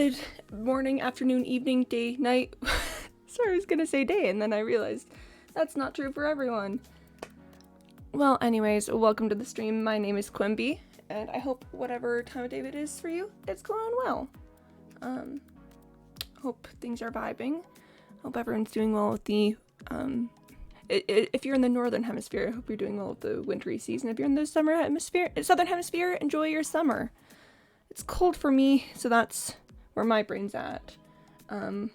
good morning, afternoon, evening, day, night. Sorry, I was gonna say day, and then I realized that's not true for everyone. Well, anyways, welcome to the stream. My name is Quimby, and I hope whatever time of day it is for you, it's going well. Hope things are vibing. Hope everyone's doing well with the, if you're in the northern hemisphere, I hope you're doing well with the wintry season. If you're in the southern hemisphere, enjoy your summer. It's cold for me, so that's where my brain's at. We'll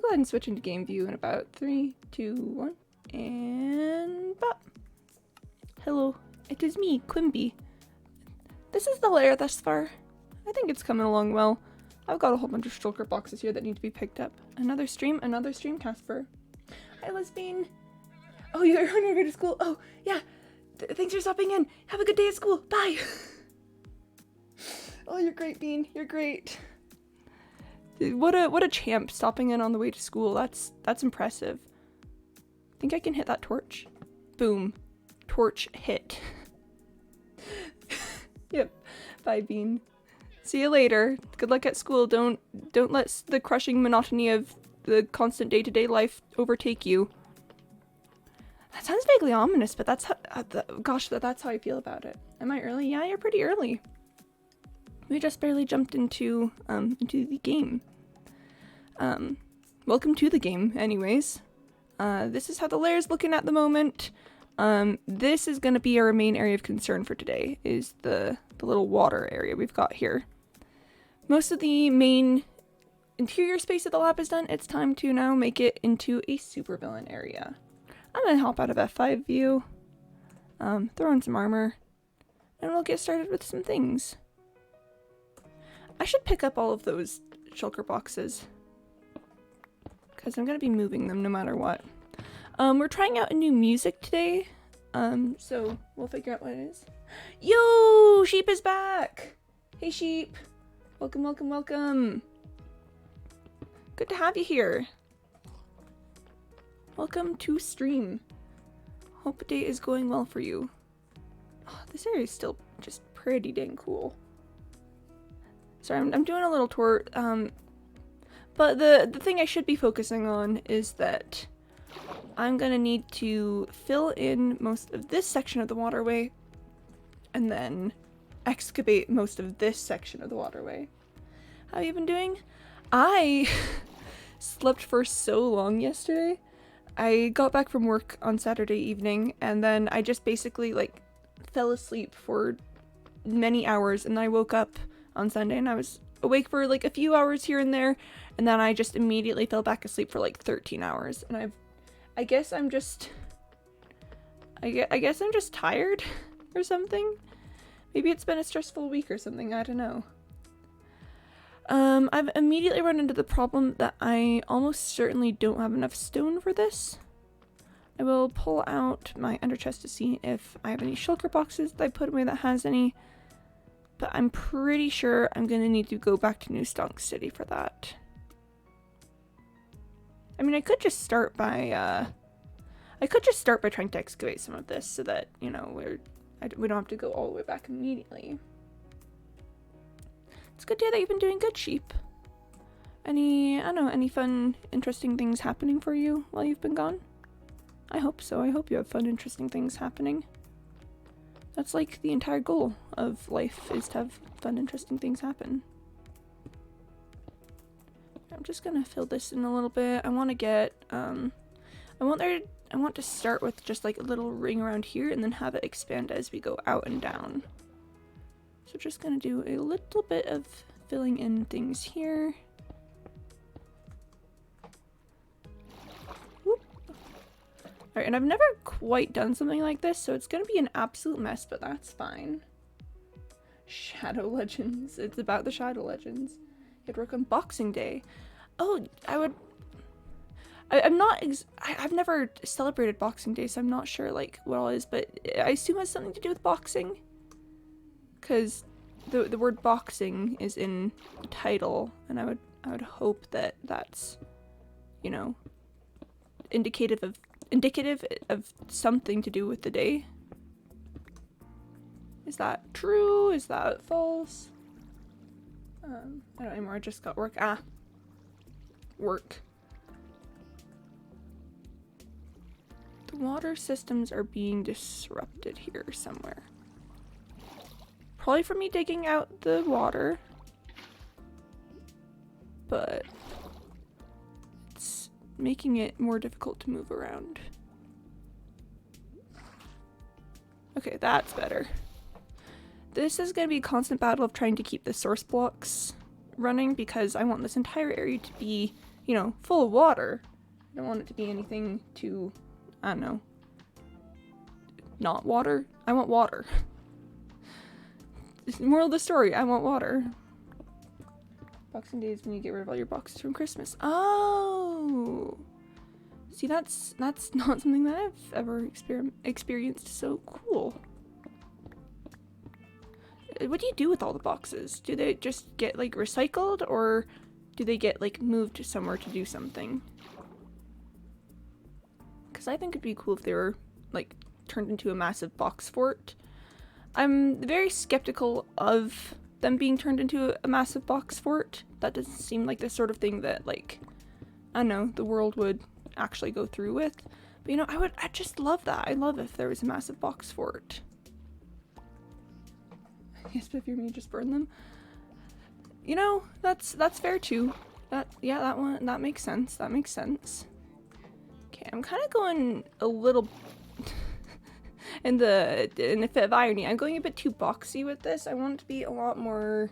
go ahead and switch into game view in about 3, 2, 1, and bop. Hello, it is me, Quimby. This is the lair thus far. I think it's coming along well. I've got a whole bunch of shulker boxes here that need to be picked up. Another stream, Casper. Hi, Lesbian. Oh, you're on your way to school? Oh, yeah. Thanks for stopping in. Have a good day at school. Bye. Oh, you're great, Bean. You're great. What a champ, stopping in on the way to school. That's impressive. Think I can hit that torch? Boom. Torch hit. Yep. Bye, Bean. See you later. Good luck at school. Don't let the crushing monotony of the constant day-to-day life overtake you. That sounds vaguely ominous, but that's how, that's how I feel about it. Am I early? Yeah, you're pretty early. We just barely jumped into the game. Welcome to the game, anyways. This is how the lair's looking at the moment. This is gonna be our main area of concern for today, is the little water area we've got here. Most of the main interior space of the lab is done. It's time to now make it into a supervillain area. I'm gonna hop out of F5 view, throw in some armor, and we'll get started with some things. I should pick up all of those shulker boxes, because I'm going to be moving them no matter what. We're trying out a new music today, so we'll figure out what it is. Yo! Sheep is back! Hey, Sheep! Welcome, welcome, welcome! Good to have you here. Welcome to stream. Hope day is going well for you. Oh, this area is still just pretty dang cool. Sorry, I'm doing a little tour, but the thing I should be focusing on is that I'm gonna need to fill in most of this section of the waterway and then excavate most of this section of the waterway. How have you been doing? I slept for so long yesterday. I got back from work on Saturday evening, and then I just basically fell asleep for many hours, and I woke up on Sunday and I was awake for a few hours here and there, and then I just immediately fell back asleep for 13 hours, and I guess I'm just tired or something. Maybe it's been a stressful week or something, I don't know. I've immediately run into the problem that I almost certainly don't have enough stone for this. I will pull out my ender chest to see if I have any shulker boxes that I put away that has any. But I'm pretty sure I'm gonna need to go back to New Stonk City for that. I mean, I could just start by trying to excavate some of this so that, you know, we don't have to go all the way back immediately. It's good to hear that you've been doing good, Sheep. Any fun, interesting things happening for you while you've been gone? I hope so. I hope you have fun, interesting things happening. That's the entire goal of life, is to have fun, interesting things happen. I'm just gonna fill this in a little bit. I want to get, I want to start with just a little ring around here and then have it expand as we go out and down. So just gonna do a little bit of filling in things here. Alright, and I've never quite done something like this, so it's gonna be an absolute mess, but that's fine. Shadow Legends. It's about the Shadow Legends. You had work on Boxing Day. Oh, I've never celebrated Boxing Day, so I'm not sure what all is, but I assume it has something to do with boxing. Because the word boxing is in the title, and I would hope that that's, you know, indicative of something to do with the day. Is that true? Is that false? I don't anymore, I just got work. Ah. Work. The water systems are being disrupted here somewhere. Probably from me digging out the water. But it's making it more difficult to move around. Okay, that's better. This is going to be a constant battle of trying to keep the source blocks running because I want this entire area to be, you know, full of water. I don't want it to be anything too, I don't know, not water. I want water. Moral of the story, I want water. Boxing Day is when you get rid of all your boxes from Christmas. Oh! See, that's not something that I've ever experienced, so cool. What do you do with all the boxes? Do they just get, like, recycled, or do they get, like, moved somewhere to do something? Because I think it'd be cool if they were, like, turned into a massive box fort. I'm very skeptical of them being turned into a massive box fort. That doesn't seem like the sort of thing that, like, I don't know, the world would actually go through with. But, you know, I just love that. I love if there was a massive box fort. Yes, but if you're me, just burn them. You know, that's fair too. Yeah, that makes sense. That makes sense. Okay, I'm kind of going a little in a fit of irony. I'm going a bit too boxy with this. I want it to be a lot more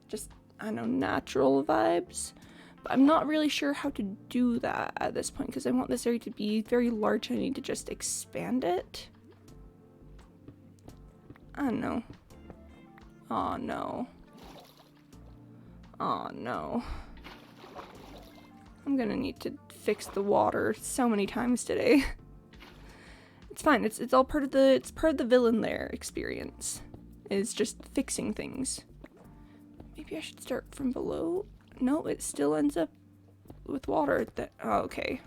just, I don't know, natural vibes. But I'm not really sure how to do that at this point because I want this area to be very large. I need to just expand it. I don't know. Oh no. Oh no. I'm gonna need to fix the water so many times today. It's fine. It's all part of the villain lair experience. Is just fixing things. Maybe I should start from below. No, it still ends up with water. Oh, okay.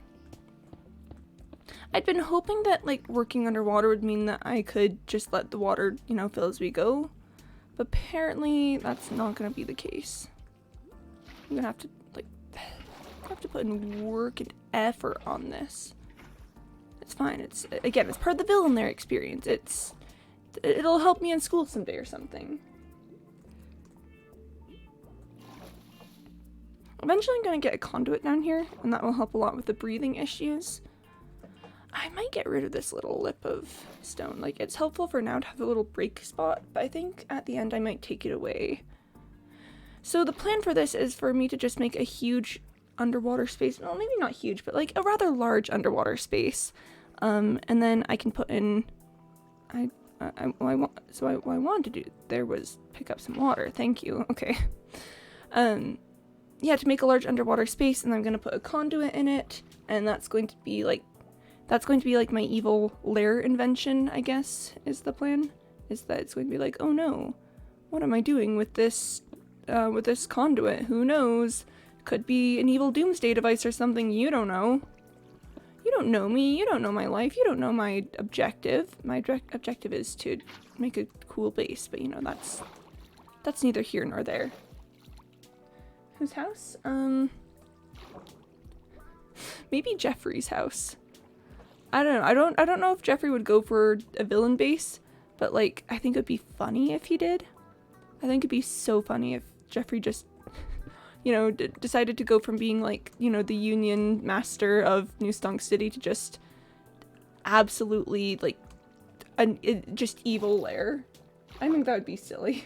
I'd been hoping that like working underwater would mean that I could just let the water, you know, fill as we go. But apparently that's not gonna be the case. I'm gonna have to put in work and effort on this. It's fine. It's part of the villain lair experience. It'll help me in school someday or something. Eventually I'm gonna get a conduit down here, and that will help a lot with the breathing issues. I might get rid of this little lip of stone. Like, it's helpful for now to have a little break spot, but I think at the end I might take it away. So the plan for this is for me to just make a huge underwater space. Well, maybe not huge, but like a rather large underwater space. And then I can put in, what I wanted to do there was pick up some water. Thank you. Okay. Yeah, to make a large underwater space, and I'm going to put a conduit in it, and that's going to be like my evil lair invention, I guess, is the plan. Is that it's going to be like, oh no, what am I doing with this conduit? Who knows? Could be an evil doomsday device or something. You don't know. You don't know me. You don't know my life. You don't know my objective. My objective is to make a cool base, but you know, that's neither here nor there. Whose house? Maybe Jeffrey's house. I don't know. I don't know if Jeffrey would go for a villain base, but like I think it would be funny if he did. I think it'd be so funny if Jeffrey just, you know, decided to go from being like, you know, the Union master of New Stonk City to just absolutely like just evil lair. I think that would be silly.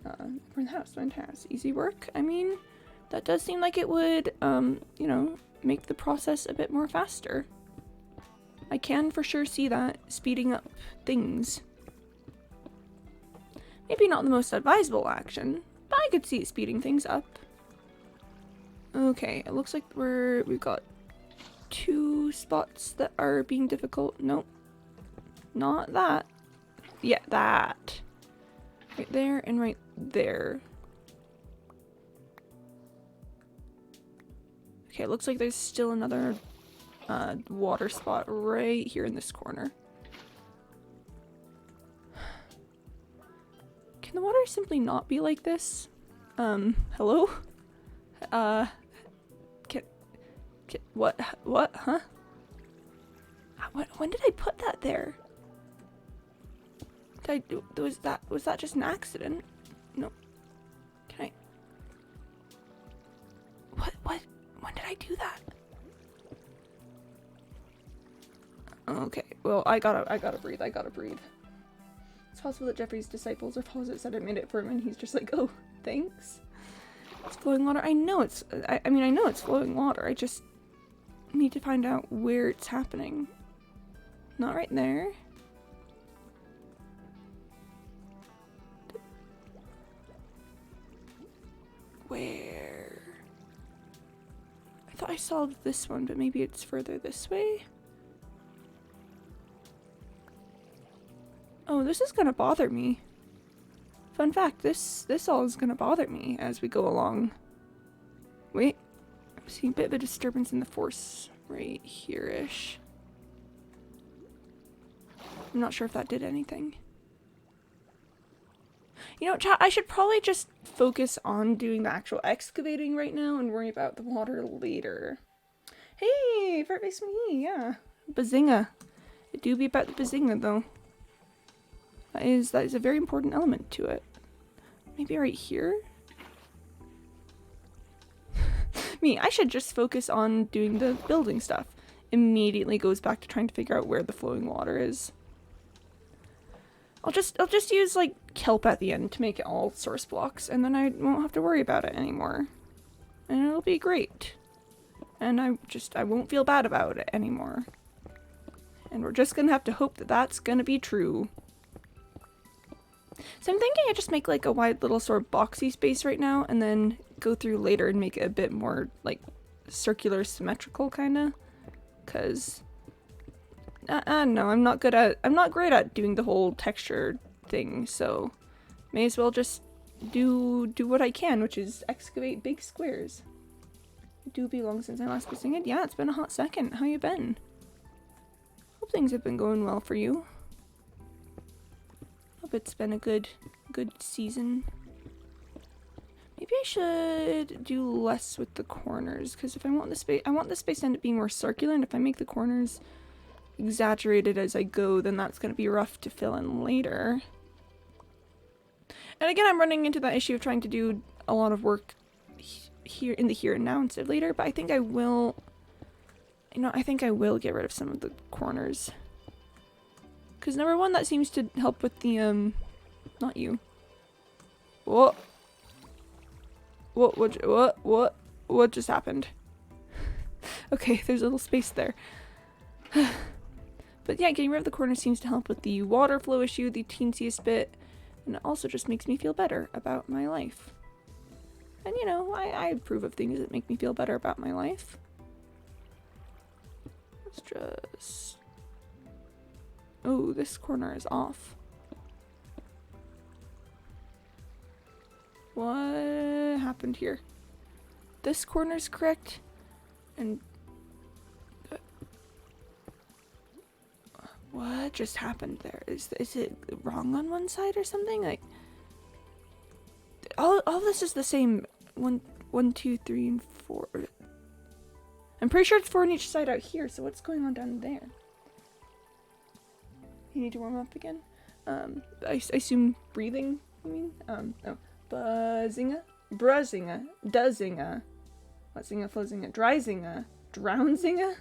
Burn the house, easy work. I mean, that does seem like it would, you know, make the process a bit more faster. I can for sure see that speeding up things. Maybe not the most advisable action, but I could see it speeding things up. Okay, it looks like we've got 2 spots that are being difficult. Nope. Not that. Yeah, that. Right there and right there. Okay, it looks like there's still another water spot right here in this corner. Can the water water simply not be like this? Hello? What, huh? When did I put that there? Was that just an accident? No. Can I? When did I do that? Okay, well, I gotta breathe. It's possible that Jeffrey's disciples or followers said it made it for him, and he's just like, oh, thanks. It's flowing water. I know it's, I mean, I know it's flowing water. I just need to find out where it's happening. Not right there. Where? I thought I solved this one, but maybe it's further this way? Oh, this is gonna bother me. Fun fact, this all is gonna bother me as we go along. Wait, I'm seeing a bit of a disturbance in the force right here-ish. I'm not sure if that did anything. You know, chat, I should probably just focus on doing the actual excavating right now and worry about the water later. Hey, Fart Face Me, yeah. Bazinga. It do be about the bazinga, though. That is a very important element to it. Maybe right here? I should just focus on doing the building stuff. Immediately goes back to trying to figure out where the flowing water is. I'll just use like kelp at the end to make it all source blocks, and then I won't have to worry about it anymore. And it'll be great. And I won't feel bad about it anymore. And we're just gonna have to hope that that's gonna be true. So I'm thinking I just make like a wide little sort of boxy space right now, and then go through later and make it a bit more like circular, symmetrical kinda. Cause I don't know, I'm not great at doing the whole texture thing, so may as well just do what I can, which is excavate big squares. It do be long since I last was singing. Yeah, it's been a hot second. How you been? Hope things have been going well for you. Hope it's been a good season. Maybe I should do less with the corners, because if I want the space to end up being more circular, and if I make the corners exaggerated as I go, then that's going to be rough to fill in later. And again, I'm running into that issue of trying to do a lot of work here in the here and now instead of later, but I think I will, I think I will get rid of some of the corners. Because number one, that seems to help with the, not you. What just happened? Okay, there's a little space there. But yeah, getting rid of the corner seems to help with the water flow issue, the teensiest bit, and it also just makes me feel better about my life. And I approve of things that make me feel better about my life. Let's just... Oh, this corner is off. What happened here? This corner's correct, and... What just happened there? Is it wrong on one side or something? Like, all this is the same. 1, 2, 3, and 4. I'm pretty sure it's 4 on each side out here. So what's going on down there? You need to warm up again. I assume breathing. You mean? No. Buzzinga, bruzzinga, duzzinga, whatzinga, flowzinga, dryzinga, drownzinga.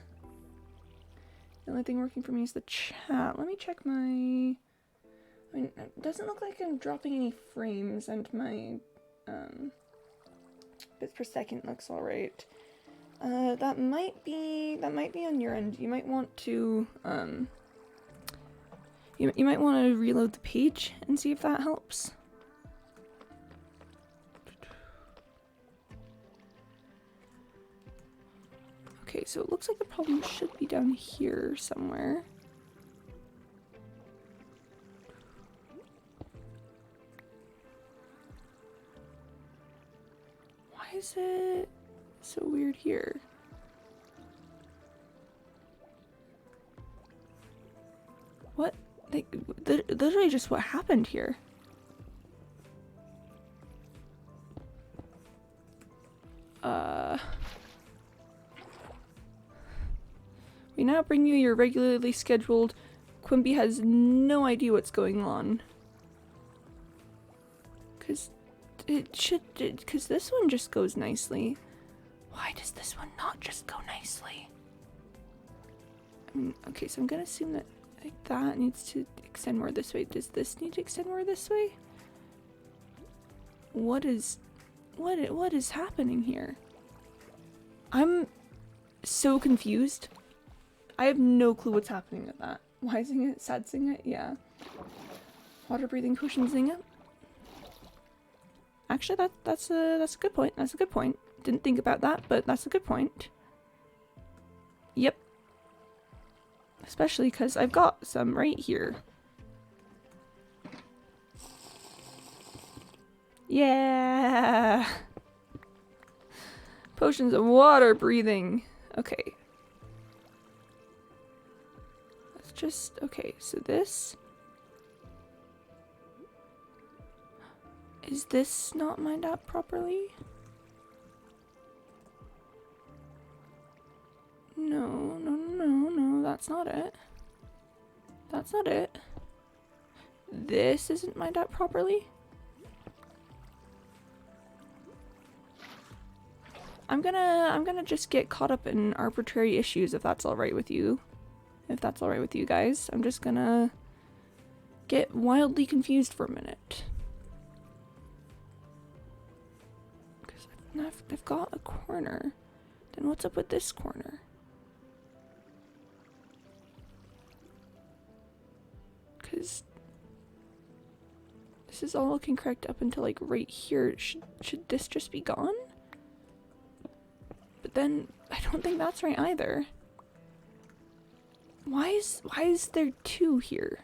The only thing working for me is the chat. Let me check my... it doesn't look like I'm dropping any frames, and my bits per second looks alright. That might be on your end. You might want to you might want to reload the page and see if that helps. Okay, so it looks like the problem should be down here somewhere. Why is it so weird here? What? Like, literally just what happened here? We now bring you your regularly scheduled. Quimby has no idea what's going on. Cause this one just goes nicely. Why does this one not just go nicely? Okay, so I'm gonna assume that like that needs to extend more this way. Does this need to extend more this way? What is happening here? I'm so confused. I have no clue what's happening with that. Why sing it? Sad sing it? Yeah. Water breathing potion sing it. Actually, that's a good point. That's a good point. Didn't think about that, but that's a good point. Yep. Especially because I've got some right here. Yeah. Potions of water breathing. Okay. Let's just, okay, so this. Is this not mined out properly? No, that's not it. That's not it. This isn't mined out properly? I'm gonna just get caught up in arbitrary issues if that's alright with you. If that's alright with you guys. I'm just gonna get wildly confused for a minute. Because I've got a corner. Then what's up with this corner? Because this is all looking correct up until like right here. Should this just be gone? But then I don't think that's right either. Why is there two here?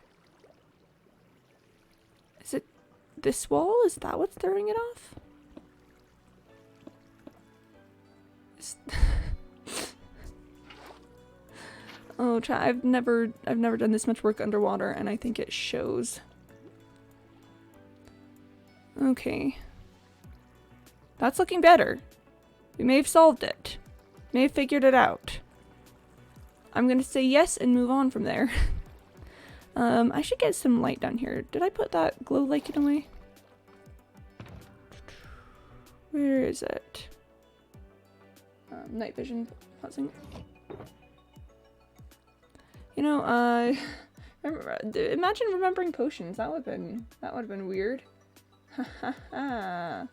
Is it this wall? Is that what's throwing it off? Oh, I've never done this much work underwater, and I think it shows. Okay. That's looking better. We may have solved it. May have figured it out. I'm gonna say yes and move on from there. I should get some light down here. Did I put that glow lichen away? Where is it? Night vision. Housing. You know, imagine remembering potions. That would have been weird. Ha ha ha.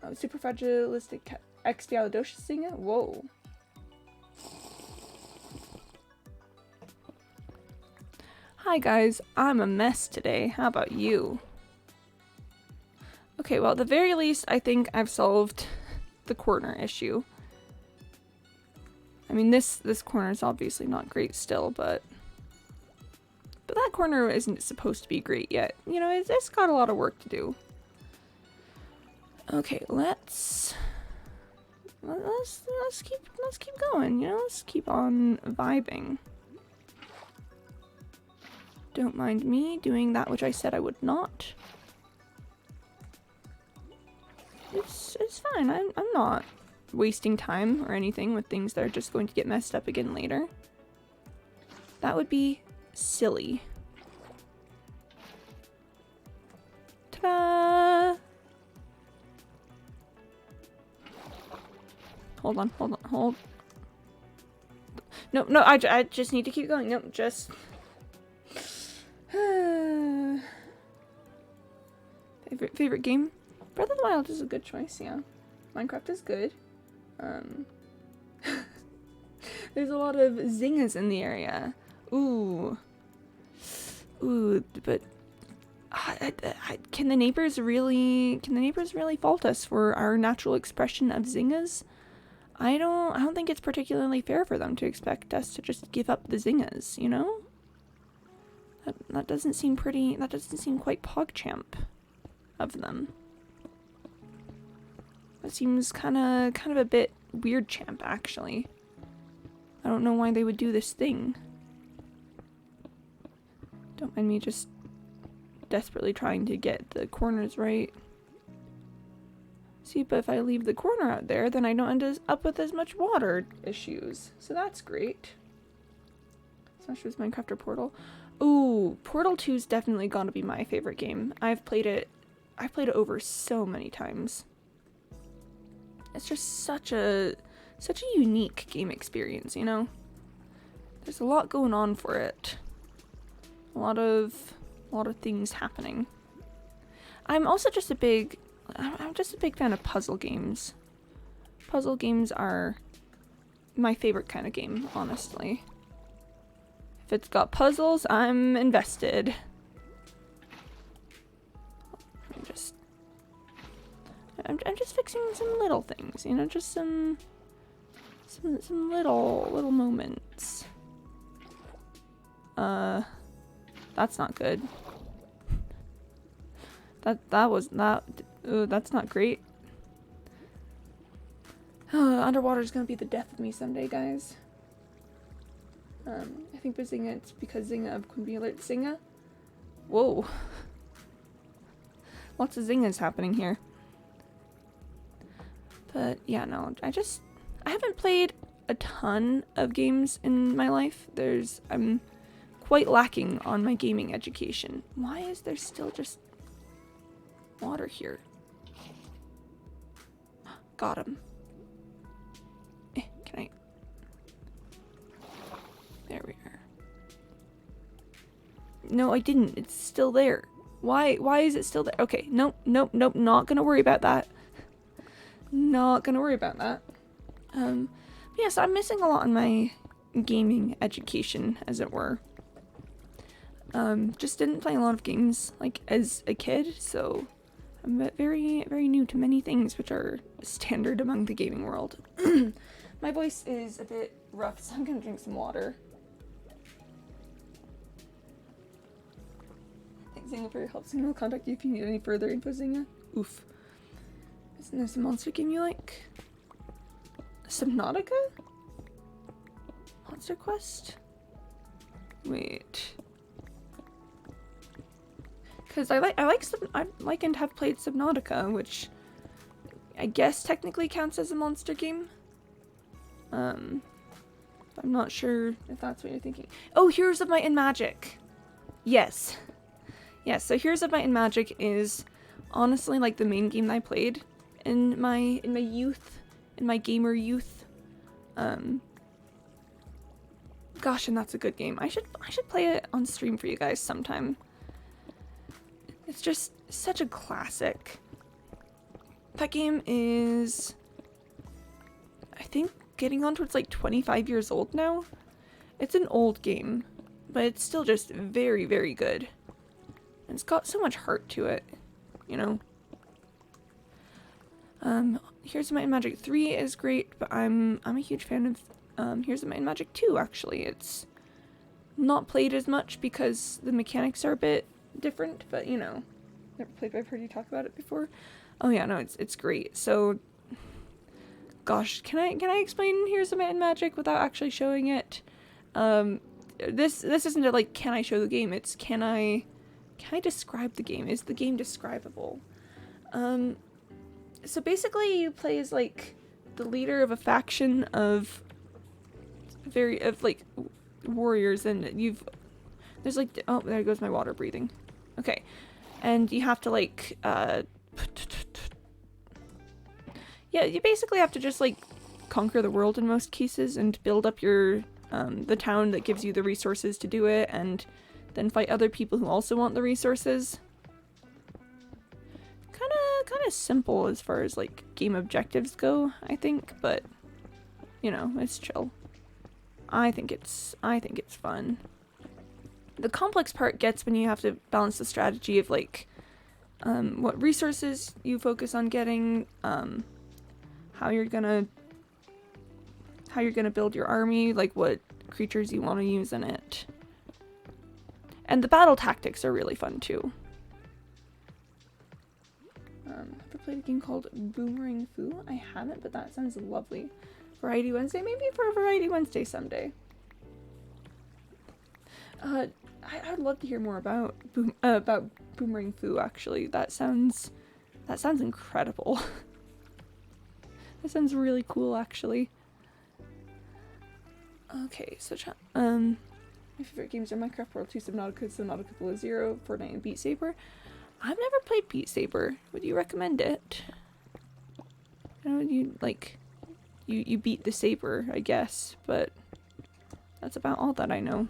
Oh, super fragilistic expialidocious singer? Whoa. Hi guys, I'm a mess today. How about you? Okay, well at the very least I think I've solved the corner issue. I mean this corner is obviously not great still, but that corner isn't supposed to be great yet. You know, it's got a lot of work to do. Okay, let's keep going, you know, let's keep on vibing. Don't mind me doing that which I said I would not. It's fine. I'm not wasting time or anything with things that are just going to get messed up again later. That would be silly. Ta-da! Hold. No, I just need to keep going. Nope, just... Favorite game? Breath of the Wild is a good choice, yeah. Minecraft is good. There's a lot of zingas in the area. Ooh, but can the neighbors really fault us for our natural expression of zingas? I don't think it's particularly fair for them to expect us to just give up the zingas, you know? That doesn't seem quite PogChamp of them. That seems kind of a bit weird champ, actually. I don't know why they would do this thing. Don't mind me just desperately trying to get the corners right. See, but if I leave the corner out there, then I don't end up with as much water issues. So that's great. Smash Bros. Minecraft or Portal. Ooh, Portal 2's definitely gonna be my favorite game. I've played it over so many times. It's just such a unique game experience, you know? There's a lot going on for it. A lot of things happening. I'm just a big fan of puzzle games. Puzzle games are my favorite kind of game, honestly. If it's got puzzles, I'm invested. I'm just fixing some little things, you know, just some little moments. That's not good. That's not great. Underwater's gonna be the death of me someday, guys. I think Bazinga, it's because Zinga of Quimby Alert Zinga. Whoa. Lots of Zingas happening here. But yeah, no, I haven't played a ton of games in my life. I'm quite lacking on my gaming education. Why is there still just water here? Got him. Can I? There we are. No, I didn't. It's still there. Why is it still there? Okay, nope, not gonna worry about that. Not gonna worry about that. Yeah, so I'm missing a lot in my gaming education, as it were. Just didn't play a lot of games, like, as a kid, so I'm very, very new to many things which are standard among the gaming world. My voice is a bit rough, so I'm gonna drink some water. Thanks, Zinga, for your help. Zinga will contact you if you need any further info, Zinga. Oof. Isn't this a monster game you like? Subnautica? Monster Quest? Wait. Because I like and have played Subnautica, which I guess technically counts as a monster game. I'm not sure if that's what you're thinking. Oh, Heroes of Might and Magic. Yes. Yes, so Heroes of Might and Magic is honestly like the main game I played in my youth, in my gamer youth. Gosh, and that's a good game. I should play it on stream for you guys sometime. It's just such a classic. That game is, I think, getting on towards like 25 years old now. It's an old game, but it's still just very, very good. And it's got so much heart to it, you know? Heroes of Might and Magic 3 is great, but I'm a huge fan of Heroes of Might and Magic 2, actually. It's not played as much because the mechanics are a bit different, but you know, never played, but I've heard you talk about it before. Oh yeah, no, it's great. So, gosh, can I explain Heroes of Might and Magic without actually showing it? This isn't a, like, can I show the game? It's can I describe the game? Is the game describable? So basically you play as like the leader of a faction of like warriors, and there's like, oh, there goes my water breathing. Okay. And you have to like yeah, you basically have to just like conquer the world in most cases and build up your the town that gives you the resources to do it, and then fight other people who also want the resources. Kind of simple as far as like game objectives go, I think, but you know, it's chill. I think it's fun. The complex part gets when you have to balance the strategy of like what resources you focus on getting, how you're gonna build your army, like what creatures you want to use in it. And the battle tactics are really fun too. Ever played a game called Boomerang Foo? I haven't, but that sounds lovely. Variety Wednesday? Maybe for a Variety Wednesday someday. I'd love to hear more about Boomerang Foo, actually. That sounds incredible. That sounds really cool, actually. Okay, so my favorite games are Minecraft, World 2, Subnautica, Subnautica Below Zero, Fortnite, and Beat Saber. I've never played Beat Saber. Would you recommend it? I know you like you beat the saber, I guess, but that's about all that I know.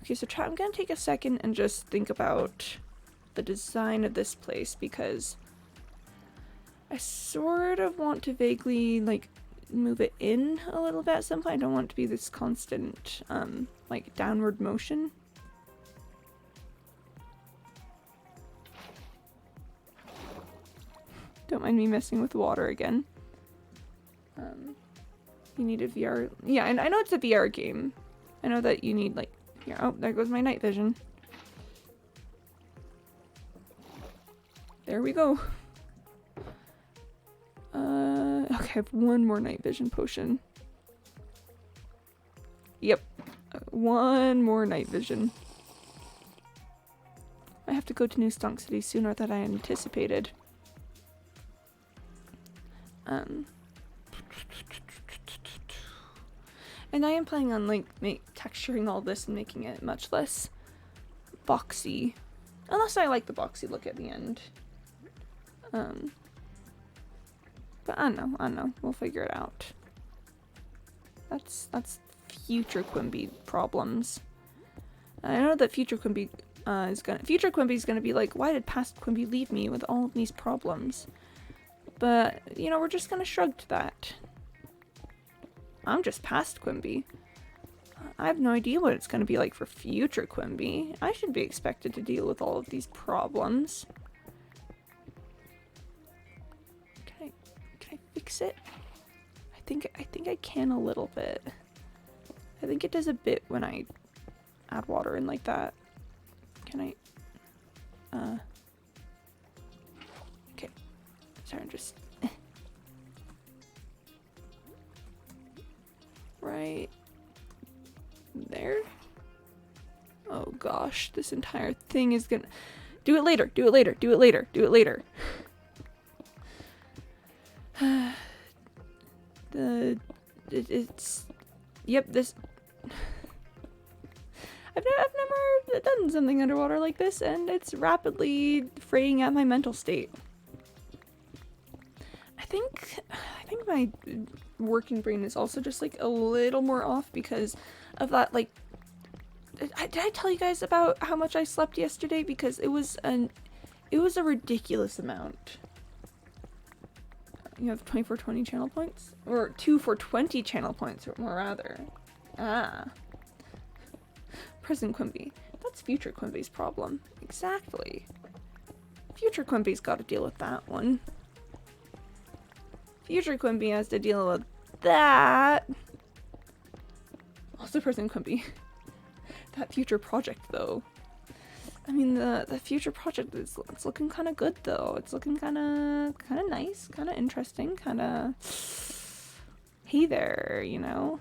Okay, so chat, I'm gonna take a second and just think about the design of this place, because I sort of want to vaguely like move it in a little bit at some point. I don't want it to be this constant like downward motion. Don't mind me messing with water again. You need a VR. Yeah, and I know it's a VR game. I know that you need like here. Oh, there goes my night vision. There we go. Okay, I have one more night vision potion. Yep. One more night vision. I have to go to New Stonk City sooner than I anticipated. And I am planning on like texturing all this and making it much less boxy. Unless I like the boxy look at the end. But I don't know. We'll figure it out. That's future Quimby problems. I know that future Quimby is gonna be like, why did past Quimby leave me with all of these problems? But you know, we're just gonna shrug to that. I'm just past Quimby. I have no idea what it's gonna be like for future Quimby. I should be expected to deal with all of these problems. Can I fix it? I think I can a little bit. I think it does a bit when I add water in like that. Can I? Okay. Sorry, I'm just right there. Oh gosh, this entire thing is gonna do it later. Do it later. Do it later. Do it later. It's yep. This I've never done something underwater like this, and it's rapidly fraying at my mental state. I think my working brain is also just like a little more off because of that. Like, did I tell you guys about how much I slept yesterday? Because it was a ridiculous amount. You have 2420 channel points? Or 2 for 20 channel points, or more rather. Ah. Present Quimby. That's future Quimby's problem. Exactly. Future Quimby's got to deal with that one. Future Quimby has to deal with that. Also present Quimby. That future project, though. I mean, the future project is it's looking kind of good, though. It's looking kind of nice, kind of interesting, kind of hey there, you know.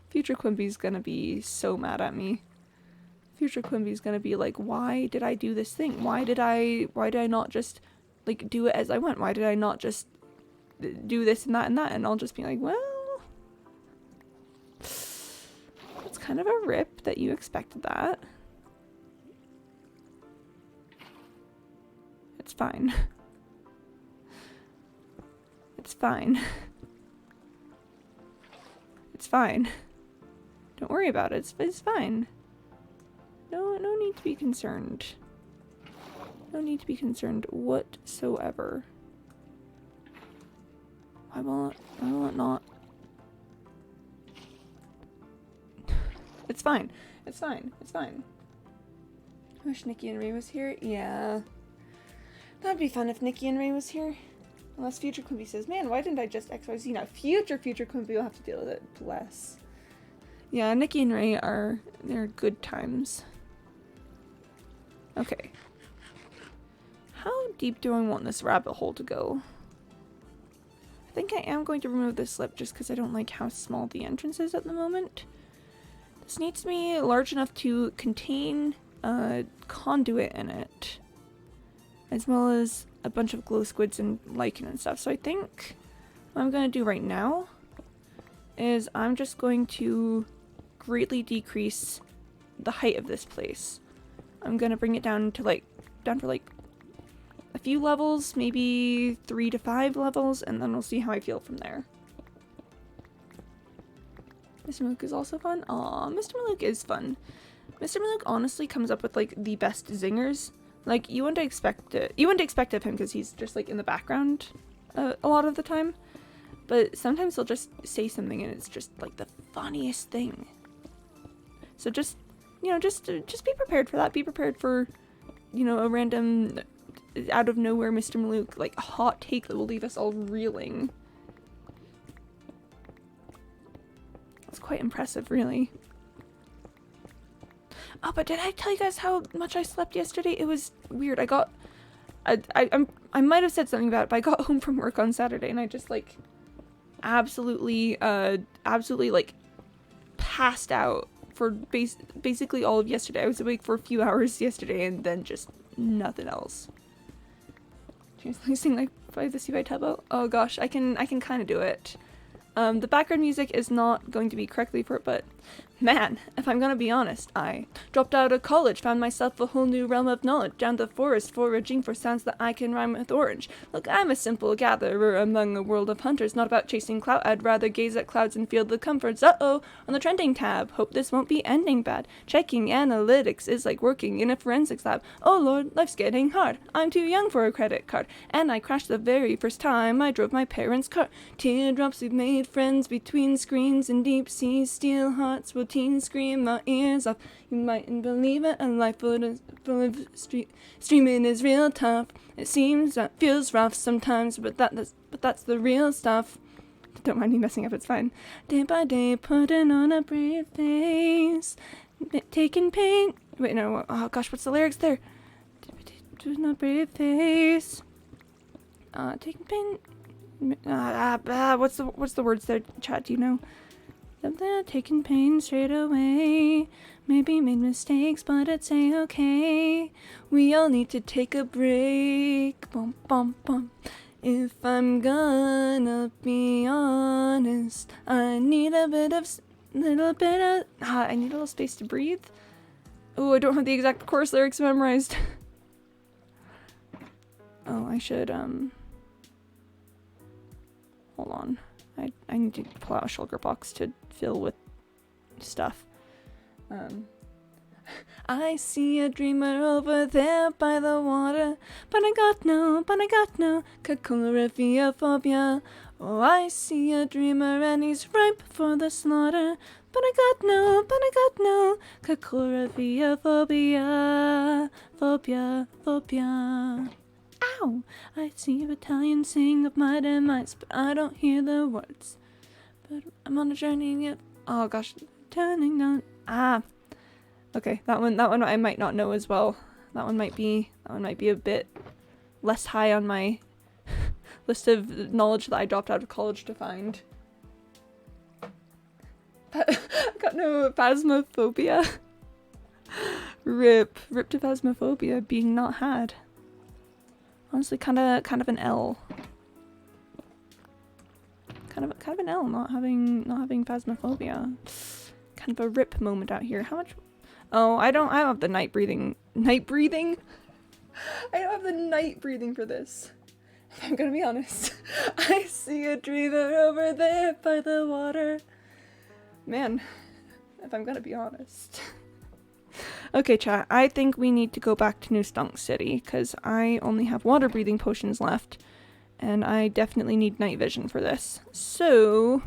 Future Quimby's gonna be so mad at me. Future Quimby's gonna be like, why did I do this thing? Why did I not just like do it as I went? Why did I not just do this and that and that? And I'll just be like, well, it's kind of a rip that you expected that. It's fine. It's fine. It's fine. Don't worry about it. It's fine. No need to be concerned. No need to be concerned whatsoever. Why will it not? It's fine. It's fine. It's fine. I wish Nikki and Ray was here. Yeah. That'd be fun if Nikki and Ray was here. Unless future Quimby says, man, why didn't I just XYZ? Now future Quimby will have to deal with it. Bless. Yeah, Nikki and Ray they're good times. Okay. How deep do I want this rabbit hole to go? I think I am going to remove this slip just because I don't like how small the entrance is at the moment. This needs to be large enough to contain conduit in it, as well as a bunch of glow squids and lichen and stuff. So I think what I'm gonna do right now is I'm just going to greatly decrease the height of this place. I'm gonna bring it down to down for like a few levels, maybe 3 to 5 levels, and then we'll see how I feel from there. Mr. Malook is also fun. Aw, Mr. Malook is fun. Mr. Malook honestly comes up with like the best zingers. Like, you wouldn't expect it. You wouldn't expect of him because he's just like in the background a lot of the time. But sometimes he'll just say something and it's just like the funniest thing. So just, you know, just be prepared for that. Be prepared for, you know, a random out of nowhere Mr. Malook like a hot take that will leave us all reeling. It's quite impressive, really. Oh, but did I tell you guys how much I slept yesterday? It was weird. I might have said something about it, but I got home from work on Saturday and I just like absolutely like passed out for basically all of yesterday. I was awake for a few hours yesterday and then just nothing else. Sing like by the Sea by Tubbo. Oh gosh, I can kind of do it. The background music is not going to be correctly for it, but man, if I'm gonna be honest, I dropped out of college, found myself a whole new realm of knowledge, down the forest foraging for sounds that I can rhyme with orange. Look, I'm a simple gatherer among a world of hunters, not about chasing clout, I'd rather gaze at clouds and feel the comforts. Uh-oh, on the trending tab, hope this won't be ending bad. Checking analytics is like working in a forensics lab. Oh lord, life's getting hard, I'm too young for a credit card, and I crashed the very first time I drove my parents' car. Teardrops we've made friends between screens and deep sea steel hearts will teen scream my ears off. You mightn't believe it, a life full of streaming is real tough. It seems that feels rough sometimes, but that's the real stuff. Don't mind me messing up, it's fine. Day by day, putting on a brave face, taking pain. Wait, no. Oh gosh, what's the lyrics there? Doing a brave face, taking pain. What's the words there, chat? Do you know? They're taking pain straight away. Maybe made mistakes, but it's a-okay. We all need to take a break. Bum, bum, bum. If I'm gonna be honest, I need a little bit of, I need a little space to breathe. Oh, I don't have the exact chorus lyrics memorized. Oh, I should, hold on. I need to pull out a shulker box to fill with stuff. I see a dreamer over there by the water, but I got no phobia. Oh, I see a dreamer and he's ripe for the slaughter, but I got no phobia. Ow! I see a battalion sing of might and mights, but I don't hear the words. But I'm on a journey yet. Oh gosh, turning down. Okay, that one I might not know as well. That one might be a bit less high on my list of knowledge that I dropped out of college to find. I got no phasmophobia. Rip to phasmophobia being not had. Honestly, kind of an L. Kind of an L, not having phasmophobia. Kind of a rip moment out here. How much? Oh, I don't have the night breathing. I don't have the night breathing for this. If I'm gonna be honest. I see a dreamer over there by the water. Man, if I'm gonna be honest. Okay, chat, I think we need to go back to New Stunk City, because I only have water breathing potions left, and I definitely need night vision for this. So,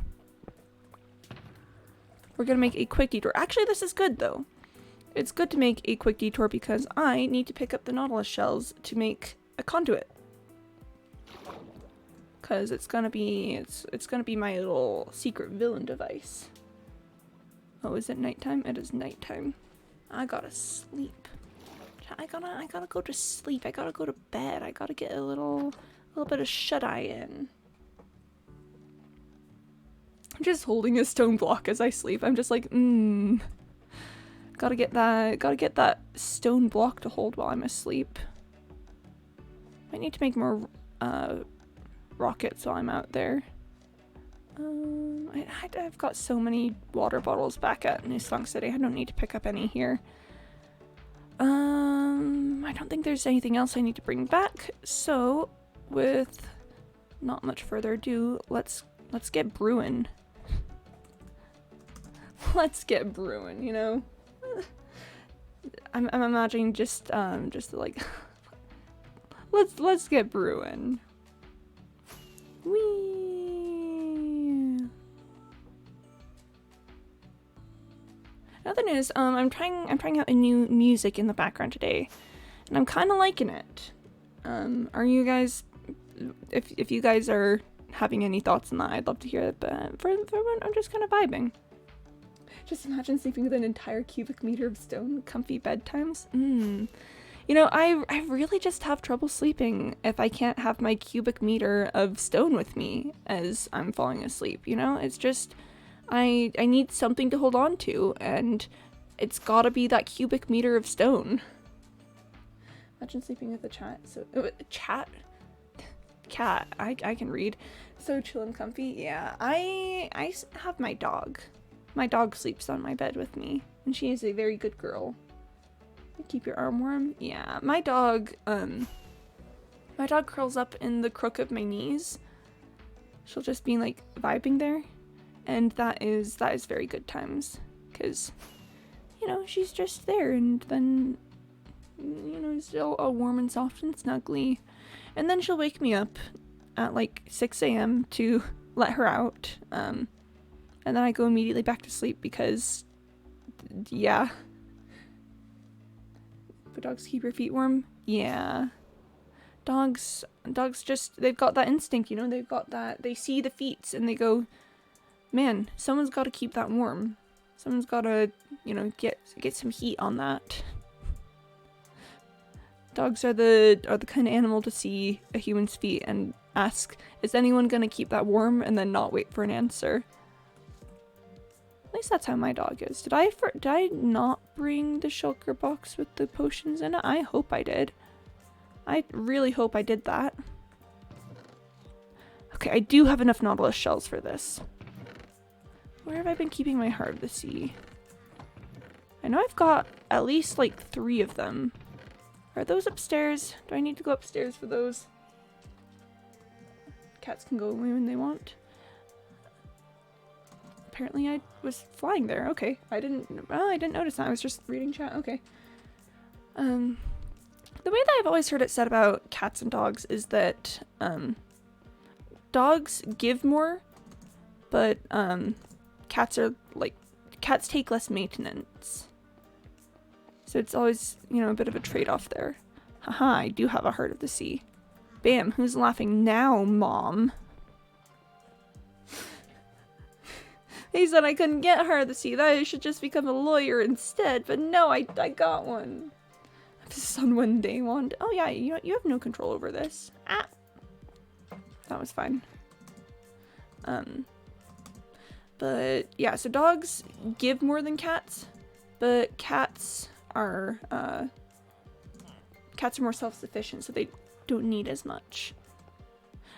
we're gonna make a quick detour. Actually, this is good, though. It's good to make a quick detour because I need to pick up the Nautilus shells to make a conduit. Because it's gonna be my little secret villain device. Oh, is it nighttime? It is nighttime. I gotta sleep. I gotta go to sleep. I gotta go to bed. I gotta get a little bit of shut-eye in. I'm just holding a stone block as I sleep. I'm just like, Gotta get that stone block to hold while I'm asleep. Might need to make more rockets while I'm out there. I've got so many water bottles back at New Song City. I don't need to pick up any here. I don't think there's anything else I need to bring back. So, with not much further ado, let's get brewing. Let's get brewing, you know? I'm imagining just like let's get brewing. Whee! Another news, I'm trying out a new music in the background today, and I'm kind of liking it. Are you guys, if you guys are having any thoughts on that, I'd love to hear it, but for one, I'm just kind of vibing. Just imagine sleeping with an entire cubic meter of stone, comfy bedtimes. You know, I really just have trouble sleeping if I can't have my cubic meter of stone with me as I'm falling asleep, you know? It's just, I need something to hold on to, and it's gotta be that cubic meter of stone. Imagine sleeping with a cat, I can read. So chill and comfy. Yeah, I have my dog. My dog sleeps on my bed with me, and she is a very good girl. Keep your arm warm. Yeah, my dog curls up in the crook of my knees. She'll just be like vibing there, and that is very good times, because you know, she's just there, and then you know, it's all warm and soft and snuggly. And then she'll wake me up at like 6 a.m. to let her out, and then I go immediately back to sleep because yeah. But dogs keep your feet warm? Yeah. Dogs just, they've got that instinct, you know, they've got that, they see the feet and they go, man, someone's got to keep that warm. Someone's got to, you know, get some heat on that. Dogs are the kind of animal to see a human's feet and ask, is anyone going to keep that warm, and then not wait for an answer. At least that's how my dog is. Did I not bring the shulker box with the potions in it? I hope I did. I really hope I did that. Okay, I do have enough Nautilus shells for this. Where have I been keeping my Heart of the Sea? I know I've got at least like 3 of them. Are those upstairs? Do I need to go upstairs for those? Cats can go away when they want. Apparently I was flying there. Okay. I didn't notice that. I was just reading chat. Okay. The way that I've always heard it said about cats and dogs is that dogs give more, but cats take less maintenance. So it's always, you know, a bit of a trade-off there. Haha, I do have a Heart of the Sea. Bam, who's laughing now, Mom? He said I couldn't get Heart of the Sea, that I should just become a lawyer instead, but no, I got one. This is on one day wand. Oh yeah, you have no control over this. Ah! That was fine. But yeah, so dogs give more than cats, but cats are more self-sufficient, so they don't need as much.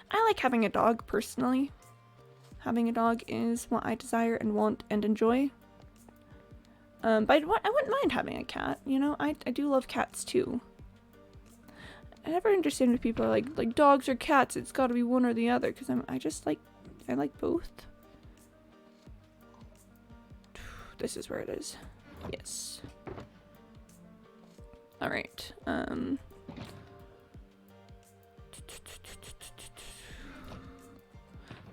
I like having a dog personally. Having a dog is what I desire and want and enjoy. But I wouldn't mind having a cat, you know? I do love cats too. I never understand when people are like dogs or cats, it's gotta be one or the other, because I like both. This is where it is. Yes. Alright, what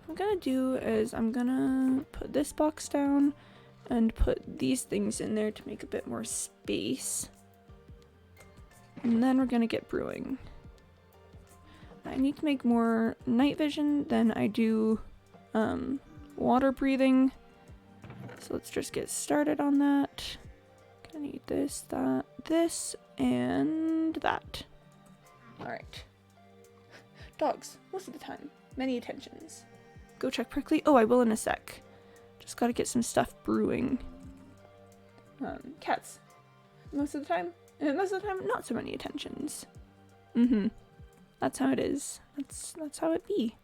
I'm gonna do is I'm gonna put this box down and put these things in there to make a bit more space. And then we're gonna get brewing. I need to make more night vision than I do water breathing. So let's just get started on that. Gonna need this, that, this, and that. Alright. Dogs, most of the time. Many attentions. Go check Prickly. Oh, I will in a sec. Just gotta get some stuff brewing. cats. Most of the time. And most of the time, not so many attentions. That's how it is. That's how it be.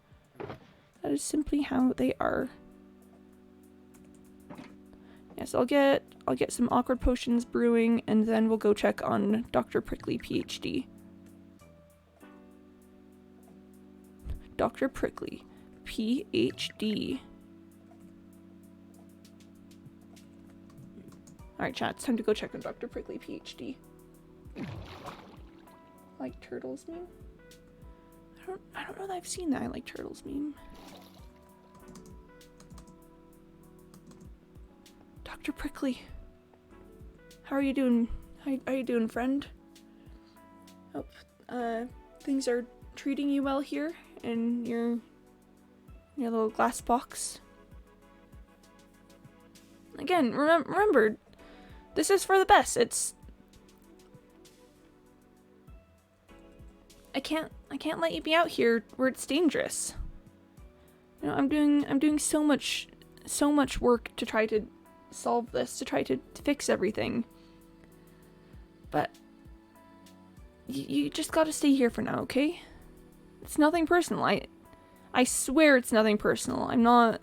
That is simply how they are. Yes, I'll get some awkward potions brewing, and then we'll go check on Dr. Prickly, PhD. Dr. Prickly, PhD. Alright, chat, it's time to go check on Dr. Prickly, PhD. Like turtles meme? I don't know that I've seen that I like turtles meme. Dr. Prickly. How are you doing? How are you doing, friend? Hope things are treating you well here in your little glass box. Again, remember, this is for the best. I can't let you be out here where it's dangerous. You know, I'm doing so much work to try to solve this, to try to fix everything. But you just gotta stay here for now, okay? It's nothing personal. I swear it's nothing personal. I'm not...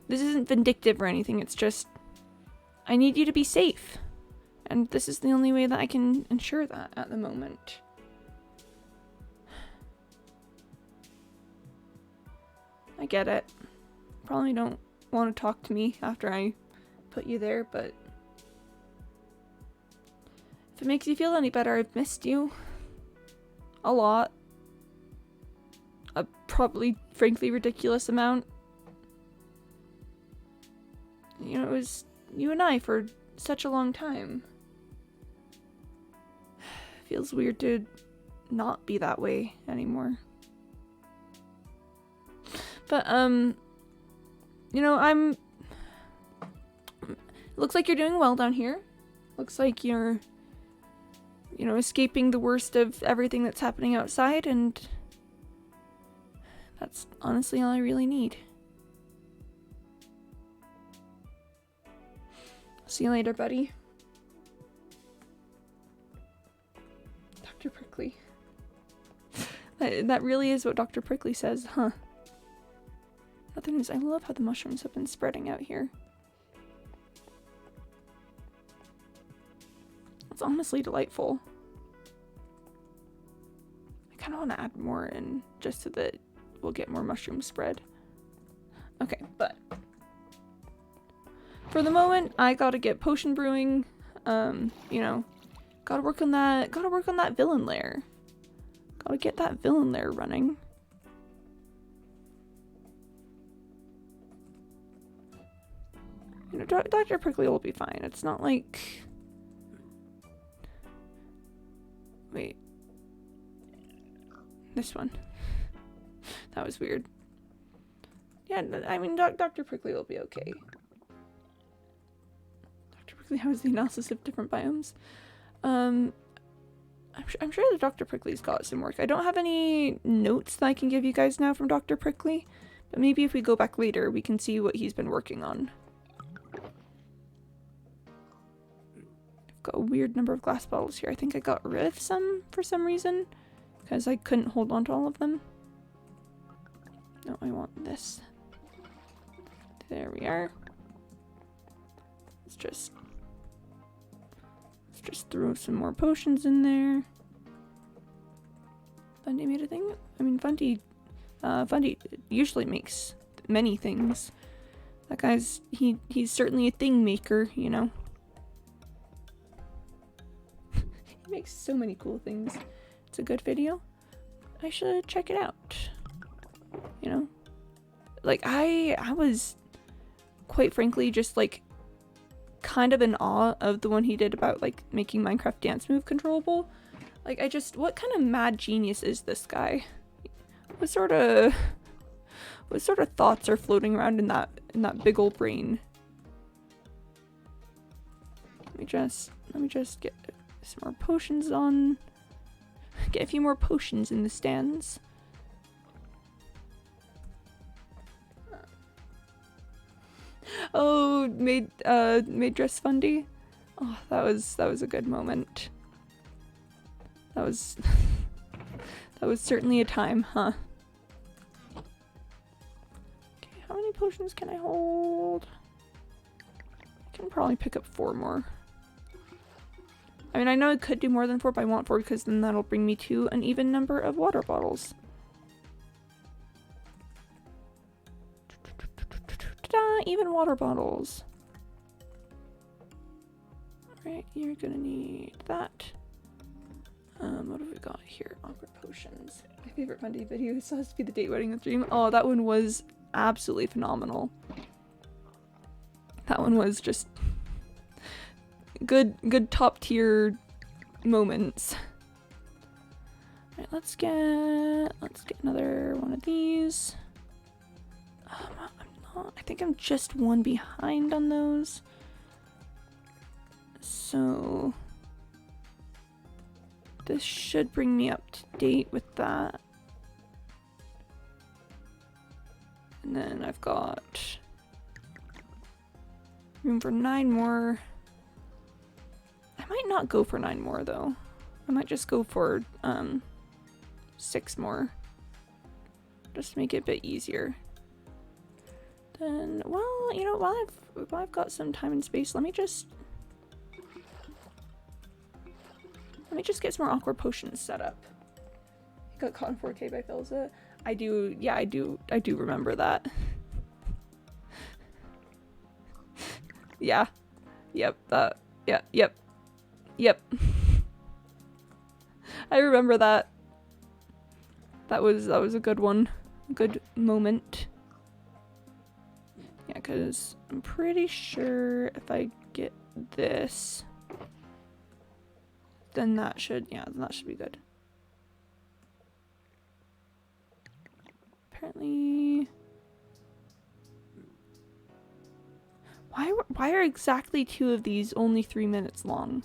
This isn't vindictive or anything. It's just... I need you to be safe. And this is the only way that I can ensure that at the moment. I get it. Probably don't want to talk to me after I put you there, but... If it makes you feel any better, I've missed you. A lot. A probably, frankly, ridiculous amount. You know, it was you and I for such a long time. Feels weird to not be that way anymore. But, you know, looks like you're doing well down here. Looks like you're, you know, escaping the worst of everything that's happening outside, and that's honestly all I really need. See you later, buddy. Dr. Prickly. That really is what Dr. Prickly says, huh? Other news, I love how the mushrooms have been spreading out here. It's honestly delightful. I kind of want to add more in just so that we'll get more mushroom spread. Okay, but for the moment, I gotta get potion brewing. You know, gotta work on that villain lair. Gotta get that villain lair running. You know, Dr. Prickly will be fine. It's not like... Wait. This one. That was weird. Yeah, I mean, Dr. Prickly will be okay. Dr. Prickly, how is the analysis of different biomes? I'm sure that Dr. Prickly's got some work. I don't have any notes that I can give you guys now from Dr. Prickly, but maybe if we go back later, we can see what he's been working on. Got a weird number of glass bottles here. I think I got rid of some for some reason because I couldn't hold on to all of them. No, I want this. There we are. Let's just throw some more potions in there. Fundy made a thing? I mean, Fundy usually makes many things. That guy's he's certainly a thing maker, you know. He makes so many cool things. It's a good video. I should check it out. You know? Like, I was quite frankly just like kind of in awe of the one he did about like making Minecraft dance move controllable. Like, what kind of mad genius is this guy? What sort of thoughts are floating around in that big old brain? Let me just get some more potions on. Get a few more potions in the stands. Oh, made dress Fundy. Oh, that was a good moment. That was that was certainly a time, huh? Okay, how many potions can I hold? I can probably pick up 4 more. I mean, I know I could do more than 4, but I want 4 because then that'll bring me to an even number of water bottles. Ta-da! Even water bottles. Alright, you're gonna need that. What have we got here? Awkward potions. My favorite Monday video still has to be the date wedding with Dream. Oh, that one was absolutely phenomenal. That one was just good top tier moments. Alright, let's get another one of these. I think I'm just 1 behind on those. So this should bring me up to date with that. And then I've got room for 9 more. I might not go for 9 more though. I might just go for 6 more. Just to make it a bit easier. Then, well, you know, while I've got some time and space, let me just get some more awkward potions set up. Got caught in 4K by Philza. I do remember that. Yeah. Yep, that. Yeah, yep. I remember that. That was a good one. Good moment. Yeah, because I'm pretty sure if I get this, then that should be good. Apparently, why are exactly 2 of these only 3 minutes long?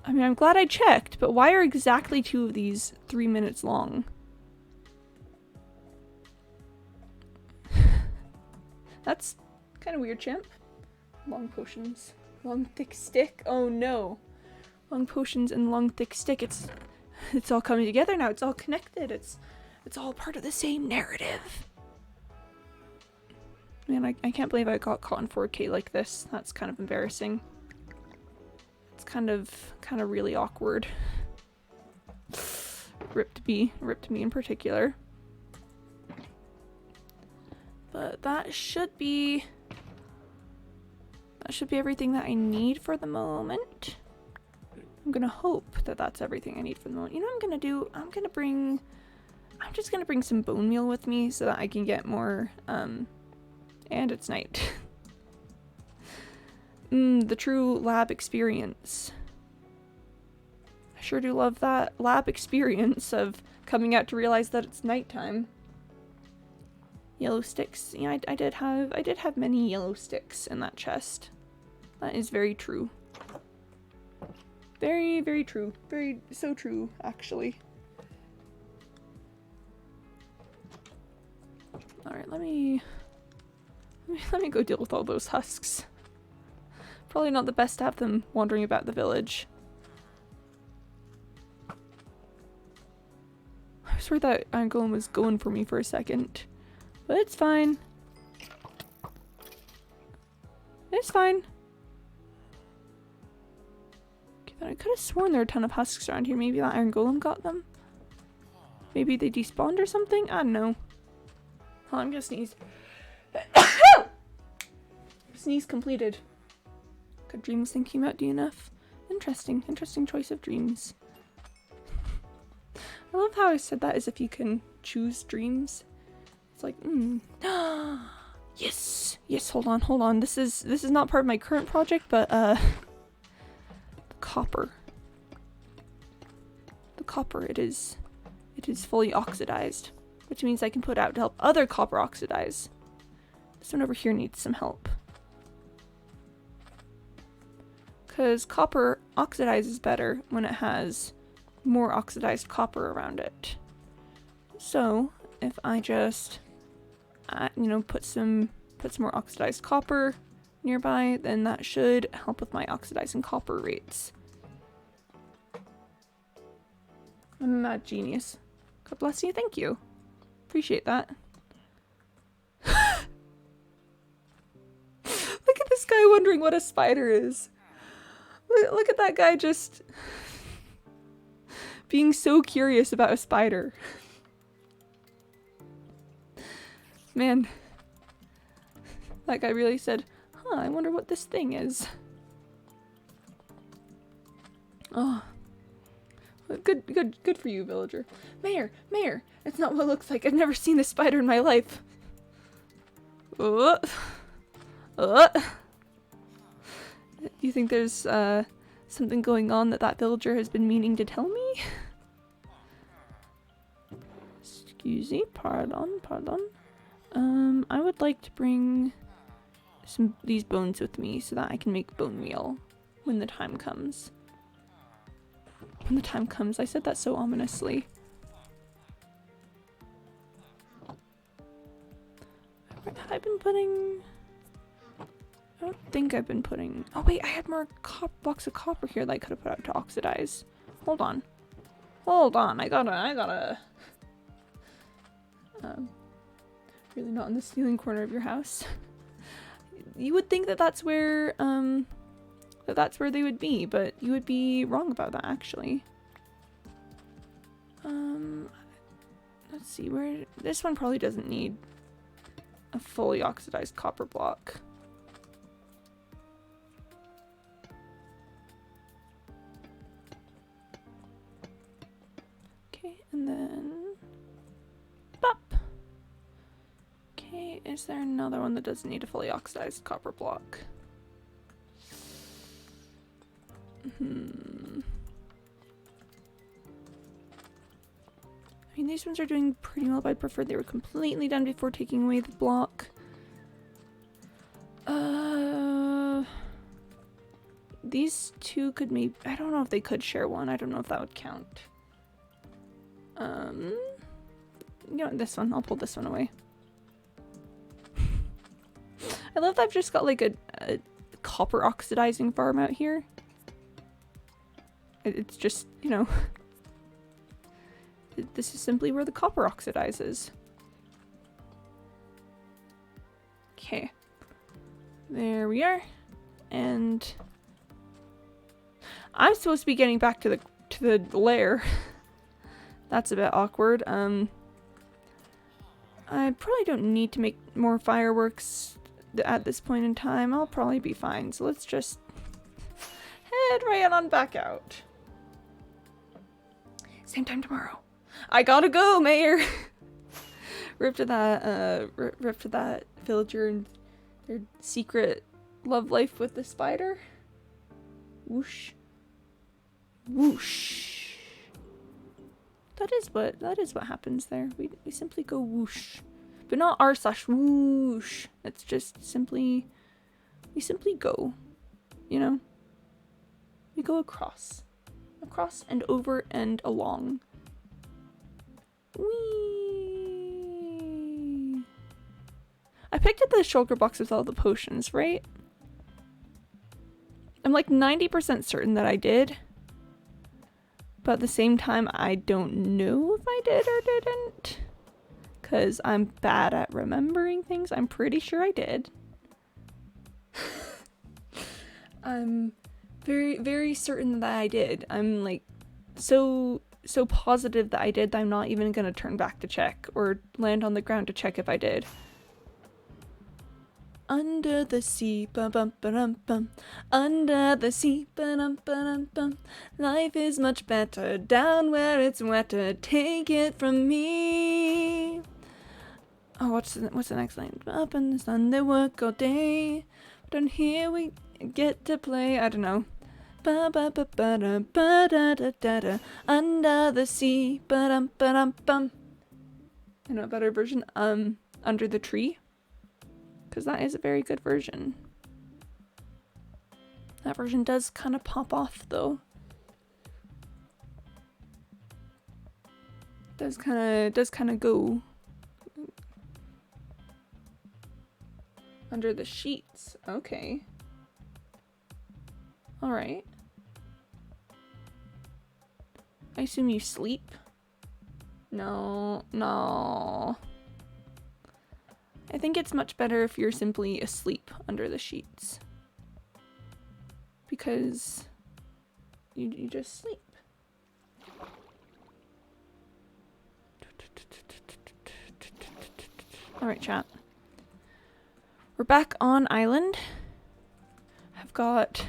I mean, I'm glad I checked, but why are exactly 2 of these 3 minutes long? That's kind of weird, champ. Long potions. Long thick stick. Oh no. Long potions and long thick stick. It's all coming together now. It's all connected. It's all part of the same narrative. Man, I can't believe I got caught in 4K like this. That's kind of embarrassing. It's kind of really awkward. Ripped me in particular. But that should be everything that I need for the moment. I'm gonna hope that that's everything I need for the moment. You know what I'm gonna do? I'm just gonna bring some bone meal with me so that I can get more, and it's night. The true lab experience. I sure do love that lab experience of coming out to realize that it's nighttime. Yellow sticks. Yeah, I did have many yellow sticks in that chest. That is very true. Very, very true. So true, actually. Alright, let me go deal with all those husks. Probably not the best to have them wandering about the village. I swear that Iron Golem was going for me for a second. But it's fine. It's fine. Okay, then I could have sworn there were a ton of husks around here. Maybe that Iron Golem got them? Maybe they despawned or something? I don't know. Oh, I'm gonna sneeze. Sneeze completed. Good dreams think came out enough. Interesting choice of dreams. I love how I said that as if you can choose dreams. It's like, yes, hold on. This is not part of my current project, but the copper. The copper, it is fully oxidized, which means I can put out to help other copper oxidize. This one over here needs some help. Because copper oxidizes better when it has more oxidized copper around it. So if I just, put some more oxidized copper nearby, then that should help with my oxidizing copper rates. I'm a mad genius. God bless you, thank you. Appreciate that. Look at this guy wondering what a spider is. Look at that guy just being so curious about a spider. Man, that guy really said, huh, I wonder what this thing is. Oh, good for you, villager. Mayor, it's not what it looks like. I've never seen this spider in my life. Do you think there's something going on that villager has been meaning to tell me? Excuse me, pardon. I would like to bring these bones with me so that I can make bone meal when the time comes. When the time comes, I said that so ominously. Have I been putting... I don't think I've been putting... Oh wait, I had more blocks of copper here that I could have put out to oxidize. Hold on, I gotta... Really not in the ceiling corner of your house. You would think that that's where, that's where they would be, but you would be wrong about that, actually. Let's see, where... This one probably doesn't need a fully oxidized copper block. Okay, and then... Bop! Okay, is there another one that doesn't need a fully oxidized copper block? I mean, these ones are doing pretty well, but I'd prefer they were completely done before taking away the block. These two could maybe... I don't know if they could share one. I don't know if that would count. You know, this one. I'll pull this one away. I love that I've just got like a copper oxidizing farm out here. It's just, you know... This is simply where the copper oxidizes. Okay. There we are. And I'm supposed to be getting back to the lair. That's a bit awkward. I probably don't need to make more fireworks at this point in time. I'll probably be fine. So let's just head right on back out. Same time tomorrow. I gotta go, Mayor. Rip to that villager and their secret love life with the spider. Whoosh. Whoosh. That is what happens there. We simply go whoosh. But not r/whoosh. It's just simply, we simply go, you know? We go across. Across and over and along. Whee! I picked up the shulker box with all the potions, right? I'm like 90% certain that I did. But at the same time, I don't know if I did or didn't. Because I'm bad at remembering things. I'm pretty sure I did. I'm very, very certain that I did. I'm like so positive that I did that I'm not even gonna turn back to check or land on the ground to check if I did. Under the sea, bum bum bum bum. Under the sea, bum bum bum. Life is much better down where it's wetter. Take it from me. Oh, what's the next line? Up in the sun, they work all day. Down here we get to play. I don't know. Ba ba ba ba da ba da da da da. Under the sea, ba dum ba dum bum. I know a better version. Under the tree. Because that is a very good version. That version does kind of pop off, though. Does kind of go. Under the sheets. Okay. Alright. I assume you sleep? No, no. I think it's much better if you're simply asleep under the sheets. Because you just sleep. Alright, chat. We're back on island. I've got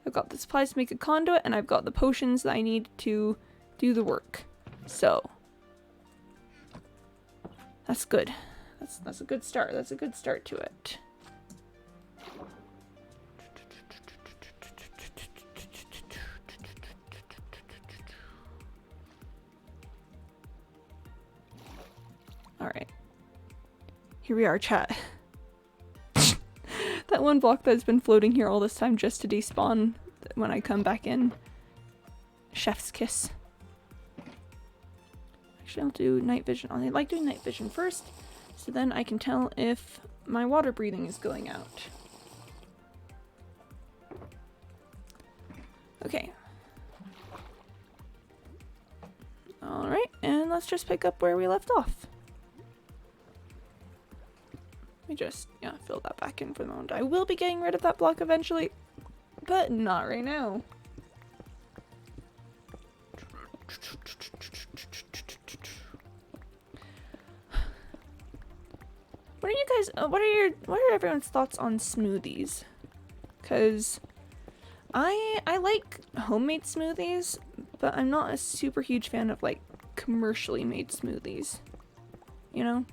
the supplies to make a conduit, and I've got the potions that I need to do the work. So that's good. That's a good start. That's a good start to it. Alright. Here we are, chat. That one block that's been floating here all this time just to despawn when I come back in. Chef's kiss. Actually, I'll do night vision. I like doing night vision first, so then I can tell if my water breathing is going out. Okay. Alright, and let's just pick up where we left off. Let me just, yeah, fill that back in for the moment. I will be getting rid of that block eventually, but not right now. What are you guys, what are everyone's thoughts on smoothies? Cause I like homemade smoothies, but I'm not a super huge fan of like commercially made smoothies, you know?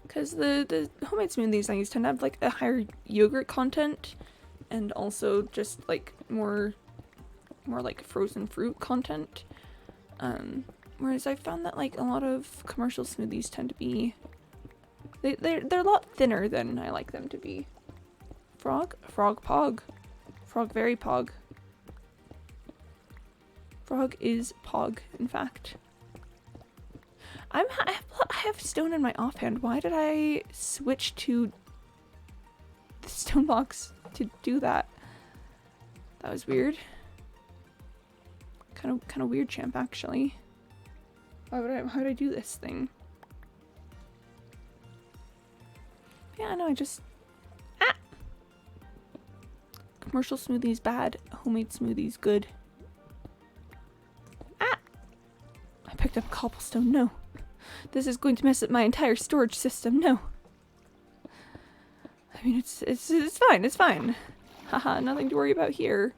Because the homemade smoothies I use tend to have like a higher yogurt content, and also just like more like frozen fruit content. Whereas I found that like a lot of commercial smoothies tend to be they're a lot thinner than I like them to be. Frog pog. Frog very pog. Frog is pog, in fact. I have stone in my offhand. Why did I switch to the stone box to do that? That was weird. Kind of weird, champ, actually. How would I do this thing? Yeah, no, I just... Ah! Commercial smoothies bad. Homemade smoothies good. Ah! I picked up cobblestone. No. This is going to mess up my entire storage system. No. I mean, it's fine. It's fine. Haha, nothing to worry about here.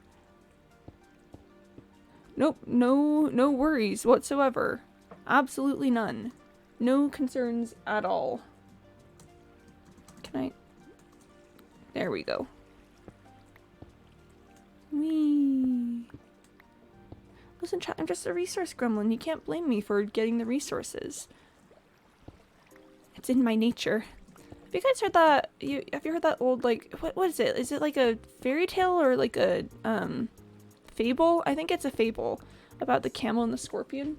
Nope, no worries whatsoever. Absolutely none. No concerns at all. Can I? There we go. Whee. Listen, chat, I'm just a resource gremlin. You can't blame me for getting the resources. It's in my nature. Have you guys heard that? Have you heard that old, like, what is it? Is it like a fairy tale or like a fable? I think it's a fable about the camel and the scorpion.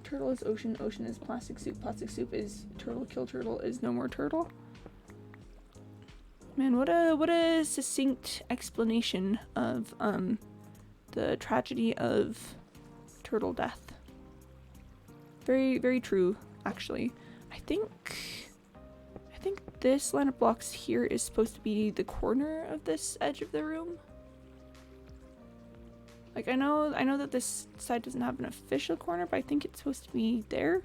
Turtle is ocean, ocean is plastic soup is turtle, kill turtle is no more turtle. Man, what a succinct explanation of the tragedy of turtle death. Very, very true, actually. I think this line of blocks here is supposed to be the corner of this edge of the room. Like, I know that this side doesn't have an official corner, but I think it's supposed to be there.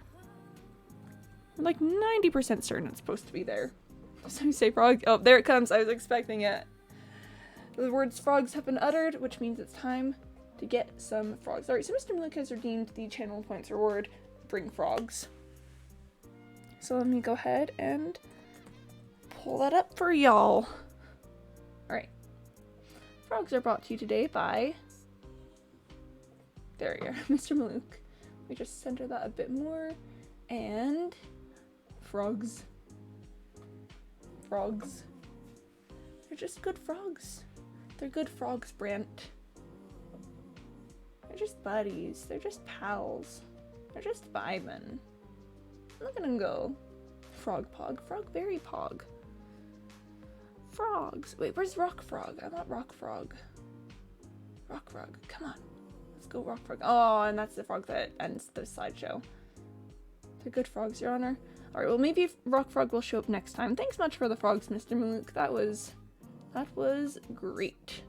I'm like 90% certain it's supposed to be there. So you say frog. Oh, there it comes. I was expecting it. The words frogs have been uttered, which means it's time to get some frogs. Alright, so Mr. Malik has redeemed the channel points reward. Bring frogs. So let me go ahead and pull that up for y'all. Alright. Frogs are brought to you today by... There you are, Mr. Malouk. Let me just center that a bit more. And... Frogs. Frogs. They're just good frogs. They're good frogs, Brent. They're just buddies. They're just pals. They're just vibing. Look at them go. frog pog. Frogberry pog. Frogs. Wait, where's rock frog? I want rock frog. Rock frog. Come on. Let's go rock frog. Oh, and that's the frog that ends the slideshow. They're good frogs, Your Honor. Alright, well maybe rock frog will show up next time. Thanks much for the frogs, Mr. Mook. That was great.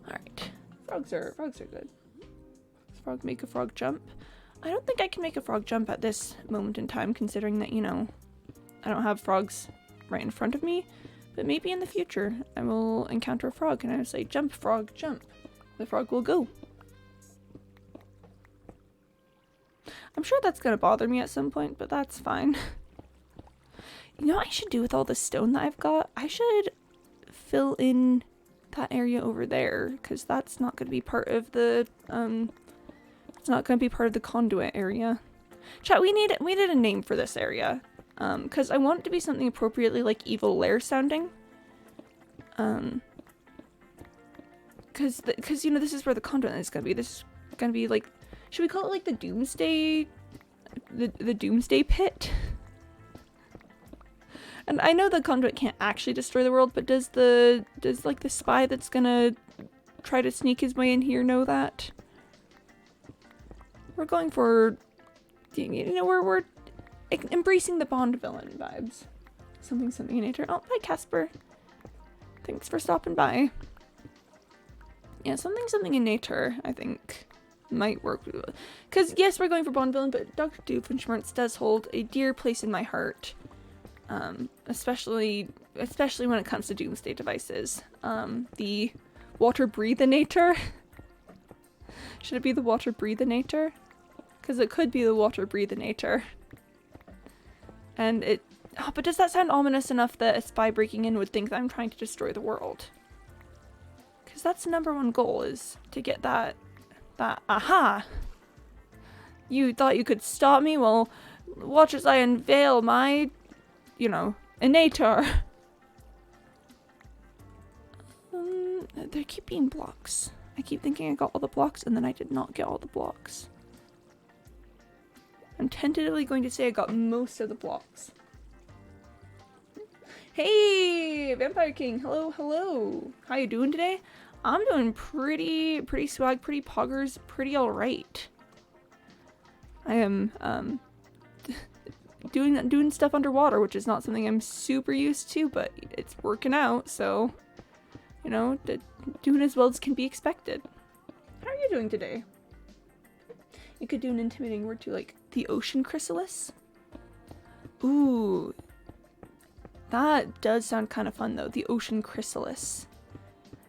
Alright. Frogs are good. Does frog make a frog jump? I don't think I can make a frog jump at this moment in time, considering that, you know, I don't have frogs right in front of me. But maybe in the future I will encounter a frog and I will say, jump frog, jump. The frog will go. I'm sure that's gonna bother me at some point, but that's fine. You know what I should do with all the stone that I've got? I should fill in that area over there, because that's not gonna be part of the, it's not gonna be part of the conduit area. Chat, we need a name for this area. Because I want it to be something appropriately like evil lair sounding. Because you know, this is where the conduit is gonna be. This is gonna be like, should we call it like the doomsday, the doomsday pit? And I know the conduit can't actually destroy the world, but does like the spy that's gonna try to sneak his way in here know that? We're going for, you know, we're embracing the Bond villain vibes. Something in nature. Oh, bye Casper. Thanks for stopping by. Yeah, something in nature, I think, might work. Because yes, we're going for Bond villain, but Dr. Doofenshmirtz does hold a dear place in my heart. Especially when it comes to doomsday devices. The water breathinator. Should it be the water breathinator? Because it could be the water breathinator. And it, oh, but does that sound ominous enough that a spy breaking in would think that I'm trying to destroy the world? Because that's the #1 goal, is to get that, aha! You thought you could stop me? Well, watch as I unveil my, you know, innator. There keep being blocks. I keep thinking I got all the blocks, and then I did not get all the blocks. I'm tentatively going to say I got most of the blocks. Hey, Vampire King. Hello, hello. How you doing today? I'm doing pretty swag, pretty poggers, pretty alright. I am, doing stuff underwater, which is not something I'm super used to, but it's working out, so, you know, doing as well as can be expected. How are you doing today? You could do an intimidating word too, like the ocean chrysalis. Ooh, that does sound kind of fun though, the ocean chrysalis.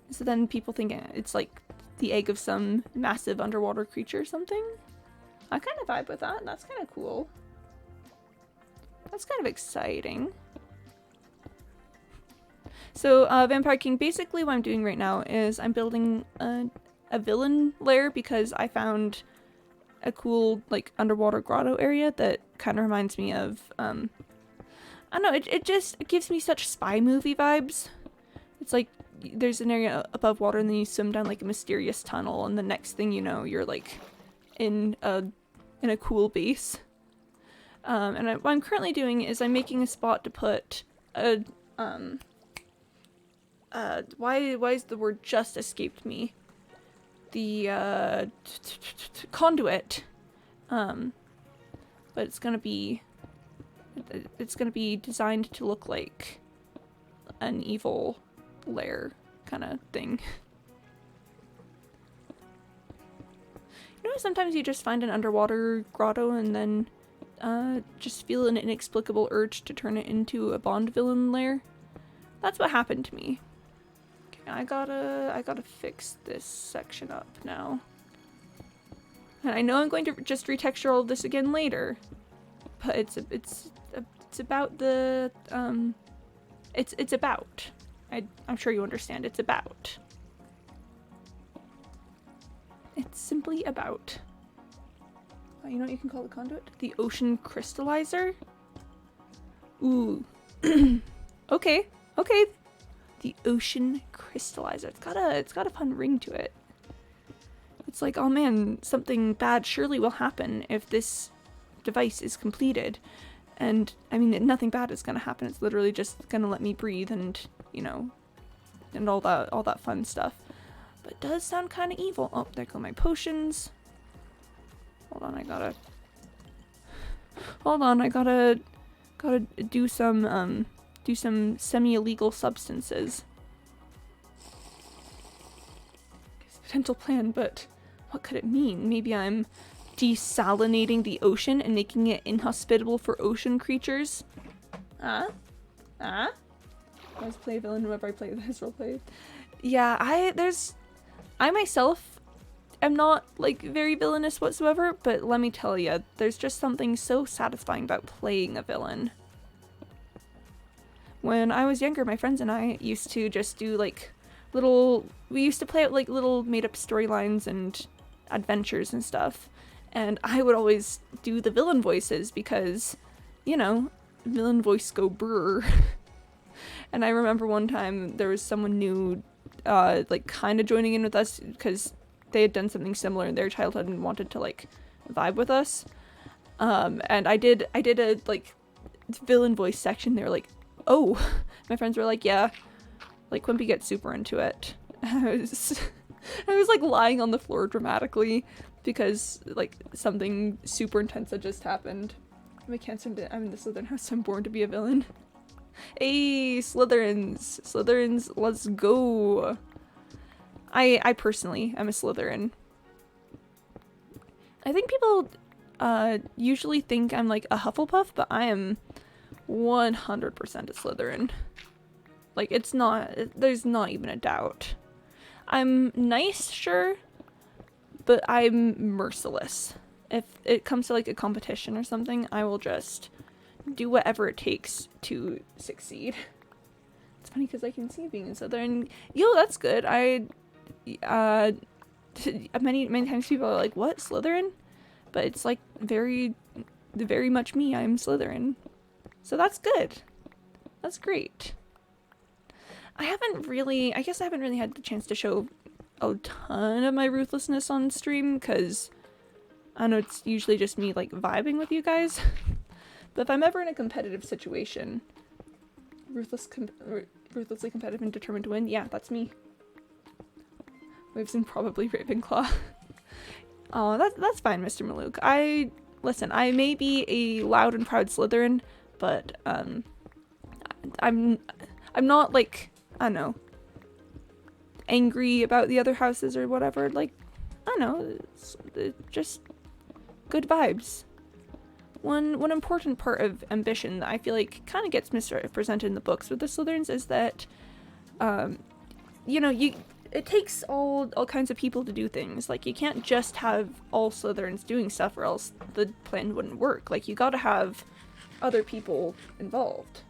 So then people think it's like the egg of some massive underwater creature or something. I kind of vibe with that. That's kind of cool. That's kind of exciting. So, Vampire King, basically what I'm doing right now is I'm building a villain lair because I found a cool, like, underwater grotto area that kind of reminds me of, I don't know, it gives me such spy movie vibes. It's like, there's an area above water and then you swim down, like, a mysterious tunnel and the next thing you know, you're, like, in a cool base. And what I'm currently doing is I'm making a spot to put a, why is the word just escaped me? The, conduit. But it's gonna be designed to look like an evil lair kind of thing. You know, sometimes you just find an underwater grotto and then just feel an inexplicable urge to turn it into a Bond villain lair. That's what happened to me. Okay, I gotta fix this section up now. And I know I'm going to just retexture all of this again later, but it's about the it's about. I'm sure you understand. It's about. It's simply about. You know what you can call the conduit? The ocean crystallizer? Ooh. Okay. Okay. The ocean crystallizer. It's got a fun ring to it. It's like, oh man, something bad surely will happen if this device is completed. And, I mean, nothing bad is gonna happen. It's literally just gonna let me breathe and, you know, and all that fun stuff. But it does sound kind of evil. Oh, there go my potions. Hold on, I gotta do some semi-illegal substances. Potential plan, but what could it mean? Maybe I'm desalinating the ocean and making it inhospitable for ocean creatures? I always play a villain whenever I play this roleplay. Yeah, I myself am not, like, very villainous whatsoever, but let me tell you, there's just something so satisfying about playing a villain. When I was younger, my friends and I used to just do, like, we used to play out, like, little made-up storylines and adventures and stuff, and I would always do the villain voices because, you know, villain voice go brr. And I remember one time there was someone new, like, kind of joining in with us because they had done something similar in their childhood and wanted to, like, vibe with us. And I did a, like, villain voice section. They were like, oh, my friends were like, yeah, like, Quimpy gets super into it. I was like lying on the floor dramatically because, like, something super intense had just happened. I'm in the Slytherin house, so I'm born to be a villain. Hey, Slytherins, let's go. I personally am a Slytherin. I think people usually think I'm like a Hufflepuff, but I am 100% a Slytherin. Like, there's not even a doubt. I'm nice, sure, but I'm merciless. If it comes to, like, a competition or something, I will just do whatever it takes to succeed. It's funny because I can see being a Slytherin. Yo, that's good. Many times people are like, what, Slytherin? But it's, like, very much me. I'm Slytherin. So that's good. That's great. I guess I haven't really had the chance to show a ton of my ruthlessness on stream, because I know it's usually just me, like, vibing with you guys. But if I'm ever in a competitive situation, ruthlessly competitive and determined to win, yeah, that's me. Waves and probably Ravenclaw. Oh, that's fine, Mr. Malouk. Listen, I may be a loud and proud Slytherin, but I'm not, like, I don't know, angry about the other houses or whatever. Like, I don't know, it's just good vibes. One important part of ambition that I feel like kind of gets misrepresented in the books with the Slytherins is that, you know, it takes all kinds of people to do things. Like, you can't just have all Slytherins doing stuff or else the plan wouldn't work. Like, you gotta have other people involved.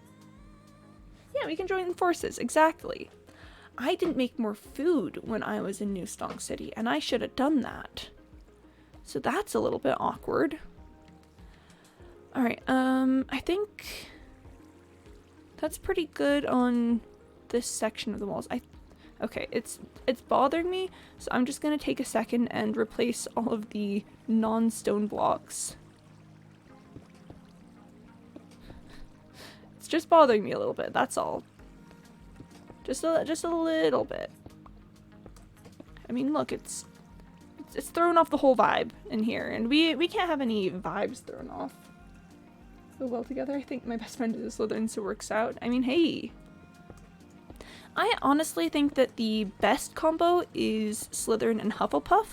Yeah, we can join forces, exactly. I didn't make more food when I was in New Stonk City, and I should have done that. So that's a little bit awkward. Alright, I think that's pretty good on this section of the walls. Okay, it's bothering me, so I'm just gonna take a second and replace all of the non-stone blocks. It's just bothering me a little bit, that's all. Just a little bit. I mean, look, it's throwing off the whole vibe in here, and we can't have any vibes thrown off. So well together. I think my best friend is a Slytherin, so it works out. I mean, hey. I honestly think that the best combo is Slytherin and Hufflepuff,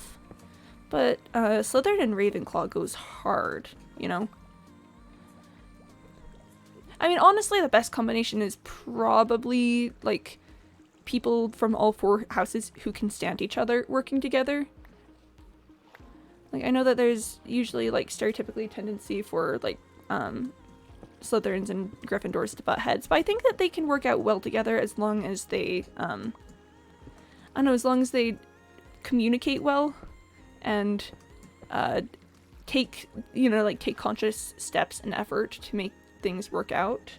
but Slytherin and Ravenclaw goes hard, you know? I mean, honestly, the best combination is probably, like, people from all four houses who can stand each other working together. Like, I know that there's usually, like, stereotypically a tendency for, like, Slytherins and Gryffindors to butt heads, but I think that they can work out well together as long as they, I don't know, as long as they communicate well and, take conscious steps and effort to make things work out.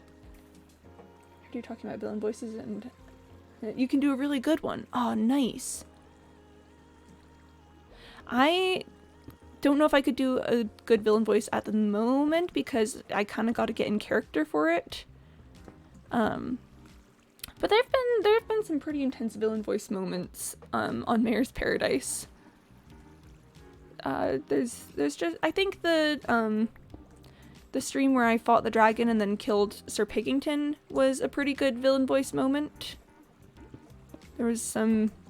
You're talking about villain voices, and you can do a really good one. Oh, nice. I don't know if I could do a good villain voice at the moment because I kind of got to get in character for it. But there have been some pretty intense villain voice moments on Mayor's Paradise. There's just, I think the stream where I fought the dragon and then killed Sir Piggington was a pretty good villain voice moment. There was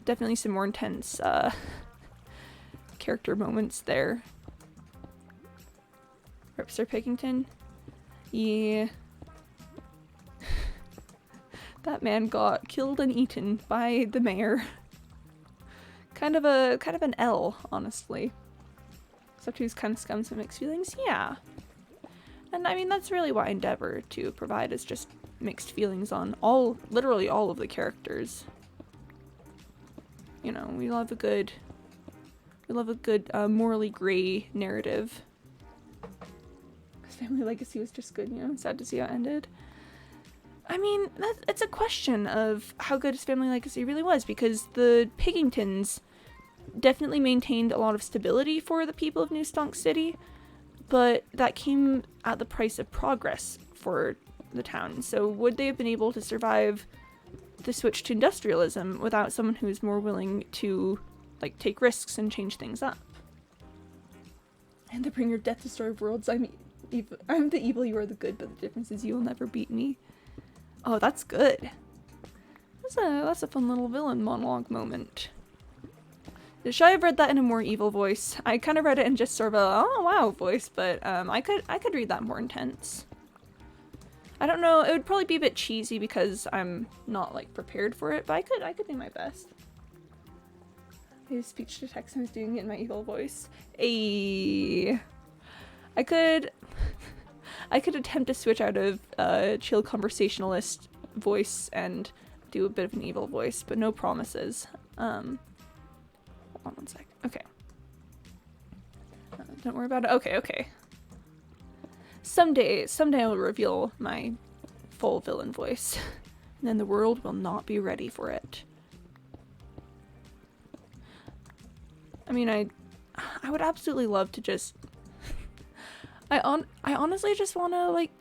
definitely some more intense character moments there. Rip Sir Piggington. Yeah. That man got killed and eaten by the mayor. kind of an L, honestly. Except he's kind of scum some mixed feelings. Yeah. And I mean, that's really what I endeavor to provide, is just mixed feelings on literally all of the characters. You know, we love a good morally gray narrative. Family Legacy was just good, you know, sad to see how it ended. I mean, it's a question of how good his Family Legacy really was, because the Piggingtons definitely maintained a lot of stability for the people of New Stonk City, but that came at the price of progress for the town. So would they have been able to survive the switch to industrialism without someone who's more willing to, like, take risks and change things up? And to bring your death, destroy worlds, I'm the evil, you are the good, but the difference is you will never beat me. Oh, that's good. That's a fun little villain monologue moment. Should I have read that in a more evil voice? I kind of read it in just sort of a oh wow voice, but I could read that more intense. I don't know, it would probably be a bit cheesy because I'm not like prepared for it, but I could do my best. His speech to text, I was doing it in my evil voice. I could attempt to switch out of chill conversationalist voice and do a bit of an evil voice, but no promises. Hold on one sec. Okay. Don't worry about it. Okay. Someday I'll reveal my full villain voice, and then the world will not be ready for it. I mean, I would absolutely love to just. I honestly just want to like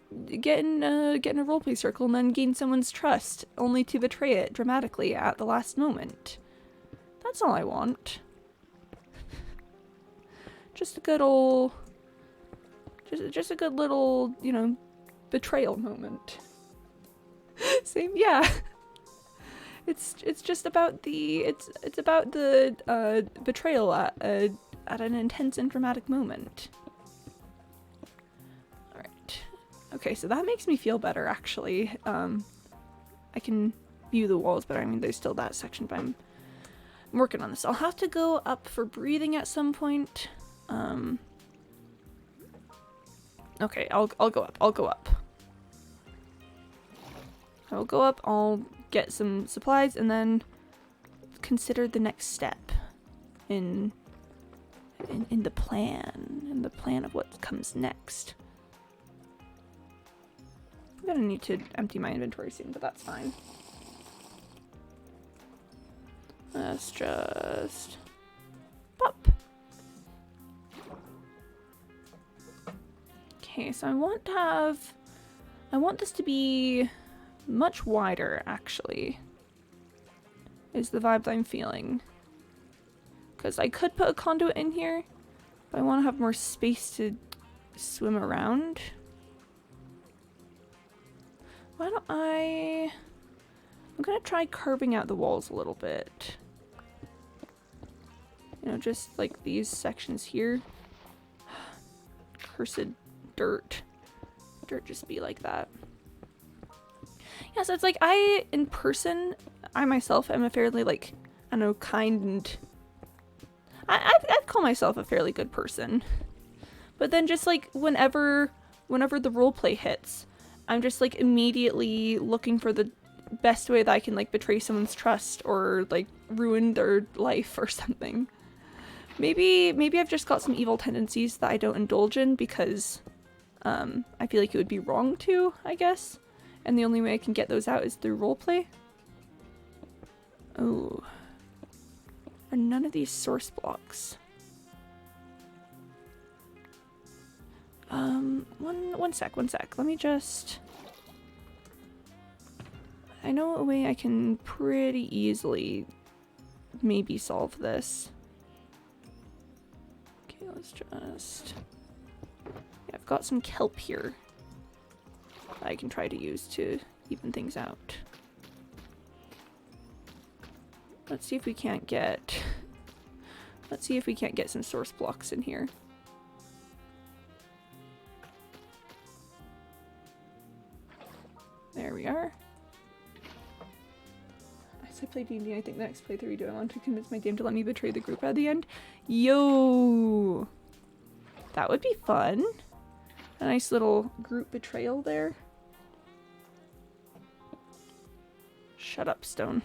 get in a roleplay circle and then gain someone's trust, only to betray it dramatically at the last moment. That's all I want. Just a good old, just a good little, you know, betrayal moment. Same, yeah. It's just about it's about the betrayal at an intense and dramatic moment. Okay, so that makes me feel better, actually. I can view the walls, but I mean, there's still that section, but I'm working on this. I'll have to go up for breathing at some point. Okay, I'll go up. I'll go up, I'll get some supplies, and then consider the next step in the plan of what comes next. I'm gonna need to empty my inventory soon, but that's fine. Let's just pop. Okay, so I want this to be much wider, actually, is the vibe that I'm feeling. Because I could put a conduit in here, but I want to have more space to swim around. Why don't I'm gonna try carving out the walls a little bit. You know, just like these sections here. Cursed dirt. Dirt just be like that. Yeah, so it's like in person, I myself am a fairly, like, I don't know, kind and... I'd call myself a fairly good person. But then just, like, whenever the roleplay hits, I'm just, like, immediately looking for the best way that I can, like, betray someone's trust or, like, ruin their life or something. Maybe I've just got some evil tendencies that I don't indulge in because I feel like it would be wrong to, I guess. And the only way I can get those out is through roleplay. Oh. Are none of these source blocks? one sec. Let me just... I know a way I can pretty easily maybe solve this. Okay, let's just... Yeah, I've got some kelp here that I can try to use to even things out. Let's see if we can't get... Let's see if we can't get some source blocks in here. There we are. As I play D&D, I think the next playthrough we do, I want to convince my game to let me betray the group at the end. Yo! That would be fun. A nice little group betrayal there. Shut up, stone.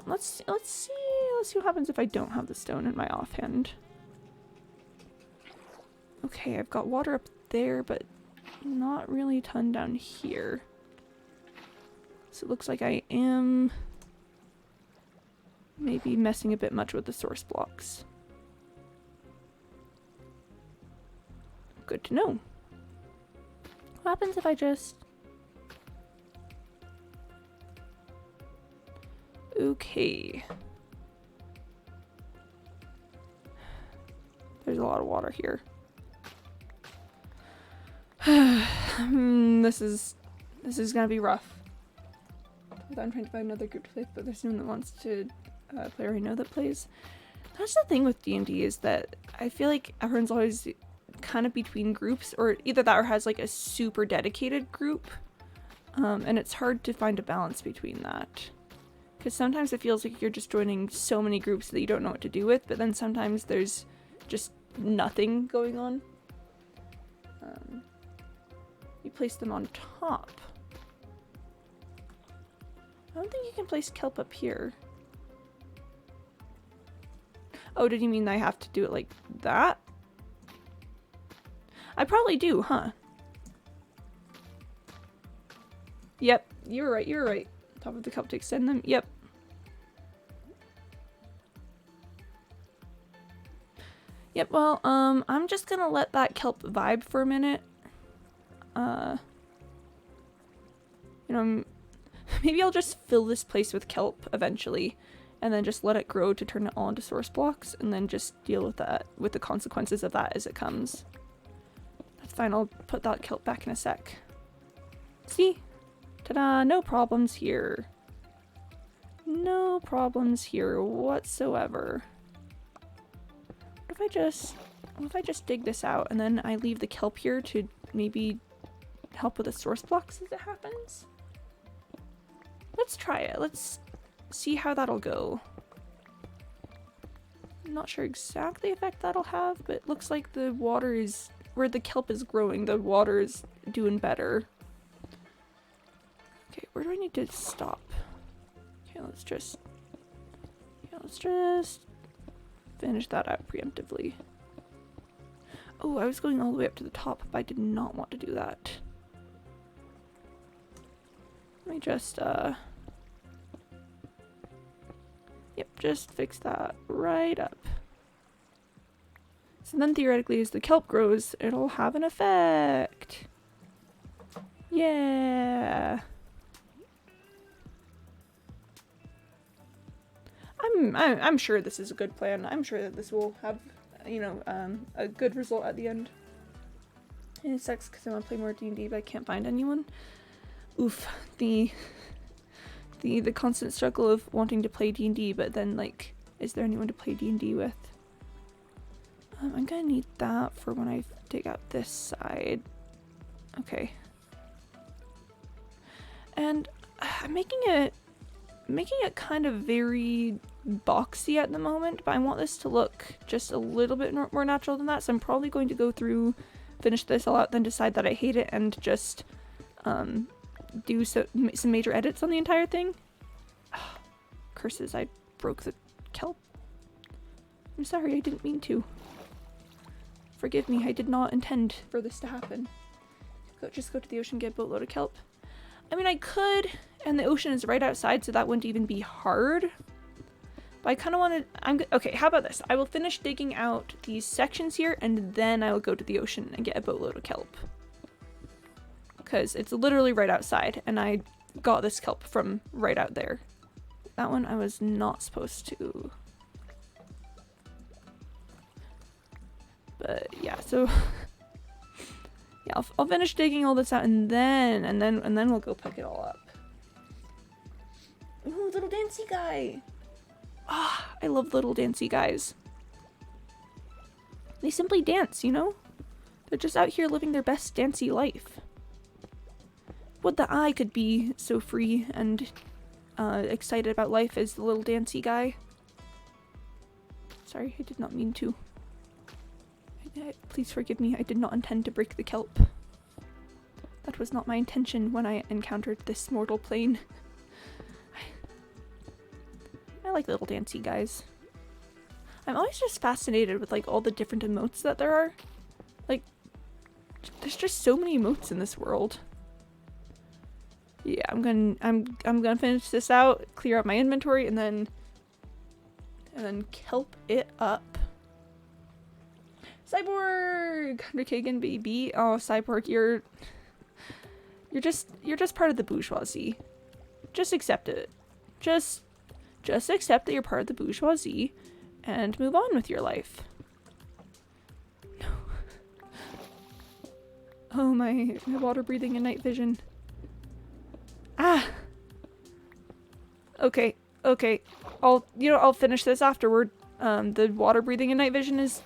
Let's see what happens if I don't have the stone in my offhand. Okay, I've got water up there, but not really a ton down here. So it looks like I am maybe messing a bit much with the source blocks. Good to know. What happens if I just... Okay. There's a lot of water here. This is gonna be rough. I'm trying to find another group to play, but there's no one that wants to play or I know that plays. That's the thing with D&D, is that I feel like everyone's always kind of between groups, or either that or has like a super dedicated group, and it's hard to find a balance between that. Because sometimes it feels like you're just joining so many groups that you don't know what to do with, but then sometimes there's just nothing going on. You place them on top. I don't think you can place kelp up here. Oh, did you mean I have to do it like that? I probably do, huh? Yep, you were right. Top of the kelp to extend them, yep. Yep, well, I'm just gonna let that kelp vibe for a minute. You know, maybe I'll just fill this place with kelp eventually, and then just let it grow to turn it all into source blocks, and then just deal with that, with the consequences of that as it comes. That's fine, I'll put that kelp back in a sec. See? Ta-da! No problems here. No problems here whatsoever. What if I just dig this out and then I leave the kelp here to maybe help with the source blocks as it happens? Let's try it. Let's see how that'll go. I'm not sure exactly the effect that'll have, but it looks like the water is, where the kelp is growing, the water is doing better. Okay, where do I need to stop? Okay, let's just finish that out preemptively. Oh, I was going all the way up to the top, but I did not want to do that. Let me just, yep, just fix that right up. So then theoretically, as the kelp grows, it'll have an effect. Yeah. I'm sure this is a good plan. I'm sure that this will have, you know, a good result at the end. And it sucks because I want to play more D&D, but I can't find anyone. Oof, the constant struggle of wanting to play D&D, but then, like, is there anyone to play D&D with? I'm gonna need that for when I dig out this side. Okay. And I'm making it kind of very boxy at the moment, but I want this to look just a little bit more natural than that, so I'm probably going to go through, finish this all out, then decide that I hate it and just do some major edits on the entire thing. Curses, I broke the kelp. I'm sorry, I didn't mean to. Forgive me, I did not intend for this to happen. Just go to the ocean, get a boatload of kelp. I mean, I could, and the ocean is right outside, so that wouldn't even be hard. But I kind of want to, okay, how about this? I will finish digging out these sections here, and then I will go to the ocean and get a boatload of kelp. Because it's literally right outside, and I got this kelp from right out there. That one I was not supposed to. But yeah, so yeah, I'll finish digging all this out, and then we'll go pick it all up. Ooh, little dancy guy. Ah, I love little dancy guys. They simply dance, you know? They're just out here living their best dancy life. Would that I could be so free and excited about life as the little dancy guy. Sorry, I did not mean to. Please forgive me, I did not intend to break the kelp. That was not my intention when I encountered this mortal plane. I like little dancy guys. I'm always just fascinated with like all the different emotes that there are. Like, there's just so many emotes in this world. Yeah, I'm gonna finish this out, clear up my inventory, and then kelp it up. Cyborg! 100K baby. Oh, Cyborg, you're just part of the bourgeoisie. Just accept it. Just accept that you're part of the bourgeoisie and move on with your life. No. Oh, my water breathing and night vision. Ah. Okay. I'll finish this afterward. The water breathing and night vision is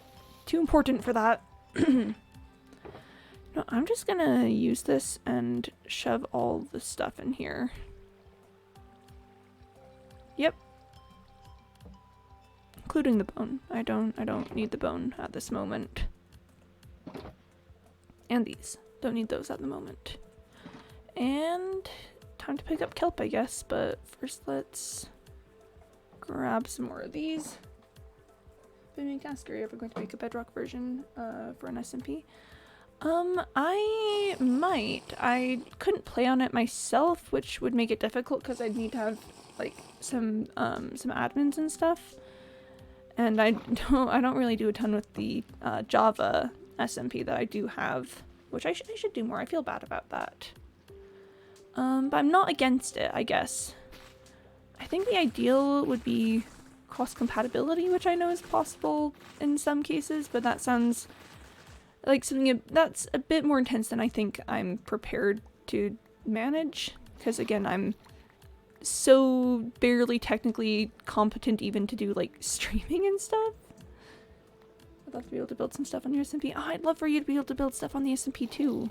too important for that. No, I'm just gonna use this and shove all the stuff in here. Yep. Including the bone. I don't need the bone at this moment. And these. Don't need those at the moment. And time to pick up kelp, I guess, but first let's grab some more of these. Booming cask, are you ever going to make a bedrock version for an SMP? I might. I couldn't play on it myself, which would make it difficult because I'd need to have like some admins and stuff. And I don't really do a ton with the Java SMP that I do have, which I should do more. I feel bad about that. But I'm not against it, I guess. I think the ideal would be cross-compatibility, which I know is possible in some cases, but that sounds like something that's a bit more intense than I think I'm prepared to manage. Because again, I'm so barely technically competent even to do like streaming and stuff. I'd love to be able to build some stuff on your SMP. Oh, I'd love for you to be able to build stuff on the SMP too.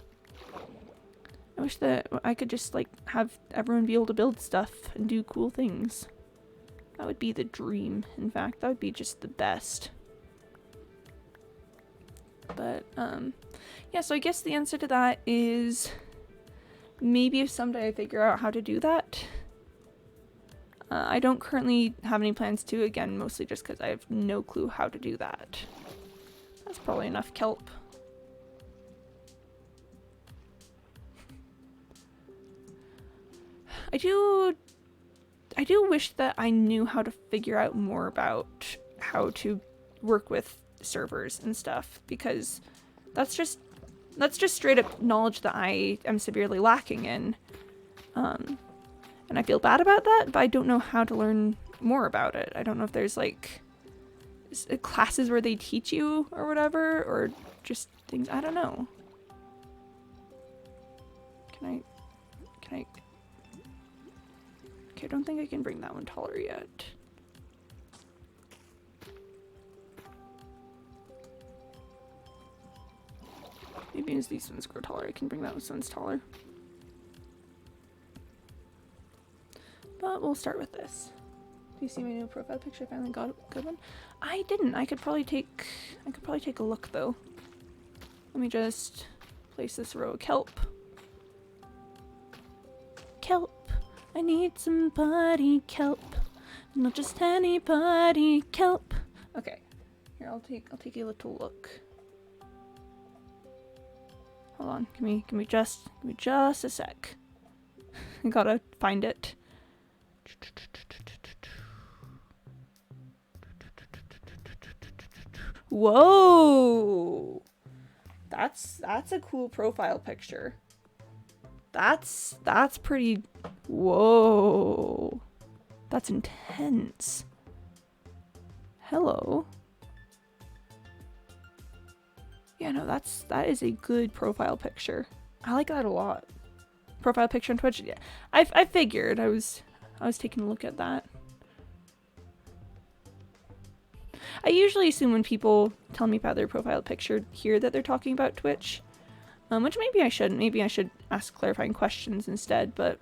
I wish that I could just like have everyone be able to build stuff and do cool things. That would be the dream, in fact. That would be just the best. But, yeah, so I guess the answer to that is maybe if someday I figure out how to do that. I don't currently have any plans to, again, mostly just because I have no clue how to do that. That's probably enough kelp. I do wish that I knew how to figure out more about how to work with servers and stuff, because that's just straight up knowledge that I am severely lacking in. And I feel bad about that, but I don't know how to learn more about it. I don't know if there's like classes where they teach you or whatever, or just things, I don't know. Can I okay, I don't think I can bring that one taller yet. Maybe as these ones grow taller, I can bring those ones taller. But we'll start with this. Do you see my new profile picture? I finally got a good one. I didn't. I could probably take a look though. Let me just place this row of kelp. Kelp. I need somebody kelp. Not just anybody kelp. Okay. Here, I'll take a little look. Hold on. Give me just a sec. I gotta find it. Whoa! That's a cool profile picture. That's pretty... Whoa. That's intense. Hello. Yeah, no, that is a good profile picture. I like that a lot. Profile picture on Twitch. Yeah, I figured. I was taking a look at that. I usually assume when people tell me about their profile picture here that they're talking about Twitch. Which maybe I shouldn't. Maybe I should ask clarifying questions instead, but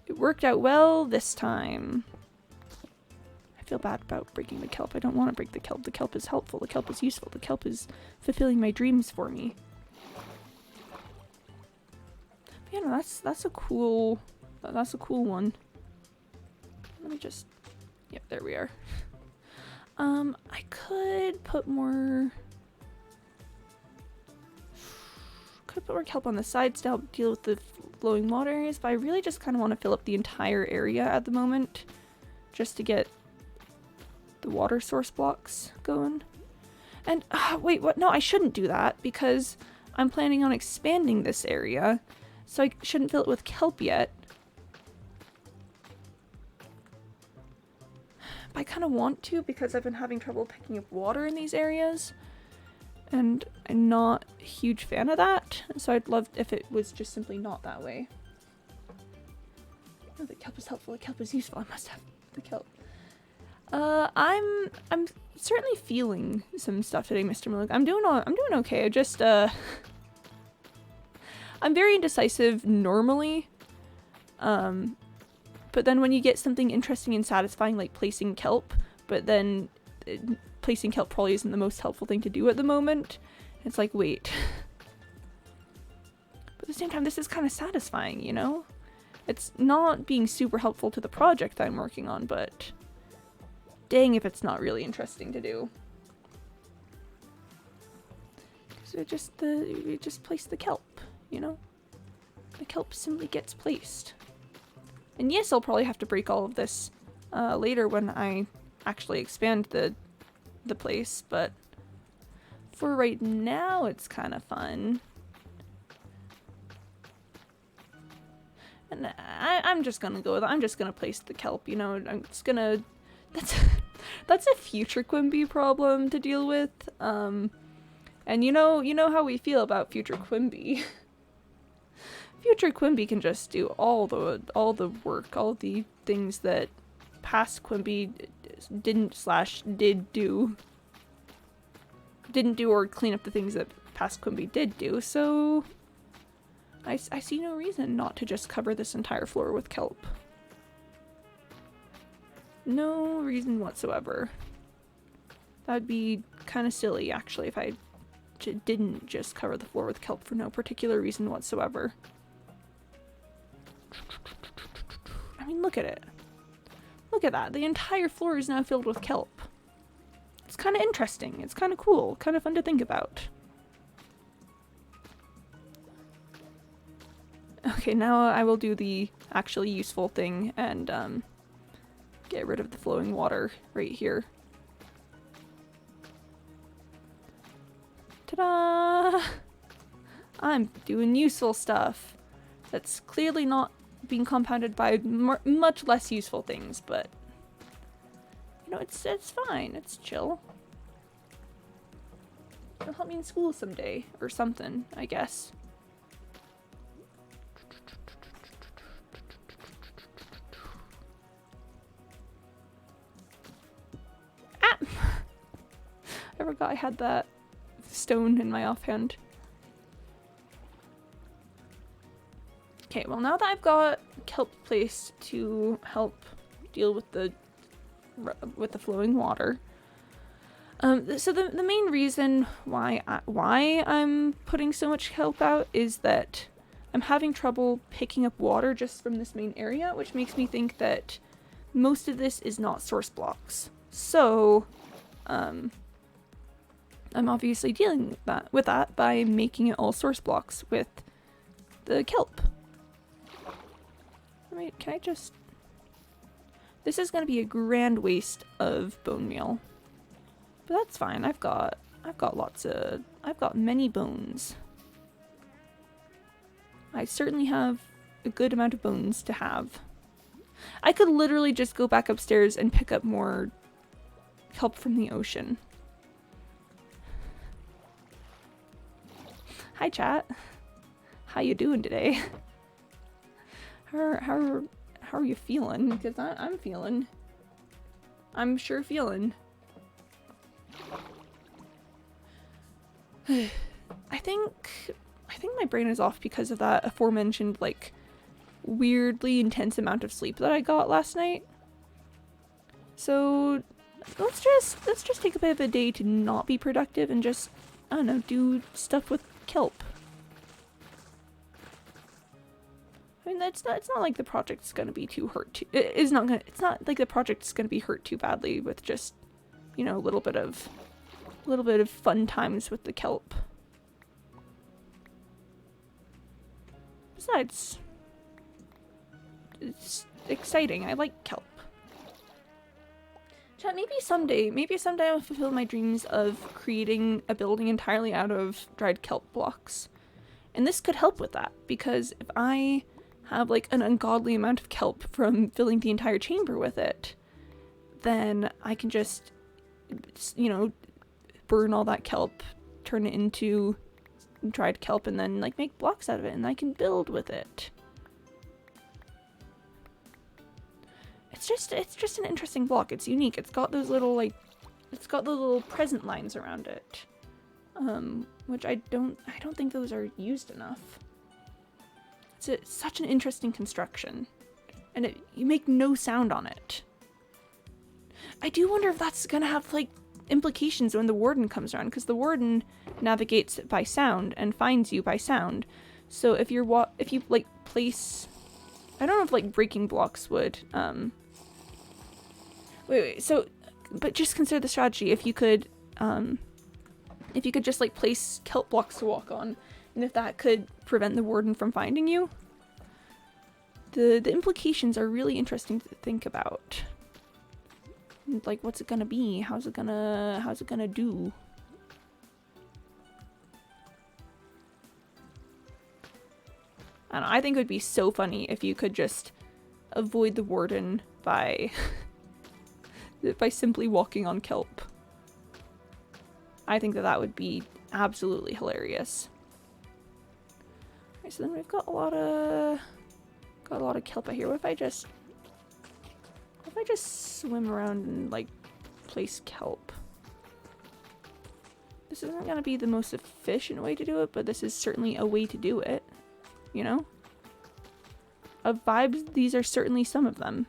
it worked out well this time. I feel bad about breaking the kelp. I don't want to break the kelp. The kelp is helpful. The kelp is useful. The kelp is fulfilling my dreams for me. But yeah, no, that's a cool one. Let me just... Yep, there we are. I could put more... kelp on the sides to help deal with the flowing water areas, but I really just kind of want to fill up the entire area at the moment just to get the water source blocks going. And wait, what? No, I shouldn't do that because I'm planning on expanding this area, so I shouldn't fill it with kelp yet. But I kind of want to because I've been having trouble picking up water in these areas. And I'm not a huge fan of that, so I'd love if it was just simply not that way. Oh, the kelp is helpful, the kelp is useful, I must have the kelp. I'm certainly feeling some stuff today, Mr. Malik. I'm doing okay. I just I'm very indecisive normally. But then when you get something interesting and satisfying like placing kelp, but then placing kelp probably isn't the most helpful thing to do at the moment. It's like, wait. But at the same time, this is kind of satisfying, you know? It's not being super helpful to the project that I'm working on, but dang if it's not really interesting to do. So we just place the kelp, you know? The kelp simply gets placed. And yes, I'll probably have to break all of this later when I actually expand the place, but for right now it's kind of fun. And I'm just gonna go with it. I'm just gonna place the kelp, you know. I'm just gonna... That's a future Quimby problem to deal with. And you know how we feel about future Quimby. Future Quimby can just do all the work, all the things that past Quimby didn't do or clean up the things that past Quimby did do, so I see no reason not to just cover this entire floor with kelp. No reason whatsoever. That'd be kind of silly, actually, if I didn't just cover the floor with kelp for no particular reason whatsoever. I mean, look at it. Look at that. The entire floor is now filled with kelp. It's kind of interesting. It's kind of cool. Kind of fun to think about. Okay, now I will do the actually useful thing and get rid of the flowing water right here. Ta-da! I'm doing useful stuff. That's clearly not being compounded by much less useful things, but you know, it's fine. It's chill. It'll help me in school someday or something, I guess. Ah! I forgot I had that stone in my offhand. Okay, well now that I've got kelp placed to help deal with the flowing water, so the main reason why I'm putting so much kelp out is that I'm having trouble picking up water just from this main area, which makes me think that most of this is not source blocks. So, I'm obviously dealing with that by making it all source blocks with the kelp. Wait, can I just... This is going to be a grand waste of bone meal. But that's fine. I've got many bones. I certainly have a good amount of bones to have. I could literally just go back upstairs and pick up more kelp from the ocean. Hi chat. How you doing today? How are you feeling? Because I'm feeling. I'm sure feeling. I think my brain is off because of that aforementioned like weirdly intense amount of sleep that I got last night. So let's just take a bit of a day to not be productive and just, I don't know, do stuff with kelp. I mean, it's not like the project's gonna be too hurt too. It's not like the project's gonna be hurt too badly with just, you know, a little bit of fun times with the kelp. Besides, it's exciting. I like kelp. Chat, maybe someday I'll fulfill my dreams of creating a building entirely out of dried kelp blocks. And this could help with that, because if I have like an ungodly amount of kelp from filling the entire chamber with it, then I can just, you know, burn all that kelp, turn it into dried kelp, and then like make blocks out of it, and I can build with it. It's just an interesting block. It's unique. It's got those little like, it's got the little present lines around it, which I don't think those are used enough. It's such an interesting construction, and you make no sound on it. I do wonder if that's gonna have like implications when the warden comes around, because the warden navigates by sound and finds you by sound. So if you like place, I don't know if like breaking blocks would wait, so but just consider the strategy. If you could just like place kelp blocks to walk on, and if that could prevent the warden from finding you, the implications are really interesting to think about. Like, what's it gonna be? How's it gonna do? I don't know, I think it would be so funny if you could just avoid the warden by by simply walking on kelp. I think that would be absolutely hilarious. Okay, so then we've got a lot of kelp out here. What if I just swim around and like place kelp? This isn't gonna be the most efficient way to do it, but this is certainly a way to do it, you know? Of vibes, these are certainly some of them.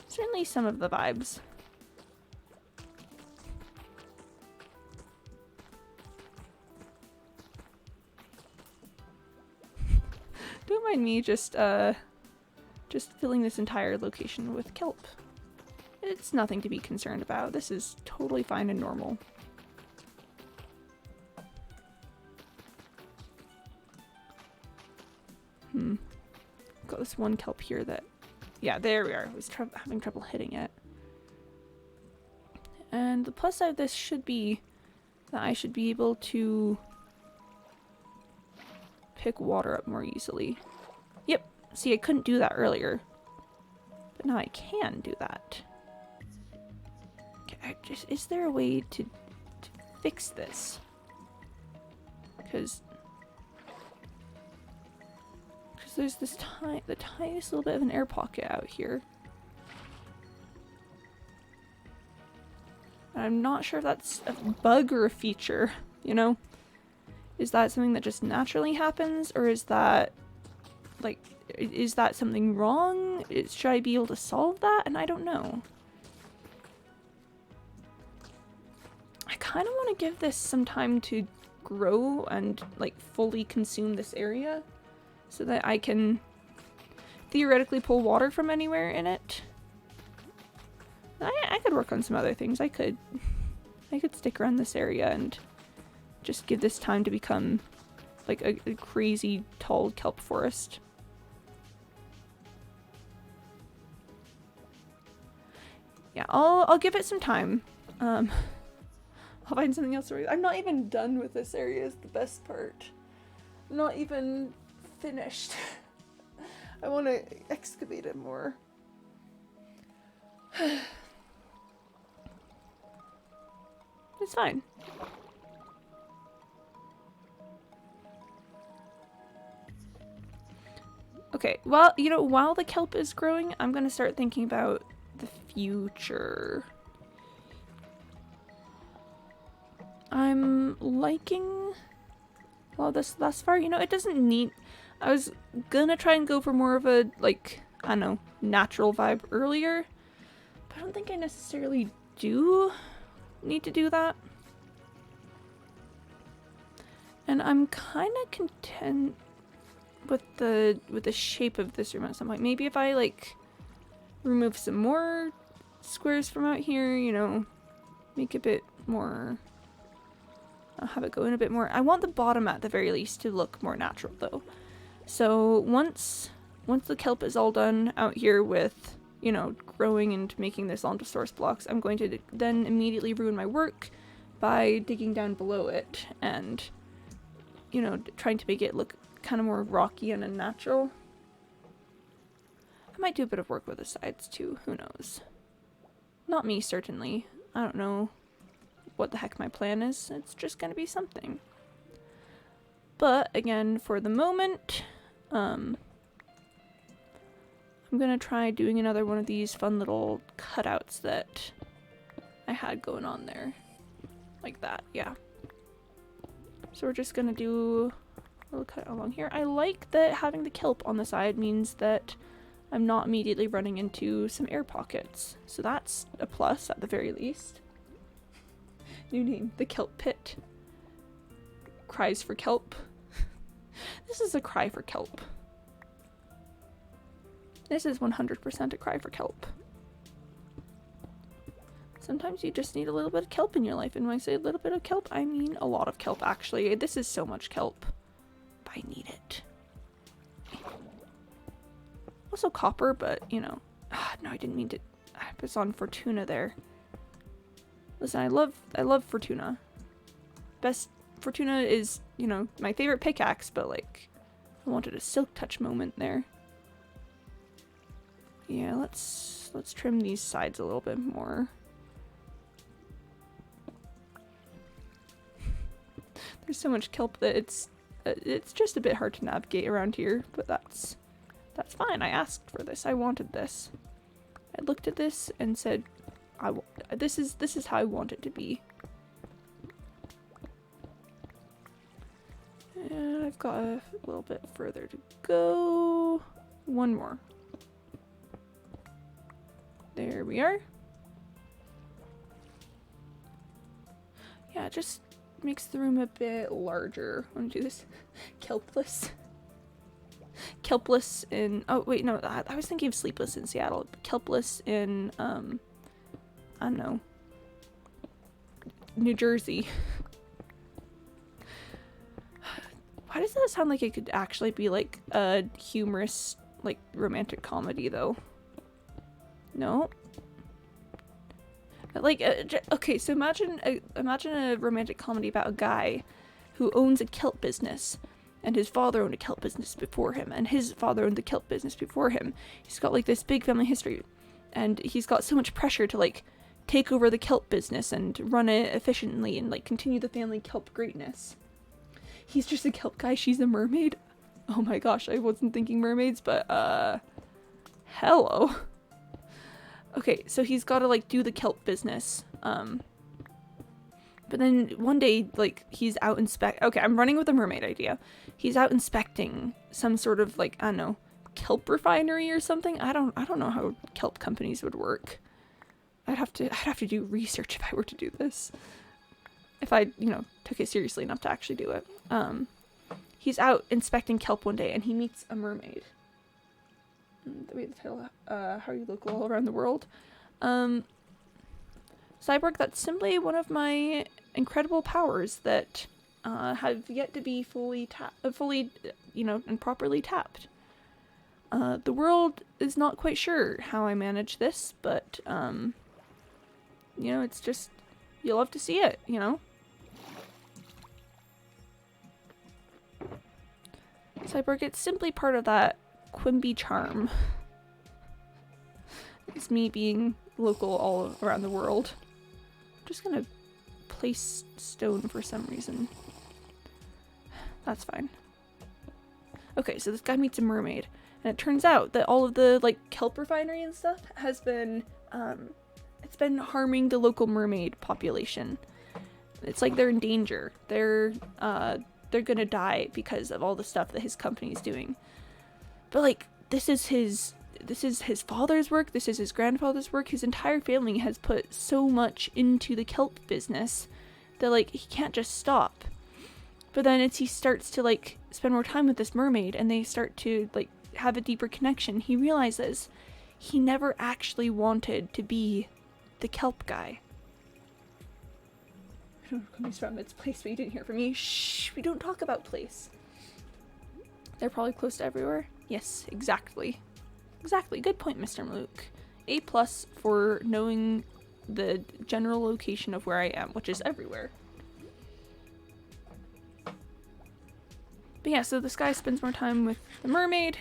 Certainly some of the vibes. Don't mind me just filling this entire location with kelp. It's nothing to be concerned about. This is totally fine and normal. Got this one kelp here that, yeah, there we are. I was having trouble hitting it. And the plus side of this should be that I should be able to pick water up more easily. Yep. See, I couldn't do that earlier, but now I can do that. Okay, is there a way to fix this? Because there's this the tiniest little bit of an air pocket out here. And I'm not sure if that's a bug or a feature, you know? Is that something that just naturally happens, or is that, like, is that something wrong? Should I be able to solve that? And I don't know. I kind of want to give this some time to grow and, like, fully consume this area so that I can theoretically pull water from anywhere in it. I could work on some other things. I could stick around this area and just give this time to become like a crazy tall kelp forest. Yeah, I'll give it some time. I'll find something else. I'm not even done with this area is the best part. I'm not even finished. I want to excavate it more. It's fine. Okay, well, you know, while the kelp is growing, I'm gonna start thinking about the future. I'm liking this thus far. You know, it doesn't need... I was gonna try and go for more of a, like, I don't know, natural vibe earlier. But I don't think I necessarily do need to do that. And I'm kind of content with the shape of this room at some point. Maybe if I, like, remove some more squares from out here, you know, make a bit more... I'll have it go in a bit more. I want the bottom at the very least to look more natural though. So once the kelp is all done out here with, you know, growing and making this onto source blocks, I'm going to then immediately ruin my work by digging down below it and, you know, trying to make it look kind of more rocky and unnatural. I might do a bit of work with the sides too, who knows. Not me, certainly. I don't know what the heck my plan is. It's just gonna be something. But again, for the moment, I'm gonna try doing another one of these fun little cutouts that I had going on there. Like that, yeah. So we're just gonna do a little cut along here. I like that having the kelp on the side means that I'm not immediately running into some air pockets. So that's a plus at the very least. New name, the Kelp Pit. Cries for kelp. This is a cry for kelp. This is 100% a cry for kelp. Sometimes you just need a little bit of kelp in your life, and when I say a little bit of kelp, I mean a lot of kelp, actually. This is so much kelp. But I need it. Also copper, but, you know. No, I didn't mean to... I was on Fortuna there. Listen, I love Fortuna. Best Fortuna is, you know, my favorite pickaxe, but like I wanted a silk touch moment there. Yeah, let's trim these sides a little bit more. There's so much kelp that it's just a bit hard to navigate around here, but that's fine. I asked for this. I wanted this. I looked at this and said, this is how I want it to be. And I've got a little bit further to go. One more. There we are. Yeah, it just makes the room a bit larger. I want to do this. Kelpless. Kelpless in... Oh, wait, no. I was thinking of Sleepless in Seattle. Kelpless in, I don't know, New Jersey. Why does that sound like it could actually be like a humorous, like, romantic comedy though? No? Like, okay, so imagine a romantic comedy about a guy who owns a kelp business, and his father owned a kelp business before him, and his father owned the kelp business before him. He's got like this big family history, and he's got so much pressure to like take over the kelp business and run it efficiently and like continue the family kelp greatness. He's just a kelp guy, she's a mermaid. Oh my gosh, I wasn't thinking mermaids, but hello. Okay, so he's gotta like do the kelp business. But then one day, like, he's out okay, I'm running with a mermaid idea. He's out inspecting some sort of like, I don't know, kelp refinery or something. I don't know how kelp companies would work. I'd have to do research if I were to do this. If I, you know, took it seriously enough to actually do it. He's out inspecting kelp one day and he meets a mermaid. The title, How You Look All Around the World. Cyborg, that's simply one of my incredible powers that have yet to be fully, you know, and properly tapped. The world is not quite sure how I manage this, but, you know, it's just you love to see it, you know? Cyborg, it's simply part of that Quimby charm. It's me being local all around the world. I'm just gonna place stone for some reason. That's fine. Okay, so this guy meets a mermaid, and it turns out that all of the, like, kelp refinery and stuff has been, it's been harming the local mermaid population. It's like they're in danger. They're gonna die because of all the stuff that his company's doing. But, like, this is his father's work, this is his grandfather's work. His entire family has put so much into the kelp business that, like, he can't just stop. But then as he starts to, like, spend more time with this mermaid and they start to, like, have a deeper connection, he realizes he never actually wanted to be the kelp guy. I don't know where comes from. It's place, but you didn't hear from me. Shh, we don't talk about place. They're probably close to everywhere. Yes, exactly. Exactly. Good point, Mr. Malouk. A+ for knowing the general location of where I am, which is everywhere. But yeah, so this guy spends more time with the mermaid.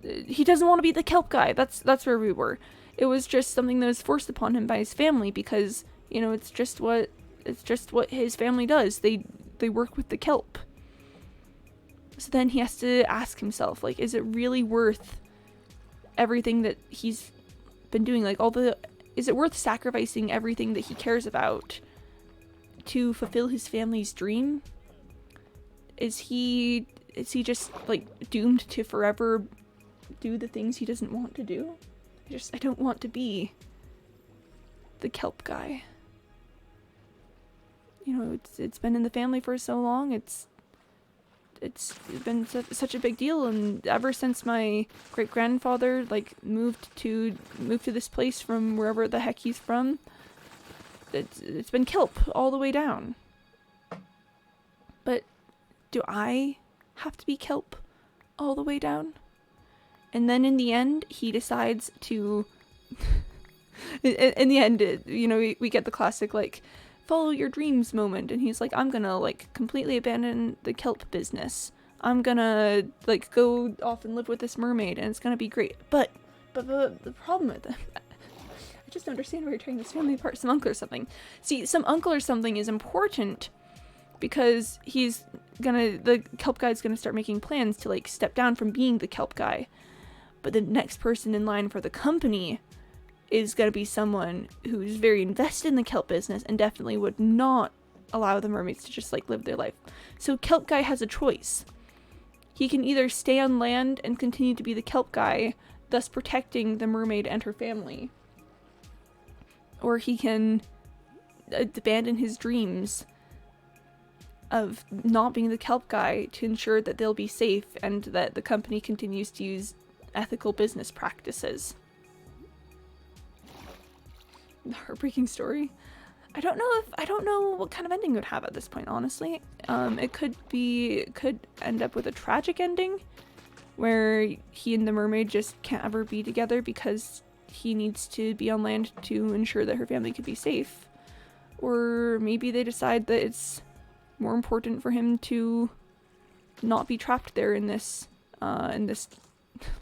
He doesn't want to be the kelp guy. That's where we were. It was just something that was forced upon him by his family because, you know, it's just what his family does. They work with the kelp. So then he has to ask himself, like, is it really worth everything that he's been doing? Like, is it worth sacrificing everything that he cares about to fulfill his family's dream? Is he just, like, doomed to forever do the things he doesn't want to do? I don't want to be the kelp guy. You know, it's been in the family for so long. It's been such a big deal, and ever since my great-grandfather, like, moved to this place from wherever the heck he's from, it's been kelp all the way down. But do I have to be kelp all the way down? And then in the end, he decides to... in the end, you know, we get the classic, like, follow your dreams moment. And he's like, I'm gonna, like, completely abandon the kelp business. I'm gonna, like, go off and live with this mermaid, and it's gonna be great. But the problem with it... I just don't understand why you're tearing this family apart. Some uncle or something. See, some uncle or something is important because the kelp guy's gonna start making plans to, like, step down from being the kelp guy. But the next person in line for the company is gonna be someone who's very invested in the kelp business and definitely would not allow the mermaids to just, like, live their life. So kelp guy has a choice. He can either stay on land and continue to be the kelp guy, thus protecting the mermaid and her family. Or he can abandon his dreams of not being the kelp guy to ensure that they'll be safe and that the company continues to use ethical business practices. Heartbreaking story. I don't know what kind of ending it would have at this point, honestly. It could end up with a tragic ending where he and the mermaid just can't ever be together because he needs to be on land to ensure that her family could be safe. Or maybe they decide that it's more important for him to not be trapped there in this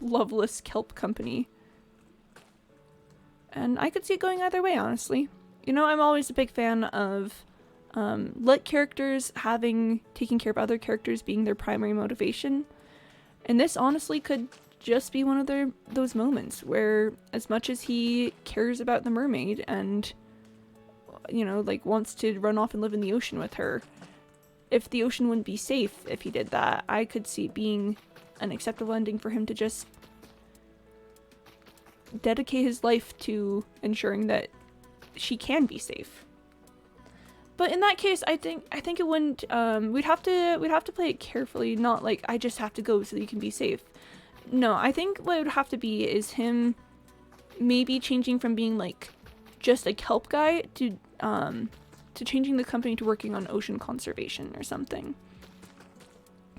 loveless kelp company. And I could see it going either way, honestly. You know, I'm always a big fan of let characters taking care of other characters being their primary motivation. And this honestly could just be one of those moments where, as much as he cares about the mermaid and, you know, like, wants to run off and live in the ocean with her, if the ocean wouldn't be safe if he did that, I could see it being an acceptable ending for him to just dedicate his life to ensuring that she can be safe. But in that case, I think it wouldn't. We'd have to play it carefully, not like I just have to go so that you can be safe. No, I think what it would have to be is him maybe changing from being, like, just a kelp guy to changing the company to working on ocean conservation or something.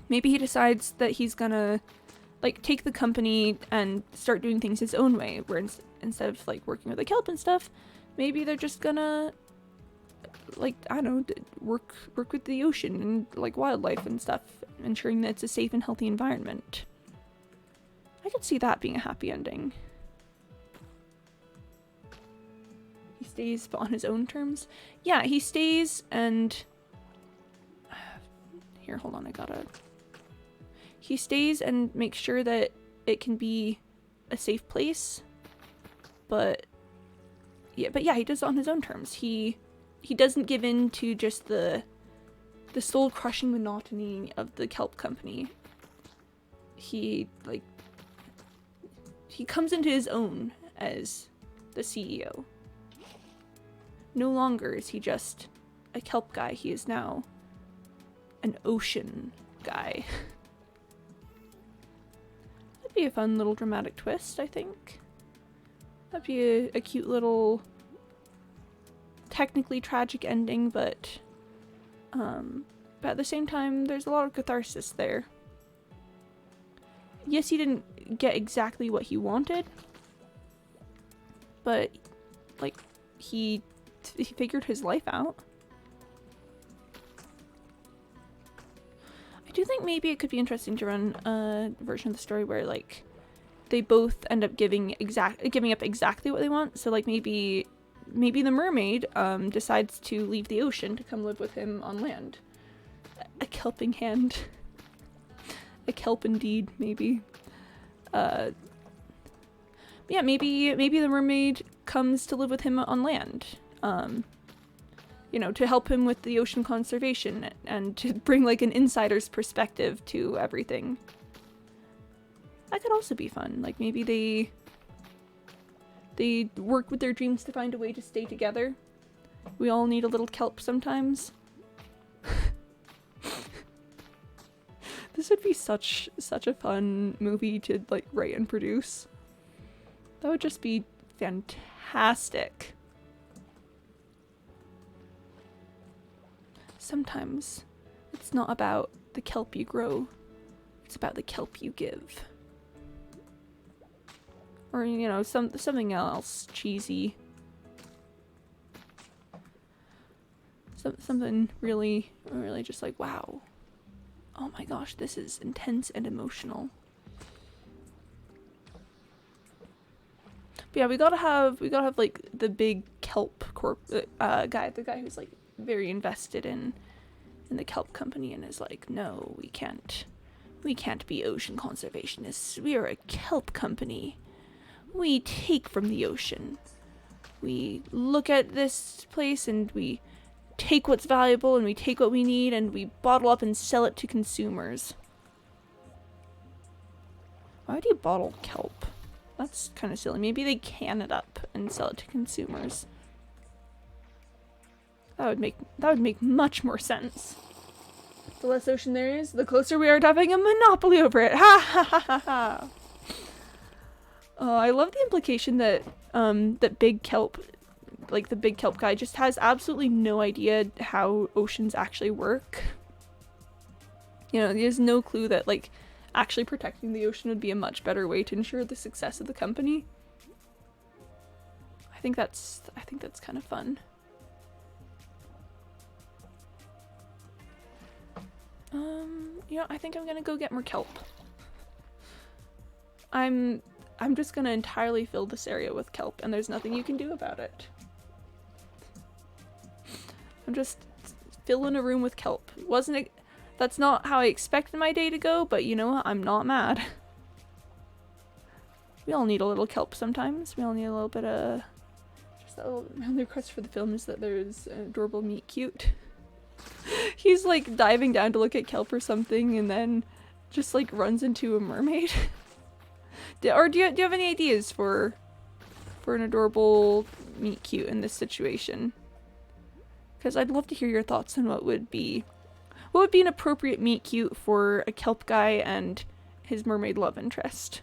Maybe he decides that he's gonna, like, take the company and start doing things his own way, where instead of, like, working with the kelp and stuff, maybe they're just gonna like, I don't know, work with the ocean and like wildlife and stuff, ensuring that it's a safe and healthy environment. I could see that being a happy ending. He stays, but on his own terms. Yeah, he stays and... Here, hold on, He stays and makes sure that it can be a safe place, but yeah, he does it on his own terms. He doesn't give in to just the soul-crushing monotony of the kelp company. He comes into his own as the CEO. No longer is he just a kelp guy, he is now an ocean guy. That'd be a fun little dramatic twist, I think. That'd be a cute little, technically tragic ending, but at the same time, there's a lot of catharsis there. Yes, he didn't get exactly what he wanted, but like he figured his life out. I do think maybe it could be interesting to run a version of the story where like they both end up giving up exactly what they want. So like maybe the mermaid decides to leave the ocean to come live with him on land. A kelping hand. A kelp indeed, maybe. Yeah, maybe the mermaid comes to live with him on land. You know, to help him with the ocean conservation and to bring like an insider's perspective to everything. That could also be fun. Like maybe they work with their dreams to find a way to stay together. We all need a little kelp sometimes. This would be such a fun movie to like write and produce. That would just be fantastic. Sometimes it's not about the kelp you grow, it's about the kelp you give. Or, you know, something else cheesy. Something really just like, wow. Oh my gosh, this is intense and emotional. But yeah, we gotta have like the big kelp guy, the guy who's like very invested in the kelp company and is like, no, we can't be ocean conservationists. We are a kelp company. We take from the ocean. We look at this place and we take what's valuable and we take what we need and we bottle up and sell it to consumers. Why would you bottle kelp? That's kind of silly. Maybe they can it up and sell it to consumers. That would make much more sense. The less ocean there is, the closer we are to having a monopoly over it. Ha ha ha ha ha. Oh, I love the implication that that big kelp, like the big kelp guy, just has absolutely no idea how oceans actually work. You know, he has no clue that like actually protecting the ocean would be a much better way to ensure the success of the company. I think that's kind of fun. You know, I think I'm gonna go get more kelp. I'm just gonna entirely fill this area with kelp, and there's nothing you can do about it. I'm just filling a room with kelp. That's not how I expected my day to go, but you know what? I'm not mad. We all need a little kelp sometimes. We all need a little bit of... Just that little... My only request for the film is that there's an adorable meet cute. He's like diving down to look at kelp or something and then just like runs into a mermaid. Or do you have any ideas for an adorable meet cute in this situation? Because I'd love to hear your thoughts on what would be an appropriate meet cute for a kelp guy and his mermaid love interest.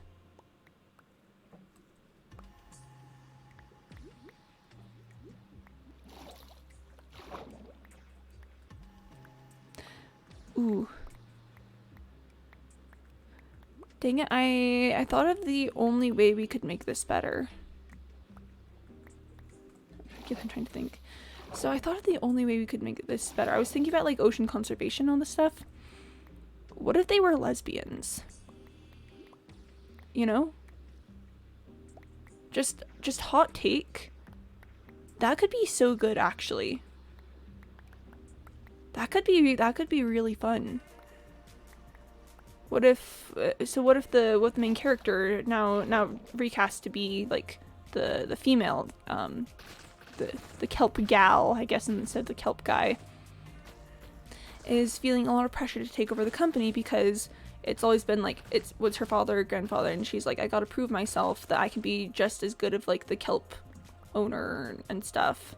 Ooh. Dang it, I thought of the only way we could make this better. I'm trying to think. So I thought the only way we could make this better, I was thinking about like ocean conservation and all this stuff. What if they were lesbians? You know? Just hot take. That could be so good, actually. That could be really fun. What if what if the main character now recast to be like the female the kelp gal, I guess, instead of the kelp guy, is feeling a lot of pressure to take over the company because it's always been like it was her father or grandfather, and she's like, I gotta prove myself that I can be just as good of like the kelp owner and stuff.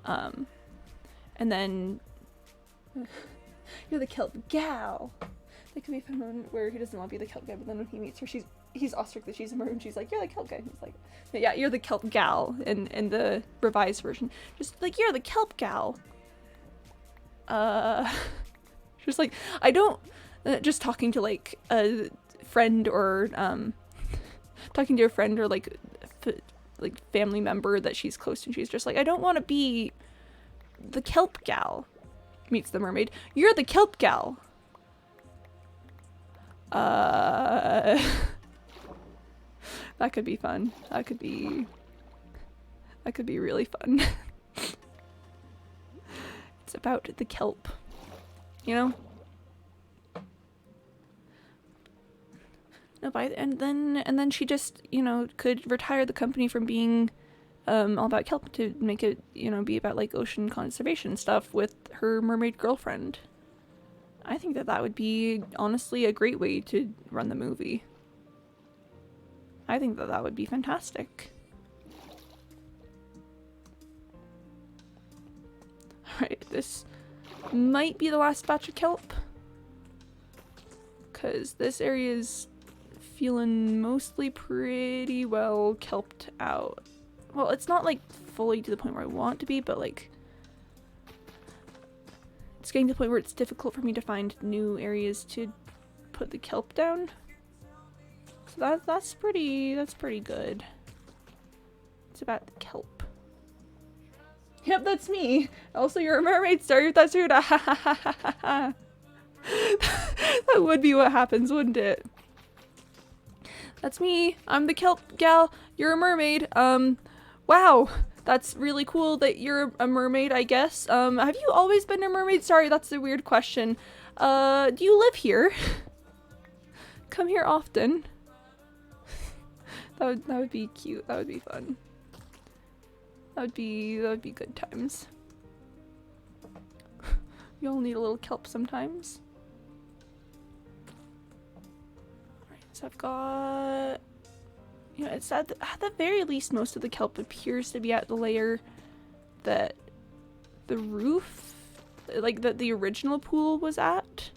And then you're the kelp gal. That could be a fun moment where he doesn't want to be the kelp guy, but then when he meets her, he's awestruck that she's a mermaid, and she's like, you're the kelp guy. And he's like, yeah, you're the kelp gal in the revised version. Just like, you're the kelp gal. Just like, I don't, just talking to like a friend or, talking to a friend or like family member that she's close to, and she's just like, I don't want to be the kelp gal. Meets the mermaid. You're the kelp gal. That could be fun. That could be really fun. It's about the kelp, you know? No, and then she just, you know, could retire the company from being all about kelp to make it, you know, be about like ocean conservation stuff with her mermaid girlfriend. I think that would be honestly a great way to run the movie. I think that would be fantastic. Alright, this might be the last batch of kelp, because this area is feeling mostly pretty well kelped out. Well, it's not like fully to the point where I want to be, but like it's getting to the point where it's difficult for me to find new areas to put the kelp down. So that's pretty good. It's about the kelp. Yep, that's me. Also, you're a mermaid star with that suit. That would be what happens, wouldn't it? That's me. I'm the kelp gal. You're a mermaid. Wow. That's really cool that you're a mermaid, I guess. Have you always been a mermaid? Sorry, that's a weird question. Do you live here? Come here often. That would be cute. That would be fun. That would be good times. We all need a little kelp sometimes. Alright, so I've got, you know, it's at the very least most of the kelp appears to be at the layer that the roof, like that the original pool was at.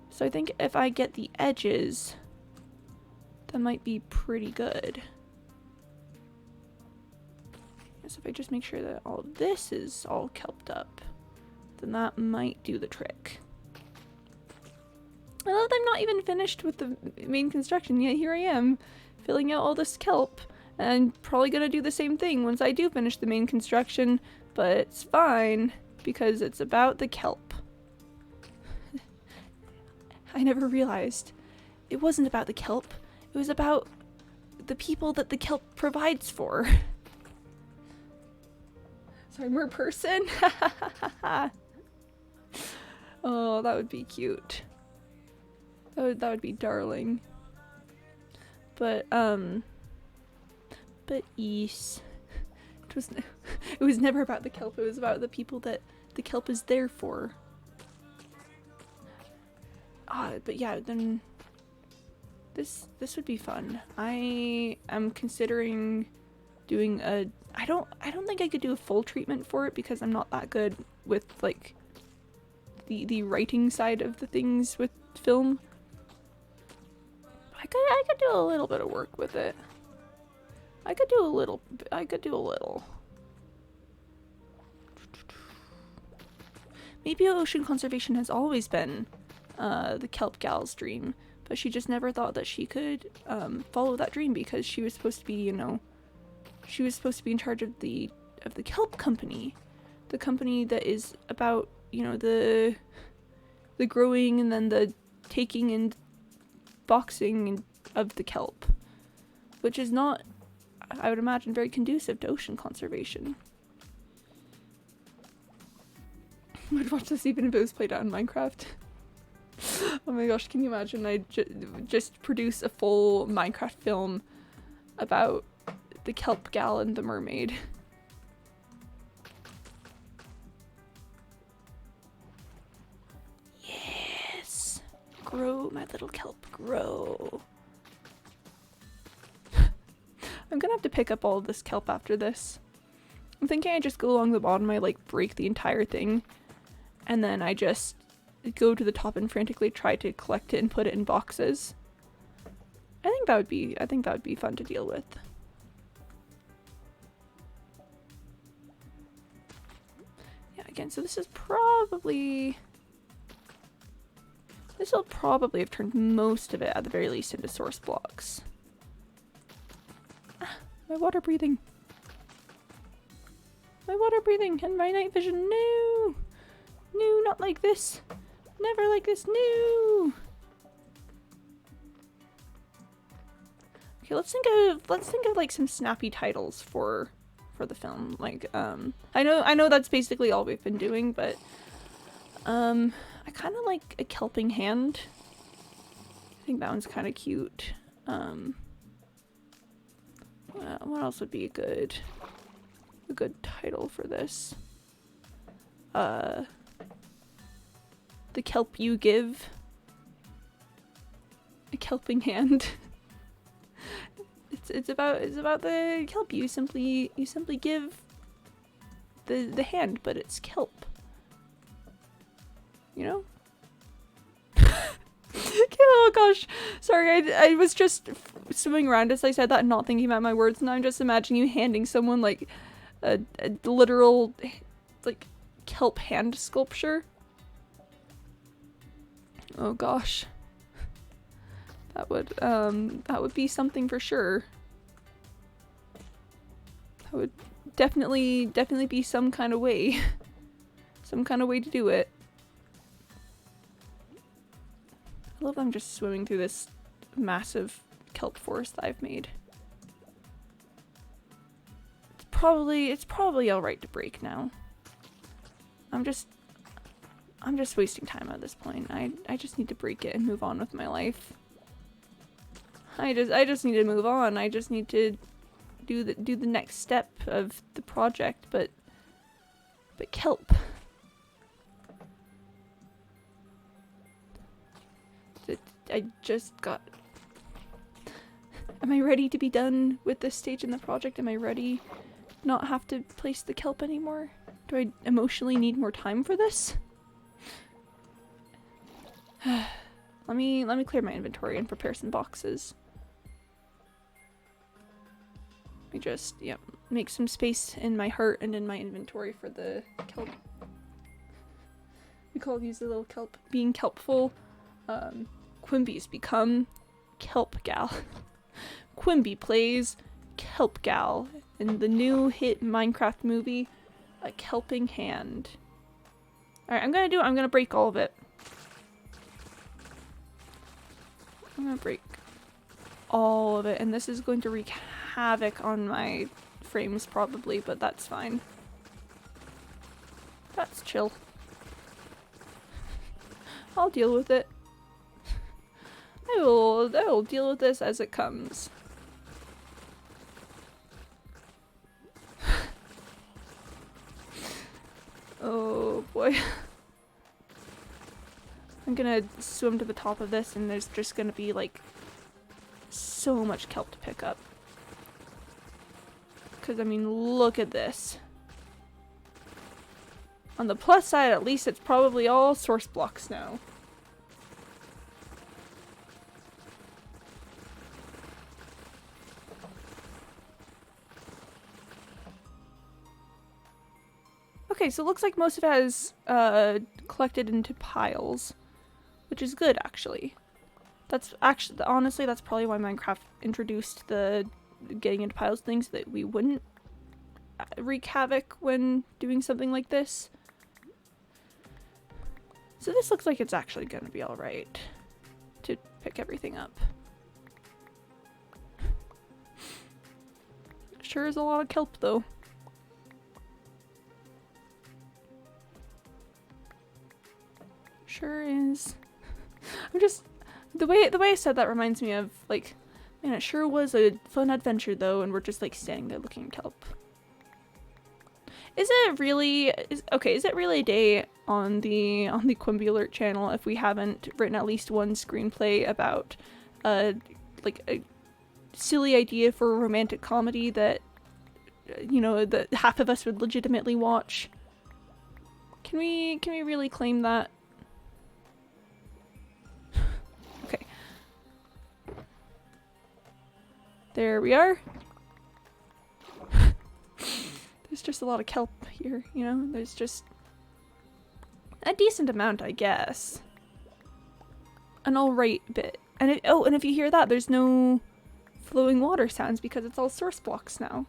So I think if I get the edges, that might be pretty good. So if I just make sure that all this is all kelped up, then that might do the trick. I love that I'm not even finished with the main construction yet. Here I am, filling out all this kelp, and I'm probably gonna do the same thing once I do finish the main construction, but it's fine because it's about the kelp. I never realized it wasn't about the kelp. It was about the people that the kelp provides for. Sorry, more person? Oh, that would be cute. That would be darling. But yes. It was never about the kelp, it was about the people that the kelp is there for. But yeah, then this would be fun. I am considering doing a, I don't think I could do a full treatment for it because I'm not that good with like the writing side of the things with film. I could do a little bit of work with it. I could do a little. Maybe ocean conservation has always been the kelp gal's dream, but she just never thought that she could follow that dream because she was supposed to be, you know, she was supposed to be in charge of the kelp company. the company that is about, you know, the growing and then the taking and boxing of the kelp, which is not, I would imagine, very conducive to ocean conservation. I would watch this even if it was played out in Minecraft. Oh my gosh, can you imagine? I just produce a full Minecraft film about the kelp gal and the mermaid. Yes! Grow, my little kelp, grow. I'm gonna have to pick up all of this kelp after this. I'm thinking I just go along the bottom, I like break the entire thing, and then I just go to the top and frantically try to collect it and put it in boxes. I think that would be fun to deal with. Yeah, again, so this will probably have turned most of it at the very least into source blocks. Ah, my water breathing. My water breathing and my night vision. No! No, not like this. Never like this. No! Okay, let's think of like some snappy titles for the film. Like, I know that's basically all we've been doing, but I kind of like a kelping hand. I think that one's kind of cute. What else would be a good title for this? The kelp you give. A kelping hand. It's about the kelp. You simply give the hand, but it's kelp. You know? Oh gosh, sorry, I was just swimming around as I said that and not thinking about my words, and I'm just imagining you handing someone like a literal like kelp hand sculpture. Oh gosh. That would be something for sure. That would definitely be some kind of way. Some kind of way to do it. I love that I'm just swimming through this massive kelp forest that I've made. It's probably alright to break now. I'm just wasting time at this point. I just need to break it and move on with my life. I just need to move on. I just need to do the next step of the project, but kelp. I just got... Am I ready to be done with this stage in the project? Am I ready to not have to place the kelp anymore? Do I emotionally need more time for this? Let me clear my inventory and prepare some boxes. Let me just, yep, make some space in my heart and in my inventory for the kelp. We call these the little kelp. Being kelpful. Quimby's become Kelp Gal. Quimby plays Kelp Gal in the new hit Minecraft movie, A Kelping Hand. Alright, I'm gonna break all of it. I'm gonna break all of it, and this is going to wreak havoc on my frames probably, but that's fine. That's chill. I'll deal with it. I will deal with this as it comes. Oh boy. I'm gonna swim to the top of this and there's just gonna be like so much kelp to pick up. Because I mean, look at this. On the plus side, at least it's probably all source blocks now. Okay, so it looks like most of it has collected into piles, which is good actually. That's actually, honestly, that's probably why Minecraft introduced the getting into piles things, that we wouldn't wreak havoc when doing something like this. So this looks like it's actually gonna be alright to pick everything up. Sure is a lot of kelp though. Sure is. I'm just the way I said that reminds me of like, man, it sure was a fun adventure though, and we're just like standing there looking at kelp. Is it really is it really a day on the Quimby Alert channel if we haven't written at least one screenplay about like a silly idea for a romantic comedy that you know that half of us would legitimately watch? Can we really claim that? Okay. There we are. There's just a lot of kelp here, you know? There's just a decent amount, I guess. An alright bit. And and if you hear that, there's no flowing water sounds because it's all source blocks now.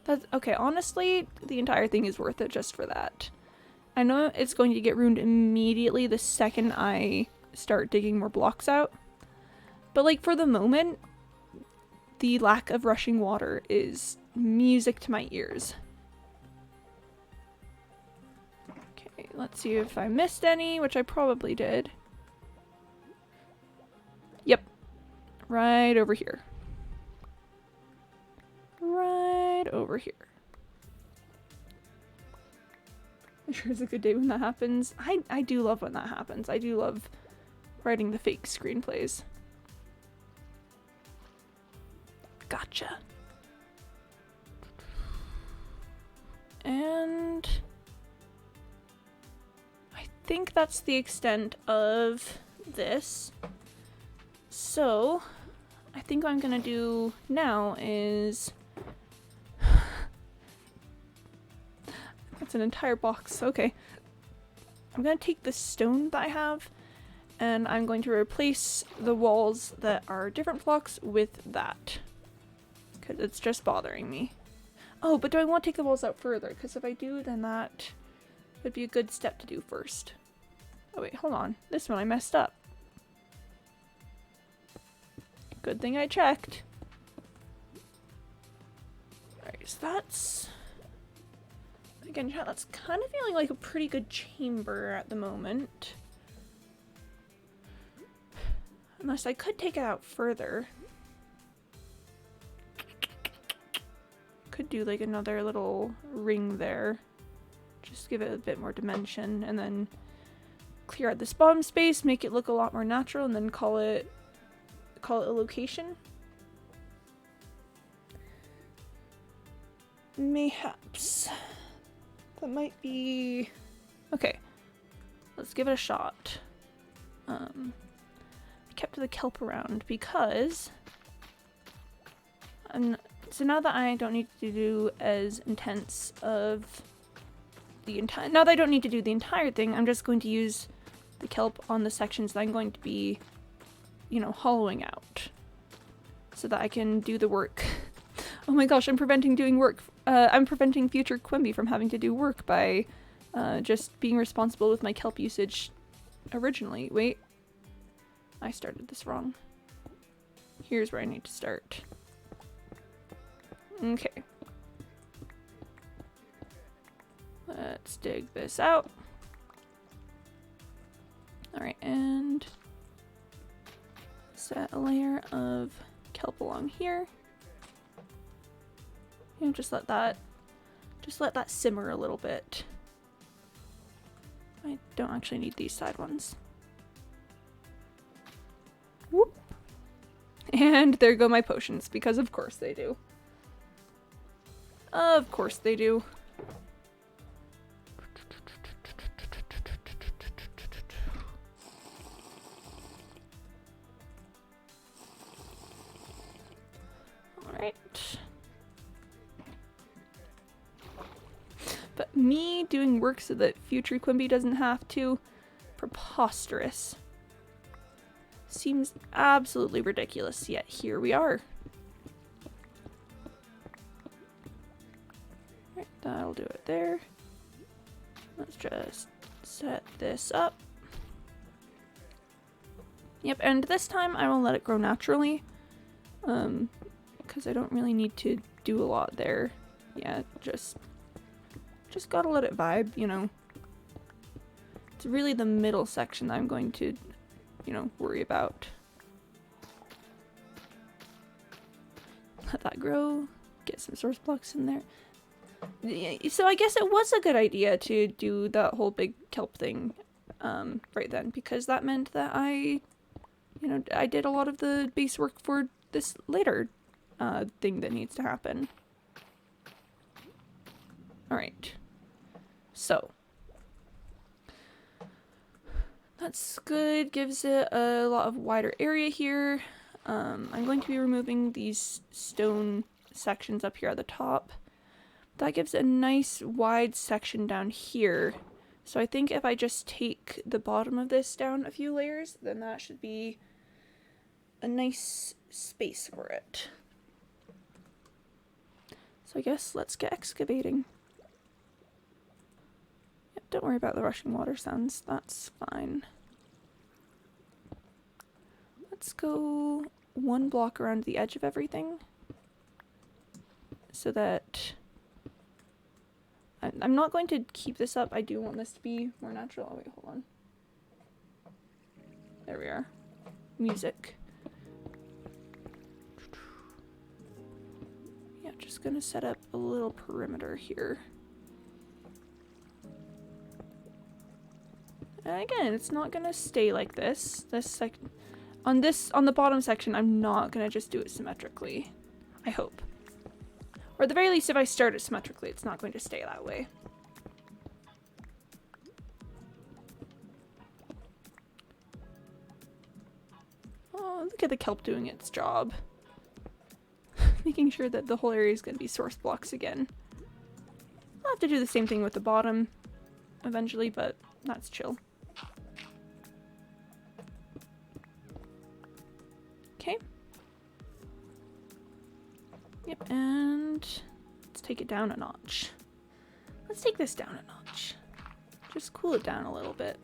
That's okay, honestly, the entire thing is worth it just for that. I know it's going to get ruined immediately the second I start digging more blocks out. But like for the moment, the lack of rushing water is music to my ears. Okay, let's see if I missed any, which I probably did. Yep. Right over here. Right over here. It sure is a good day when that happens. I do love when that happens. I do love writing the fake screenplays. Gotcha. And I think that's the extent of this. So I think what I'm gonna do now is that's an entire box. Okay. I'm gonna take the stone that I have and I'm going to replace the walls that are different blocks with that. Because it's just bothering me. Oh, but do I want to take the walls out further? Because if I do, then that would be a good step to do first. Oh wait, hold on. This one I messed up. Good thing I checked. Alright, so that's... Again, that's kind of feeling like a pretty good chamber at the moment. Unless I could take it out further. Could do like another little ring there. Just give it a bit more dimension and then clear out this bottom space, make it look a lot more natural, and then call it a location. Mayhaps. That might be... Okay. Let's give it a shot. I kept the kelp around because... So now that I don't need to do as intense of the entire... Now that I don't need to do the entire thing, I'm just going to use the kelp on the sections that I'm going to be, you know, hollowing out. So that I can do the work. Oh my gosh, I'm preventing doing work. I'm preventing future Quimby from having to do work by just being responsible with my kelp usage originally. Wait. I started this wrong. Here's where I need to start. Okay. Let's dig this out. Alright, and set a layer of kelp along here. And just let that simmer a little bit. I don't actually need these side ones. Whoop. And there go my potions, because of course they do. Of course they do. Alright. But me doing work so that future Quimby doesn't have to? Preposterous. Seems absolutely ridiculous, yet here we are. Right, that'll do it there. Let's just set this up. Yep, and this time I will let it grow naturally. Because I don't really need to do a lot there. Yeah, just gotta let it vibe, you know. It's really the middle section that I'm going to, you know, worry about. Let that grow. Get some source blocks in there. So I guess it was a good idea to do that whole big kelp thing right then, because that meant that I did a lot of the base work for this later thing that needs to happen. Alright. So. That's good. Gives it a lot of wider area here. I'm going to be removing these stone sections up here at the top. That gives a nice wide section down here. So I think if I just take the bottom of this down a few layers, then that should be a nice space for it. So I guess let's get excavating. Yep, don't worry about the rushing water sounds, that's fine. Let's go 1 block around the edge of everything. So that I'm not going to keep this up. I do want this to be more natural. Oh wait, hold on. There we are. Music. Yeah, just gonna set up a little perimeter here. And again, it's not gonna stay like this. On the bottom section, I'm not gonna just do it symmetrically. I hope. Or at the very least, if I start it symmetrically, it's not going to stay that way. Oh, look at the kelp doing its job. Making sure that the whole area is going to be source blocks again. I'll have to do the same thing with the bottom eventually, but that's chill. Okay. Yep, and let's take it down a notch. Let's take this down a notch. Just cool it down a little bit.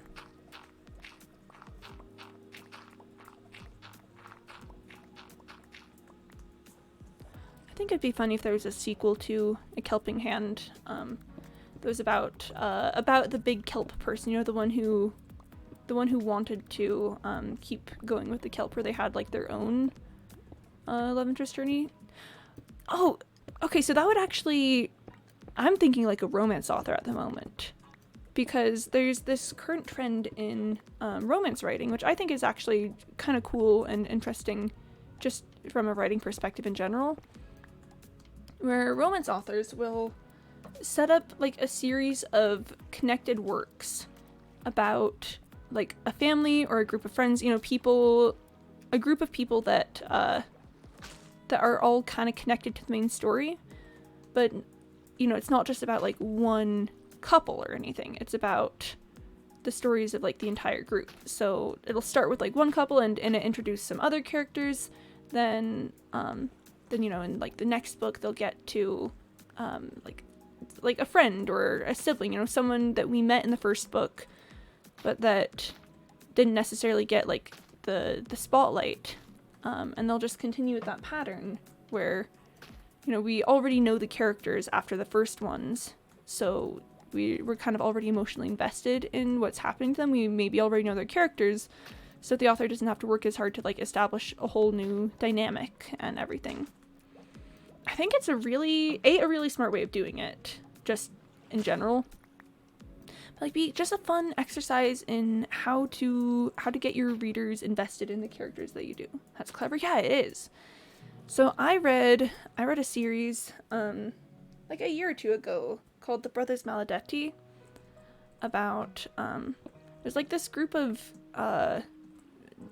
I think it'd be funny if there was a sequel to A Kelping Hand that was about the big kelp person, you know, the one who wanted to keep going with the kelp, where they had like their own love interest journey. Oh, okay, so that would actually... I'm thinking like a romance author at the moment. Because there's this current trend in romance writing, which I think is actually kind of cool and interesting just from a writing perspective in general. Where romance authors will set up like a series of connected works about like a family or a group of friends, you know, a group of people that are all kind of connected to the main story, but you know, it's not just about like one couple or anything. It's about the stories of like the entire group. So it'll start with like one couple and it introduce some other characters. Then you know, in like the next book they'll get to like a friend or a sibling, you know, someone that we met in the first book, but that didn't necessarily get like the spotlight. And they'll just continue with that pattern where, you know, we already know the characters after the first ones, so we're kind of already emotionally invested in what's happening to them. We maybe already know their characters, so the author doesn't have to work as hard to like establish a whole new dynamic and everything. I think it's a really smart way of doing it, just in general. Like, be just a fun exercise in how to get your readers invested in the characters that you do. That's clever. Yeah, it is. So I read a series like a year or two ago called The Brothers Maledetti, about there's like this group of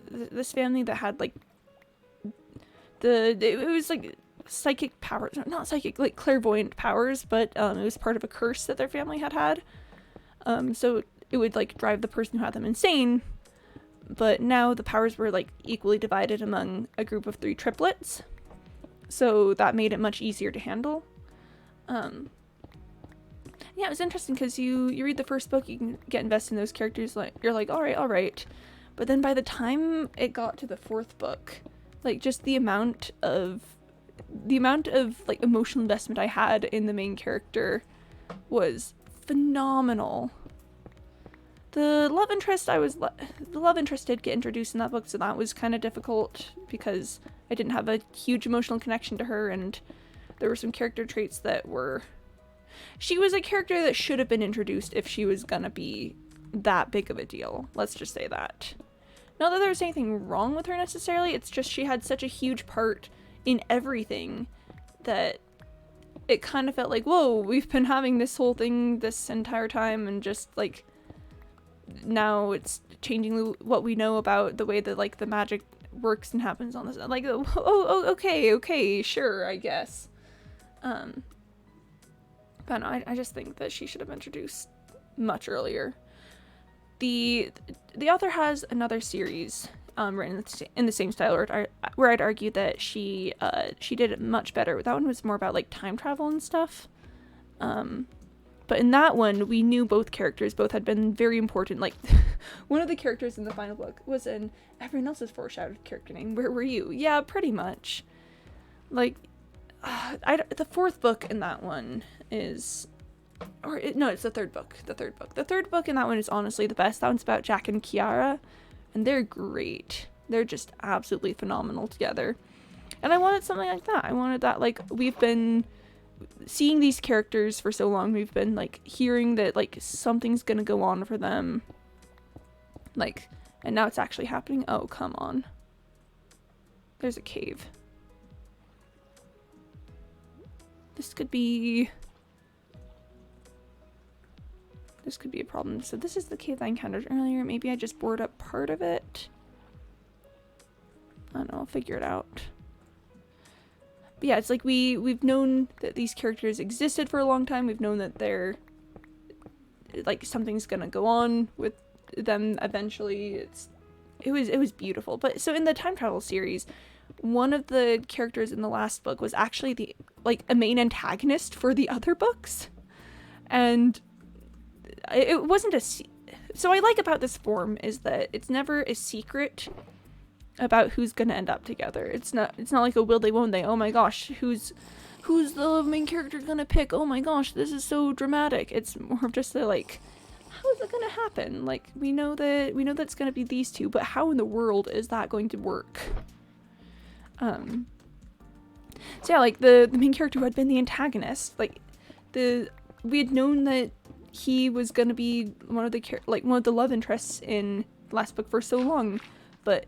this family that had like it was like psychic powers, not psychic, like clairvoyant powers, but it was part of a curse that their family had. So it would like drive the person who had them insane, but now the powers were like equally divided among a group of 3 triplets, so that made it much easier to handle. Yeah, it was interesting because you read the first book, you can get invested in those characters, like you're like, all right, but then by the time it got to the fourth book, like just the amount of like emotional investment I had in the main character was phenomenal. The love interest did get introduced in that book, so that was kind of difficult because I didn't have a huge emotional connection to her, and there were some character traits that were... She was a character that should have been introduced if she was gonna be that big of a deal. Let's just say that. Not that there was anything wrong with her necessarily, it's just she had such a huge part in everything that it kind of felt like, whoa, we've been having this whole thing this entire time, and just like now it's changing what we know about the way that like the magic works and happens on this. Like, okay, sure, I guess. But no, I just think that she should have been introduced much earlier. The author has another series written in the same style where I'd argue that she did it much better. That one was more about like time travel and stuff. But in that one, we knew both characters. Both had been very important. Like, one of the characters in the final book was in everyone else's foreshadowed character name. Where were you? Yeah, pretty much. Like, the fourth book in that one is... no, it's the third book. The third book in that one is honestly the best. That one's about Jack and Kiara. And they're great. They're just absolutely phenomenal together. And I wanted something like that. I wanted that, like, we've been... seeing these characters for so long, we've been like hearing that like something's gonna go on for them, like, and now it's actually happening. Oh, come on, there's a cave. This could be a problem. So this is the cave I encountered earlier. Maybe I just boarded up part of it. I don't know, I'll figure it out. But yeah, it's like we've known that these characters existed for a long time. We've known that they're like something's gonna go on with them eventually. It was beautiful. But so in the time travel series, one of the characters in the last book was actually a main antagonist for the other books, and it wasn't so I like about this form is that it's never a secret about who's gonna end up together. It's not like a will they won't they, oh my gosh, who's the main character gonna pick, oh my gosh, this is so dramatic. It's more of just the like, how is it gonna happen? Like, we know that it's gonna be these two, but how in the world is that going to work? So yeah, like the main character who had been the antagonist, like we had known that he was gonna be one of the love interests in the last book for so long, but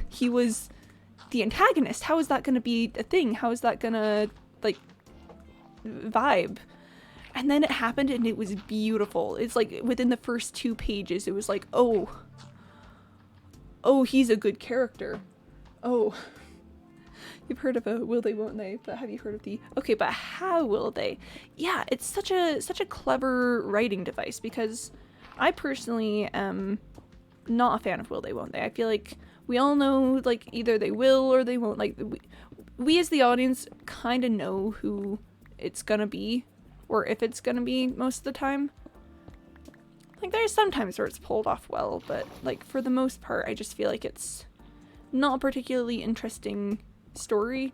he was the antagonist. How is that going to be a thing? How is that going to, like, vibe? And then it happened and it was beautiful. It's like within the first 2 pages, it was like, oh, he's a good character. Oh, you've heard of a will they, won't they, but have you heard of the, okay, but how will they? Yeah, it's such a clever writing device, because I personally am not a fan of will they, won't they. I feel like we all know, like, either they will or they won't. Like, we as the audience kind of know who it's gonna be, or if it's gonna be most of the time. Like, there's some times where it's pulled off well, but, like, for the most part, I just feel like it's not a particularly interesting story.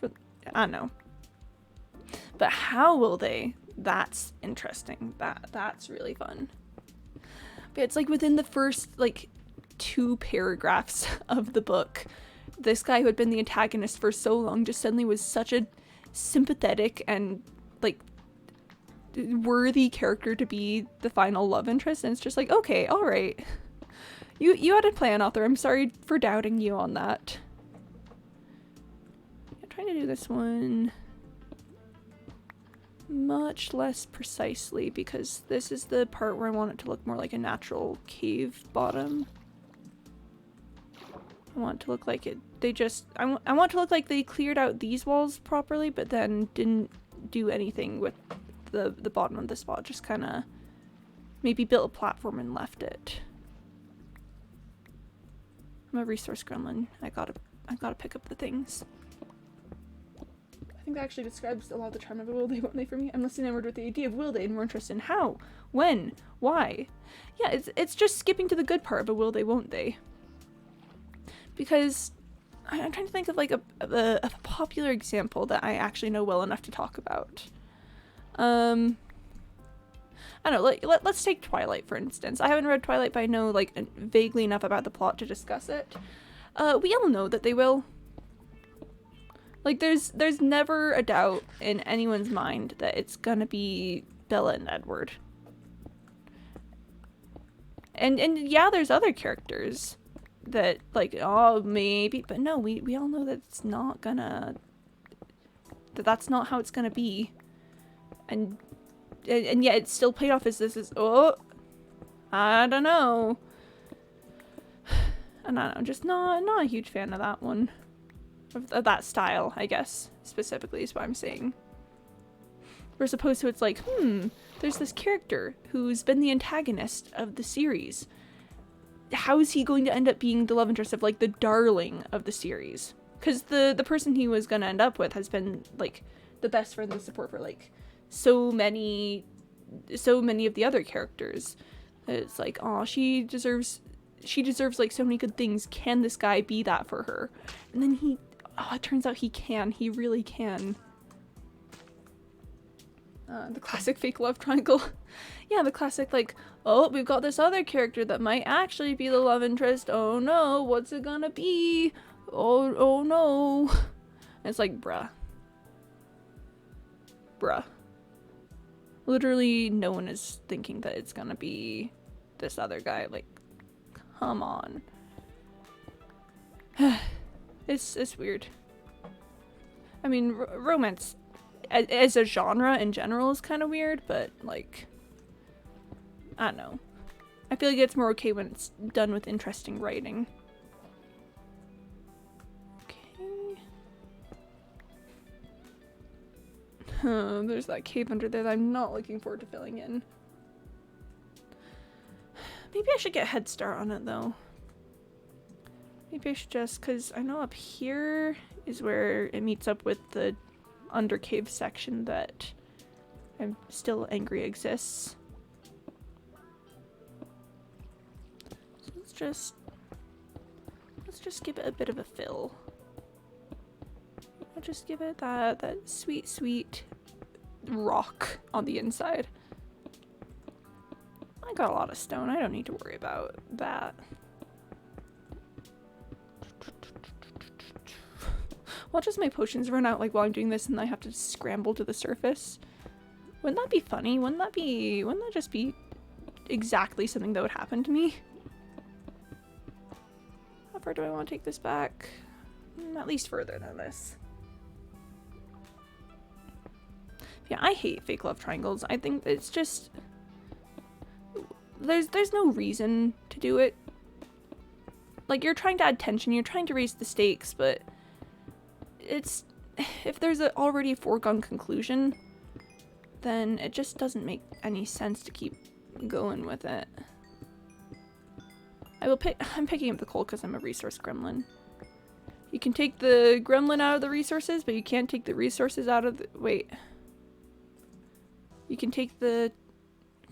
I don't know. But how will they? That's interesting. That's really fun. But it's like within the first, like, 2 paragraphs of the book, this guy who had been the antagonist for so long just suddenly was such a sympathetic and like worthy character to be the final love interest, and it's just like, okay, all right, you had a plan, author. I'm sorry for doubting you on that. I'm trying to do this one much less precisely, because this is the part where I want it to look more like a natural cave bottom. I want it to look like I want to look like they cleared out these walls properly, but then didn't do anything with the bottom of this wall. Just kind of maybe built a platform and left it. I'm a resource gremlin. I gotta pick up the things. think that actually describes a lot of the charm of a will they, won't they for me. I'm less enamored with the idea of will they and more interested in how, when, why. Yeah, it's just skipping to the good part of a will they, won't they. Because I'm trying to think of like a popular example that I actually know well enough to talk about. I don't know, let's take Twilight for instance. I haven't read Twilight, but I know like vaguely enough about the plot to discuss it. We all know that they will. Like there's never a doubt in anyone's mind that it's gonna be Bella and Edward. And yeah, there's other characters that like, oh maybe, but no, we all know that it's not gonna, that's not how it's gonna be. And yet it's still played off as this is, oh, I don't know. And I'm just not a huge fan of that one. Of that style, I guess, specifically is what I'm saying. Whereas opposed to it's like, there's this character who's been the antagonist of the series. How is he going to end up being the love interest of like the darling of the series? Because the person he was gonna end up with has been like the best friend and support for like so many of the other characters. It's like, oh, she deserves like so many good things. Can this guy be that for her? And then it turns out he can. He really can. The classic fake love triangle. Yeah, the classic like, oh, we've got this other character that might actually be the love interest. Oh no, what's it gonna be? Oh no. And it's like, bruh. Literally no one is thinking that it's gonna be this other guy. Like, come on. It's weird. I mean, romance as a genre in general is kind of weird, but like, I don't know. I feel like it's more okay when it's done with interesting writing. Okay. There's that cave under there that I'm not looking forward to filling in. Maybe I should get a head start on it though. Maybe I should just, because I know up here is where it meets up with the undercave section that I'm still angry exists. So let's just give it a bit of a fill. I'll just give it that sweet rock on the inside. I got a lot of stone. I don't need to worry about that. Watch as my potions run out like while I'm doing this and I have to scramble to the surface. Wouldn't that be funny? Wouldn't that just be exactly something that would happen to me? How far do I want to take this back? At least further than this. Yeah, I hate fake love triangles. I think it's just, there's no reason to do it. Like, you're trying to add tension, you're trying to raise the stakes, but it's, if there's already a foregone conclusion, then it just doesn't make any sense to keep going with it. I'm picking up the coal because I'm a resource gremlin. You can take the gremlin out of the resources, but you can't take the resources out of the, wait. You can take the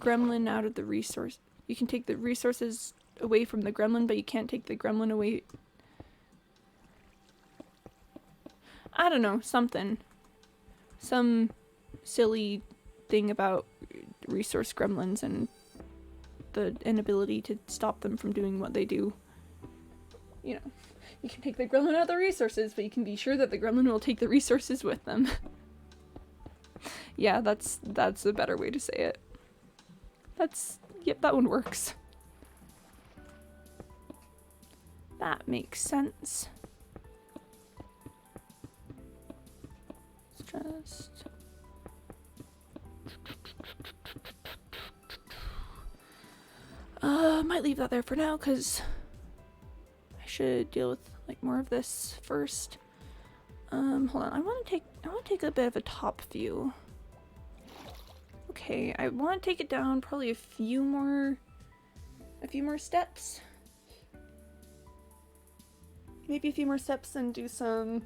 gremlin out of the resource. You can take the resources away from the gremlin, but you can't take the gremlin away. I don't know, something. Some silly thing about resource gremlins and the inability to stop them from doing what they do. You know, you can take the gremlin out of the resources, but you can be sure that the gremlin will take the resources with them. Yeah, that's a better way to say it. Yep, that one works. That makes sense. Let's just... might leave that there for now, because I should deal with like more of this first. Hold on, I want to take a bit of a top view. Okay, I want to take it down probably a few more steps. Maybe a few more steps and do some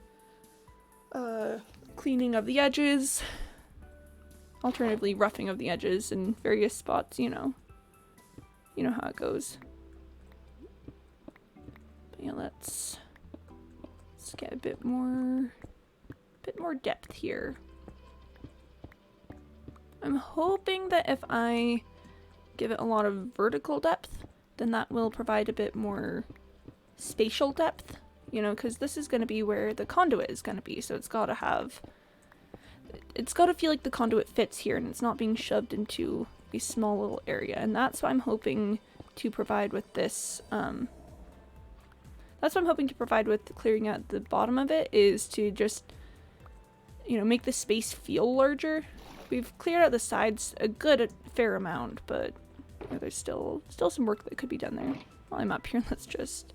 cleaning of the edges, alternatively roughing of the edges in various spots, you know. You know how it goes. But yeah, let's get a bit more depth here. I'm hoping that if I give it a lot of vertical depth, then that will provide a bit more spatial depth, you know, because this is going to be where the conduit is going to be, so it's got to feel like the conduit fits here and it's not being shoved into a small little area, and that's what I'm hoping to provide with this, that's what I'm hoping to provide with clearing out the bottom of it, is to just, you know, make the space feel larger. We've cleared out the sides a fair amount, but you know, there's still some work that could be done there. While I'm up here, let's just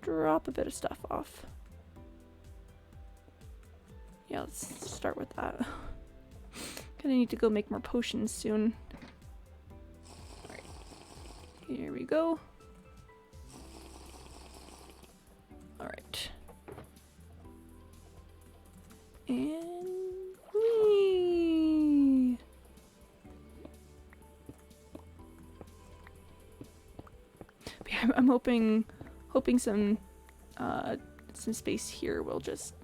drop a bit of stuff off. Yeah, let's start with that. Gonna need to go make more potions soon. Alright, here we go. Alright. And whee! But yeah, I'm hoping some space here will just,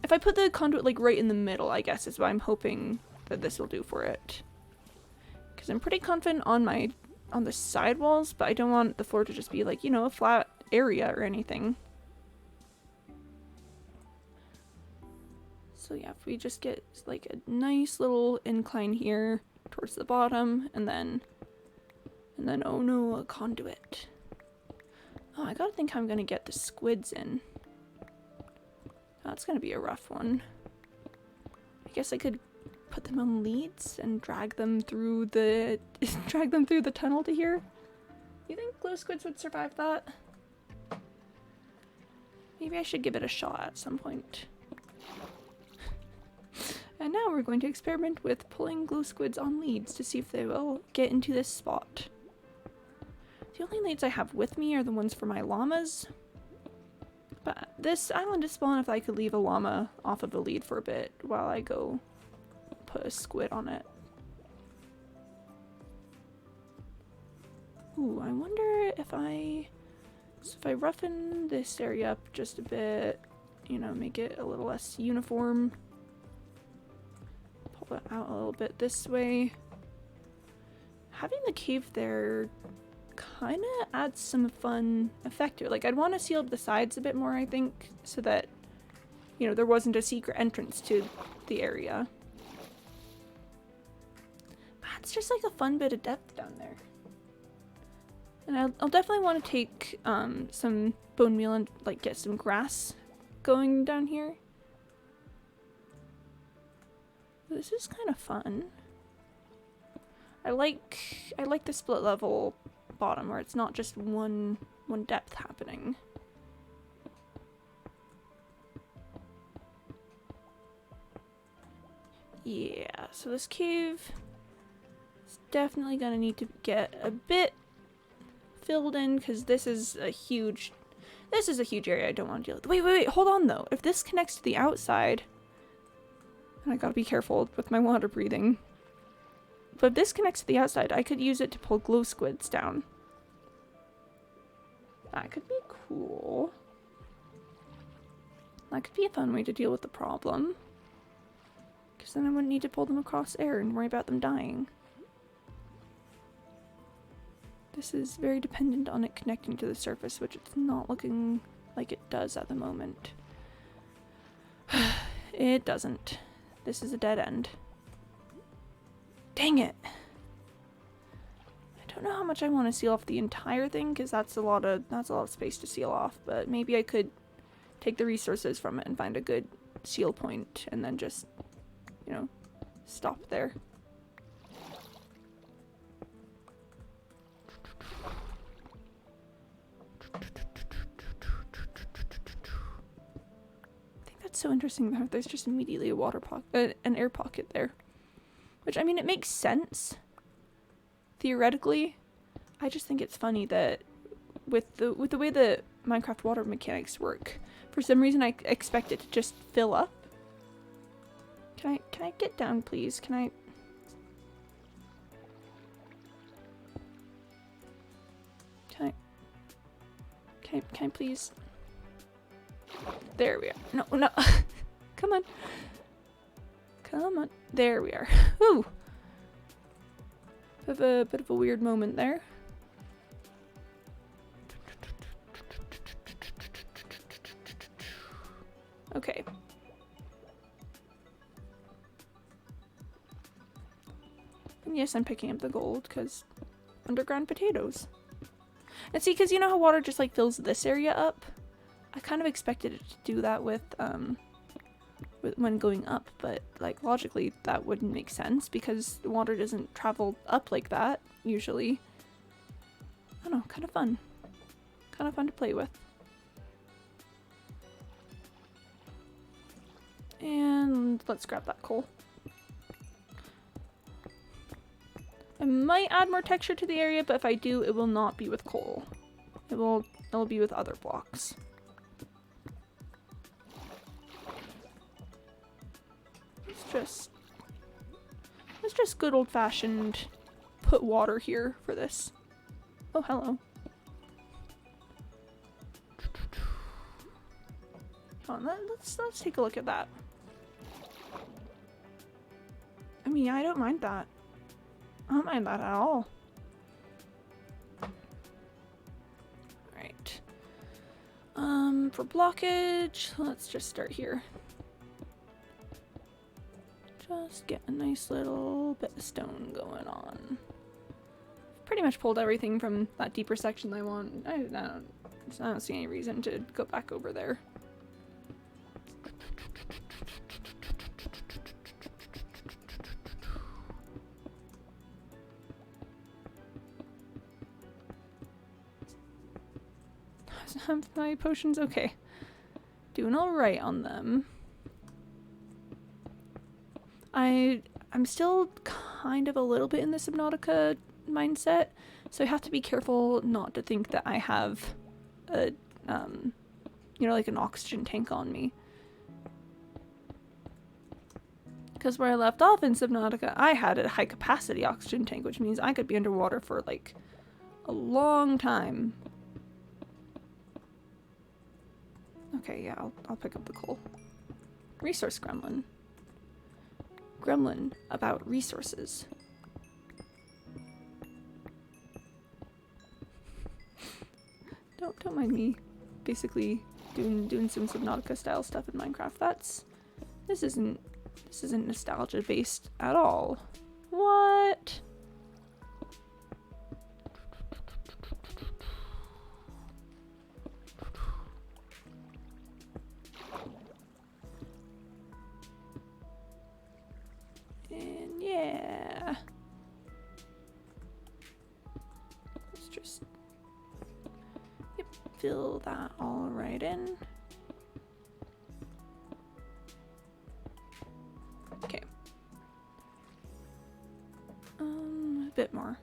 if I put the conduit like right in the middle, I guess is what I'm hoping that this will do for it. Because I'm pretty confident on the side walls, but I don't want the floor to just be like, you know, a flat area or anything. So yeah, if we just get like a nice little incline here towards the bottom, and then oh no, a conduit. Oh, I gotta think how I'm gonna get the squids in. That's gonna be a rough one. I guess I could put them on leads and drag them through the tunnel to here. You think glow squids would survive that? Maybe I should give it a shot at some point. And now we're going to experiment with pulling glow squids on leads to see if they will get into this spot. The only leads I have with me are the ones for my llamas. But this island is small enough that I could leave a llama off of a lead for a bit while I go put a squid on it. Ooh, I wonder if I roughen this area up just a bit, you know, make it a little less uniform. Pull it out a little bit this way. Having the cave there kind of adds some fun effect here. Like, I'd want to seal up the sides a bit more, I think, so that, you know, there wasn't a secret entrance to the area. But it's just like a fun bit of depth down there. And I'll definitely want to take some bone meal and like get some grass going down here. This is kind of fun. I like the split level bottom where it's not just one depth happening. Yeah, so this cave is definitely gonna need to get a bit filled in because this is a huge area I don't want to deal with. Wait, hold on though. If this connects to the outside, and I gotta be careful with my water breathing. But if this connects to the outside, I could use it to pull glow squids down. That could be cool. That could be a fun way to deal with the problem. Because then I wouldn't need to pull them across air and worry about them dying. This is very dependent on it connecting to the surface, which it's not looking like it does at the moment. It doesn't. This is a dead end. Dang it! I don't know how much I want to seal off the entire thing, because that's a lot of space to seal off, but maybe I could take the resources from it and find a good seal point, and then just, you know, stop there. I think that's so interesting that there's just immediately a water pocket, an air pocket there. Which, I mean, it makes sense, theoretically. I just think it's funny that with the way the Minecraft water mechanics work, for some reason I expect it to just fill up Can I get down, please? Can I... Can I please? There we are. No, no. Come on. Come on. There we are. Whew. Bit of a weird moment there. Okay. And yes, I'm picking up the gold, because underground potatoes. And see, because you know how water just like fills this area up? I kind of expected it to do that with when going up, but like logically that wouldn't make sense because the water doesn't travel up like that usually. I don't know, kind of fun. Kind of fun to play with. And let's grab that coal. I might add more texture to the area, but if I do, it will not be with coal. It'll be with other blocks. It's just good old-fashioned put water here for this. Oh, hello. Come on, let's take a look at that. I mean, yeah, I don't mind that. I don't mind that at all. Alright. For blockage, let's just start here. Just get a nice little bit of stone going on. Pretty much pulled everything from that deeper section I want. I don't see any reason to go back over there. Have my potions? Okay. Doing alright on them. I'm still kind of a little bit in the Subnautica mindset, so I have to be careful not to think that I have a, you know, like an oxygen tank on me. Because where I left off in Subnautica, I had a high capacity oxygen tank, which means I could be underwater for like a long time. Okay, yeah, I'll pick up the coal. Resource gremlin. Gremlin about resources. Don't mind me basically doing some Subnautica style stuff in Minecraft. This isn't nostalgia based at all. What? And yeah. Let's just fill that all right in. Okay. A bit more.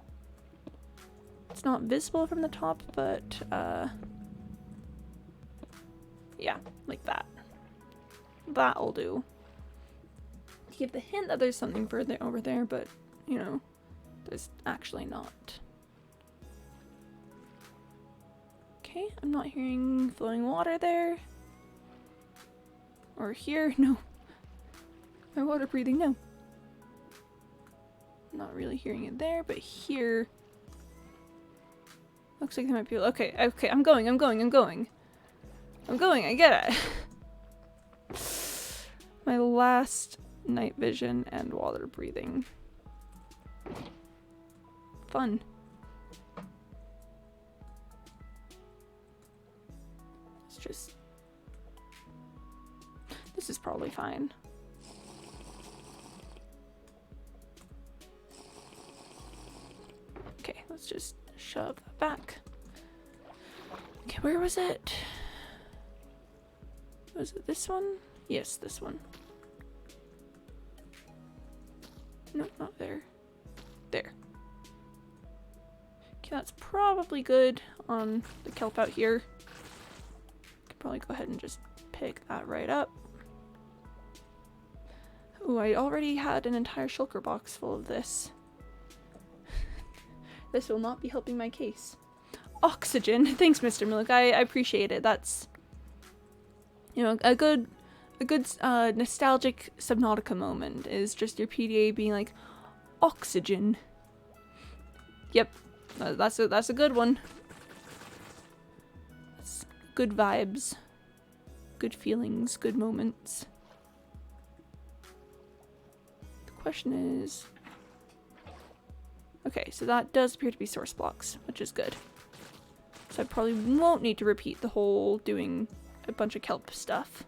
It's not visible from the top, but yeah, like that. That'll do. To give the hint that there's something further over there, but you know, there's actually not. Okay, I'm not hearing flowing water there. Or here, no. My water breathing, no. Not really hearing it there, but here. Looks like there might be, okay, I'm going, I get it. My last night vision and water breathing. Fun. It's just... This is probably fine. Okay, let's just shove that back. Okay, where was it? Was it this one? Yes, this one. No, not there. There. Okay, that's probably good on the kelp out here. Could probably go ahead and just pick that right up. Ooh, I already had an entire shulker box full of this. This will not be helping my case. Oxygen. Thanks, Mr. Milk. I appreciate it. That's, you know, a good nostalgic Subnautica moment is just your PDA being like, oxygen. Yep, that's a good one. That's good vibes, good feelings, good moments. The question is, okay, so that does appear to be source blocks, which is good. So I probably won't need to repeat the whole doing a bunch of kelp stuff.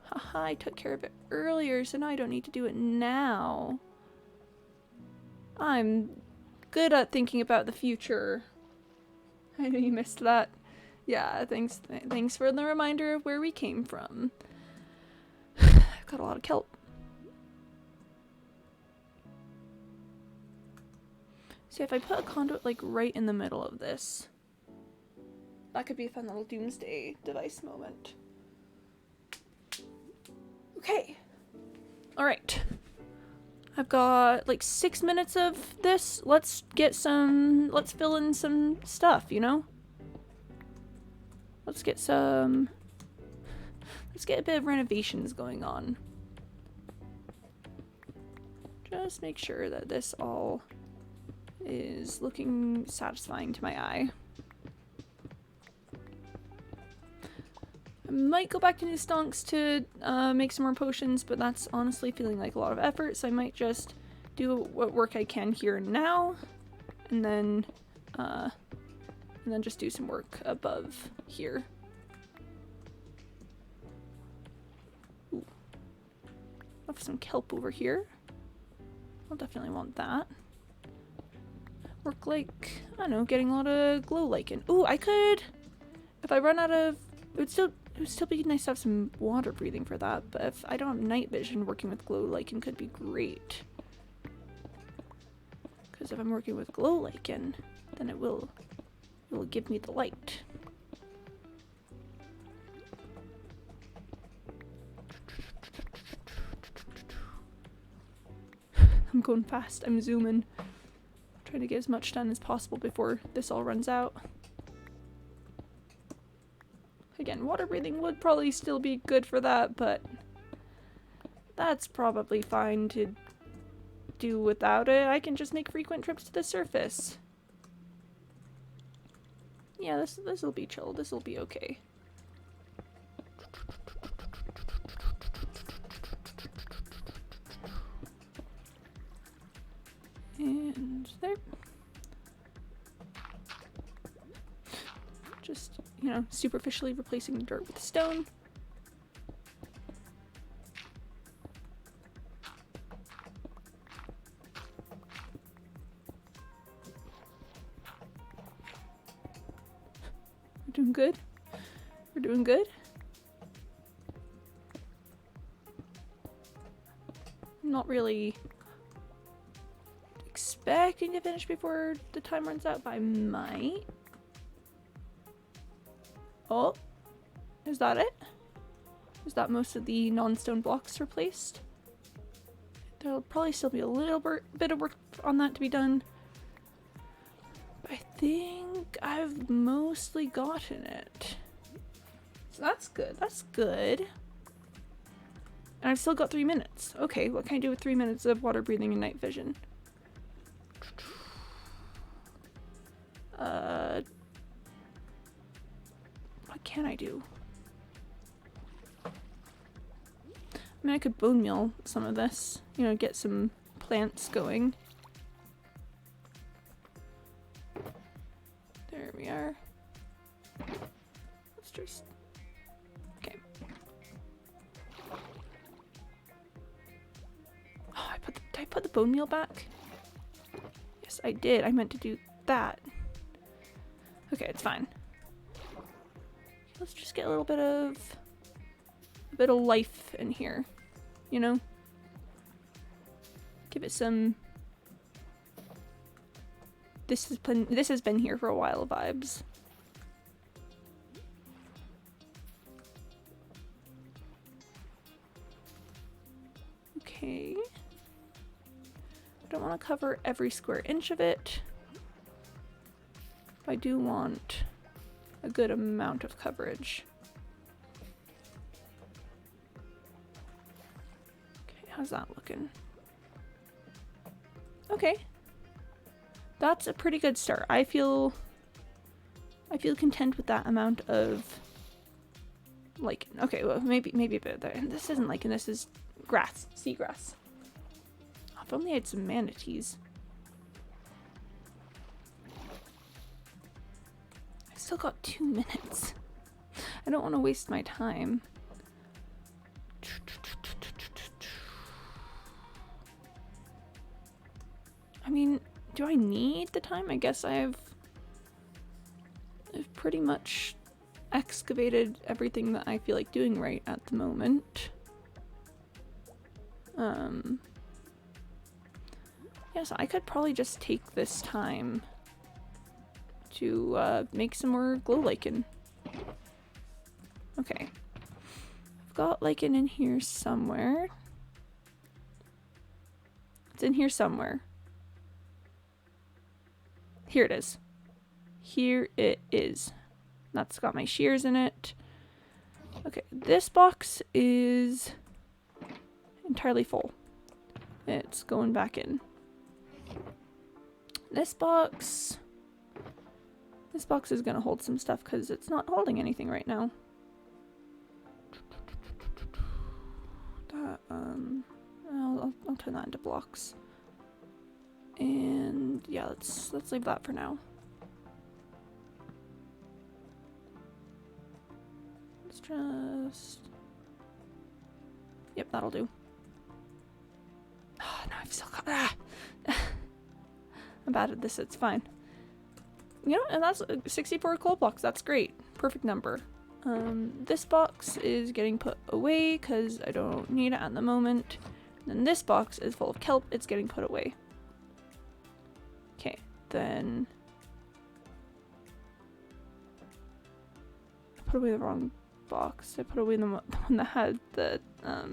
Haha, I took care of it earlier, so now I don't need to do it now. I'm good at thinking about the future. I know you missed that. Yeah, thanks for the reminder of where we came from. I've got a lot of kelp. See, if I put a conduit like right in the middle of this, that could be a fun little doomsday device moment. Okay. Alright. I've got like 6 minutes of this. Let's fill in some stuff, you know? Let's get a bit of renovations going on. Just make sure that this all is looking satisfying to my eye. I might go back to New Stonks to make some more potions, but that's honestly feeling like a lot of effort, so I might just do what work I can here and now, and then just do some work above here. Ooh. Left some kelp over here. I'll definitely want that. Work like, I don't know, getting a lot of glow lichen. Ooh, I could, if I run out of, it would still be nice to have some water breathing for that, but if I don't have night vision, working with glow lichen could be great. Because if I'm working with glow lichen, then it will give me the light. I'm going fast, I'm zooming. Trying to get as much done as possible before this all runs out. Again, water breathing would probably still be good for that, but that's probably fine to do without it. I can just make frequent trips to the surface. Yeah, this'll be chill. This'll be okay. And there. Just, you know, superficially replacing the dirt with stone. We're doing good. We're doing good. I'm not really expecting to finish before the time runs out, but I might. Oh, is that it? Is that most of the non-stone blocks replaced? There'll probably still be a little bit of work on that to be done. But I think I've mostly gotten it. So that's good. That's good. And I've still got 3 minutes. Okay, what can I do with 3 minutes of water breathing and night vision? What can I do? I mean, I could bone meal some of this, you know, get some plants going. There we are. Let's just... okay. Oh, did I put the bone meal back? Yes, I did. I meant to do that. Okay, it's fine. Let's just get a little bit of life in here, you know? Give it some this has been here for a while vibes. Okay. I don't want to cover every square inch of it. But I do want a good amount of coverage. Okay, how's that looking? Okay. That's a pretty good start. I feel content with that amount of lichen. Okay, well maybe a bit there. And this isn't lichen, this is grass, seagrass. Oh, if only I had some manatees. I've still got 2 minutes. I don't want to waste my time. I mean, do I need the time? I guess I've pretty much excavated everything that I feel like doing right at the moment. Yeah, so I could probably just take this time to make some more glow lichen. Okay. I've got lichen in here somewhere. It's in here somewhere. Here it is. Here it is. That's got my shears in it. Okay, this box is entirely full. It's going back in. This box is gonna hold some stuff because it's not holding anything right now. That, I'll turn that into blocks. And yeah, let's leave that for now. Let's just... Yep, that'll do. Oh, no, I've still got... I'm bad at this, it's fine. You know, and that's 64 coal blocks, that's great. Perfect number. This box is getting put away because I don't need it at the moment. And then this box is full of kelp, it's getting put away. Okay, then... I put away the wrong box. I put away the one that had the, I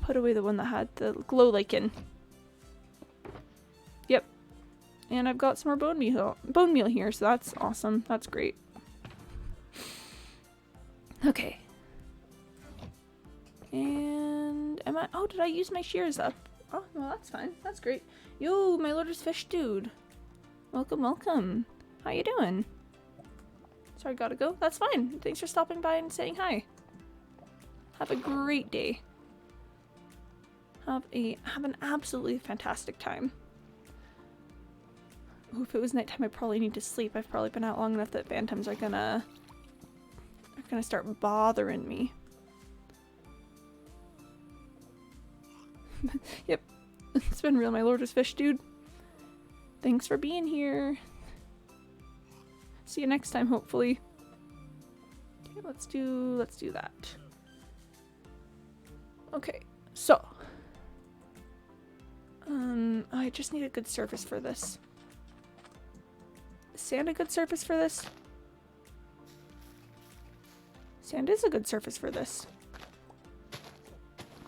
put away the one that had the glow lichen. Yep. And I've got some more bone meal here, so that's awesome. That's great. Okay. And am I... Oh, did I use my shears up? Oh, well, that's fine. That's great. Yo, my Lotus Fish dude. Welcome, welcome. How you doing? Sorry, gotta go. That's fine. Thanks for stopping by and saying hi. Have a great day. Have an absolutely fantastic time. Ooh, if it was nighttime, I probably need to sleep. I've probably been out long enough that phantoms are gonna start bothering me. Yep, it's been real, my Lotus Fish dude. Thanks for being here. See you next time, hopefully. Okay, let's do that. Okay, so I just need a good surface for this. Is sand a good surface for this? Sand is a good surface for this.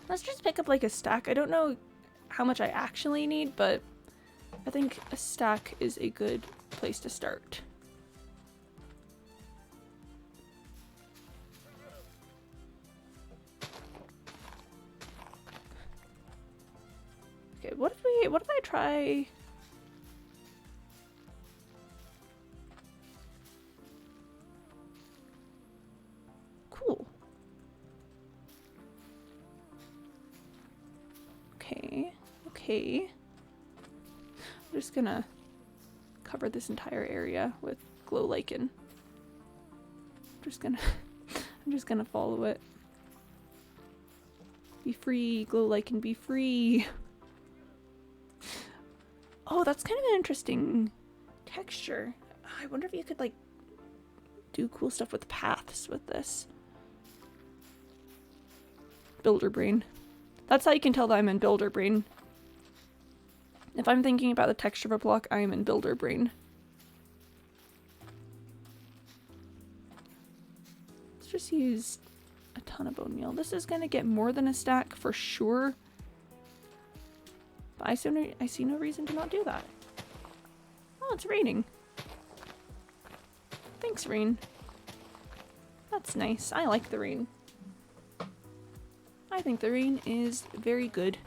Let's just pick up like a stack. I don't know how much I actually need, but I think a stack is a good place to start. Okay, what if I try... Cool. Okay. I'm just gonna cover this entire area with glow lichen. I'm just gonna follow it. Be free, glow lichen, be free. Oh, that's kind of an interesting texture. I wonder if you could like do cool stuff with paths with this. Builder brain. That's how you can tell that I'm in builder brain. If I'm thinking about the texture of a block, I am in builder brain. Let's just use a ton of bone meal. This is gonna get more than a stack for sure. But I see no reason to not do that. Oh, it's raining. Thanks, rain. That's nice. I like the rain. I think the rain is very good.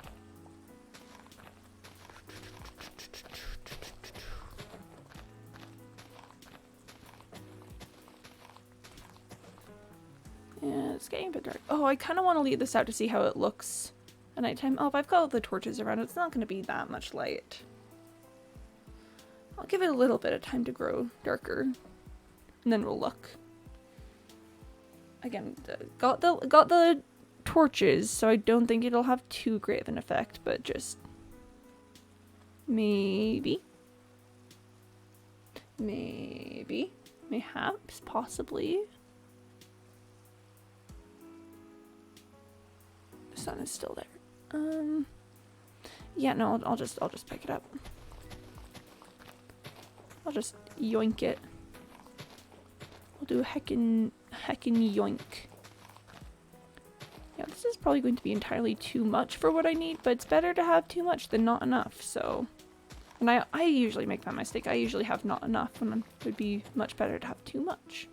Yeah, it's getting a bit dark. Oh, I kind of want to leave this out to see how it looks at nighttime. Oh, if I've got all the torches around, it's not going to be that much light. I'll give it a little bit of time to grow darker, and then we'll look. Again, got the torches, so I don't think it'll have too great of an effect, but just maybe, mayhaps, possibly. The sun is still there. Yeah, no, I'll just pick it up. I'll just yoink it. I'll do a heckin' yoink. Yeah, this is probably going to be entirely too much for what I need, but it's better to have too much than not enough, so. And I usually make that mistake. I usually have not enough when it would be much better to have too much.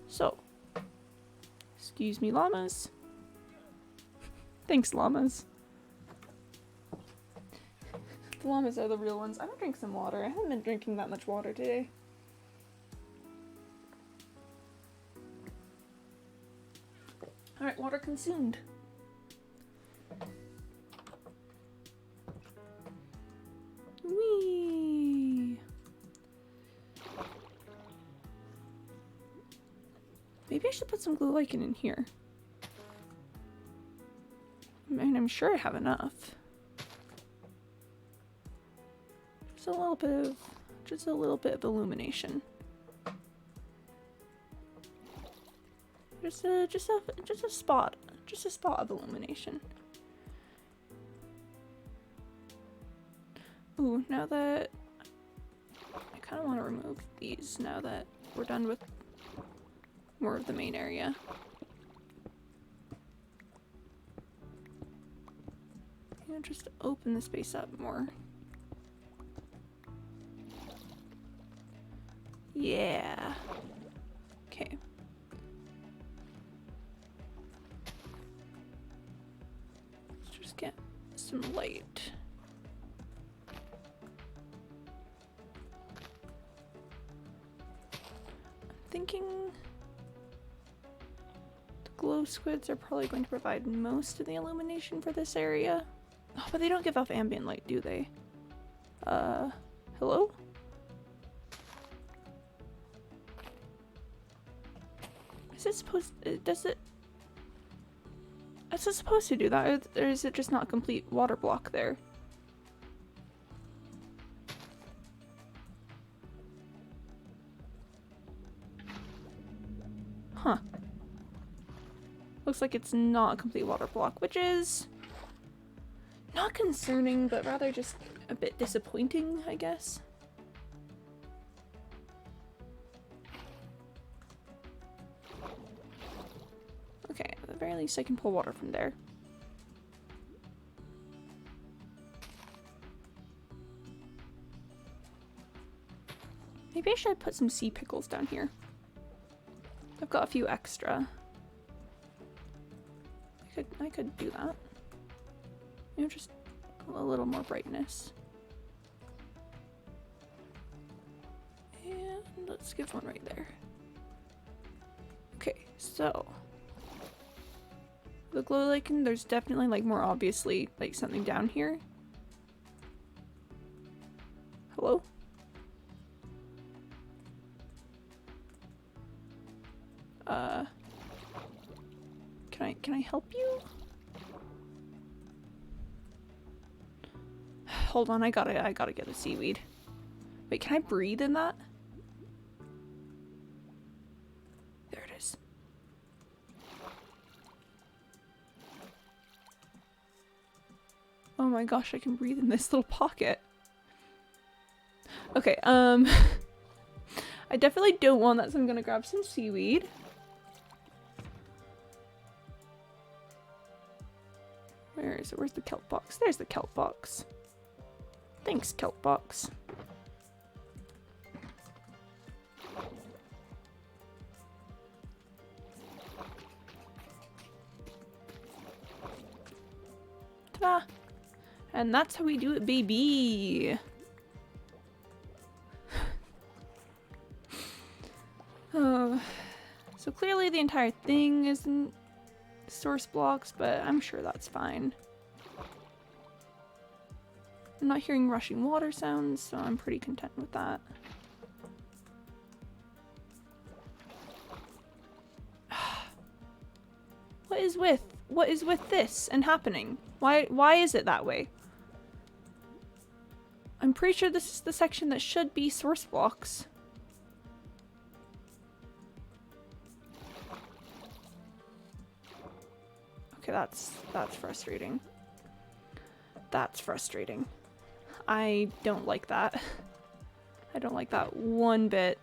So. Excuse me, llamas. Thanks, llamas. The llamas are the real ones. I'm gonna drink some water. I haven't been drinking that much water today. Alright, water consumed. Whee! Maybe I should put some glue lichen in here. I mean, I'm sure I have enough. Just a little bit of illumination. Just a spot of illumination. Ooh, now that I kind of want to remove these now that we're done with more of the main area. And just open the space up more. Yeah. Okay. Let's just get some light. I'm thinking the glow squids are probably going to provide most of the illumination for this area. Oh, but they don't give off ambient light, do they? Hello? Is it supposed is it supposed to do that, or is it just not a complete water block there? Huh. Looks like it's not a complete water block, which is not concerning, but rather just a bit disappointing, I guess. Okay, at the very least I can pull water from there. Maybe I should put some sea pickles down here. I've got a few extra. I could do that. You know, just a little more brightness. And let's give one right there. Okay, so the glow lichen, there's definitely like more obviously like something down here. Hello? Can I help you? Hold on, I gotta get a seaweed. Wait, can I breathe in that? There it is. Oh my gosh, I can breathe in this little pocket. Okay, I definitely don't want that, so I'm gonna grab some seaweed. Where is it? Where's the kelp box? There's the kelp box. Thanks, kelp box. Ta-da! And that's how we do it, baby! Oh, so clearly the entire thing isn't source blocks, but I'm sure that's fine. I'm not hearing rushing water sounds, so I'm pretty content with that. What is with this and happening? Why is it that way? I'm pretty sure this is the section that should be source blocks. Okay, that's frustrating. That's frustrating. I don't like that. I don't like that one bit.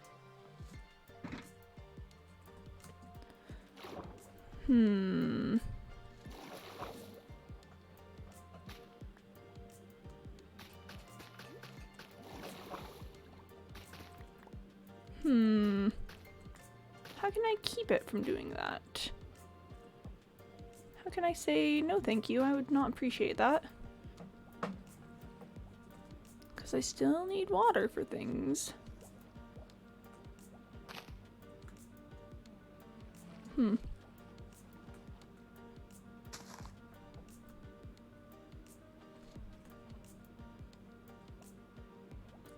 How can I keep it from doing that? How can I say no thank you? I would not appreciate that. Because I still need water for things.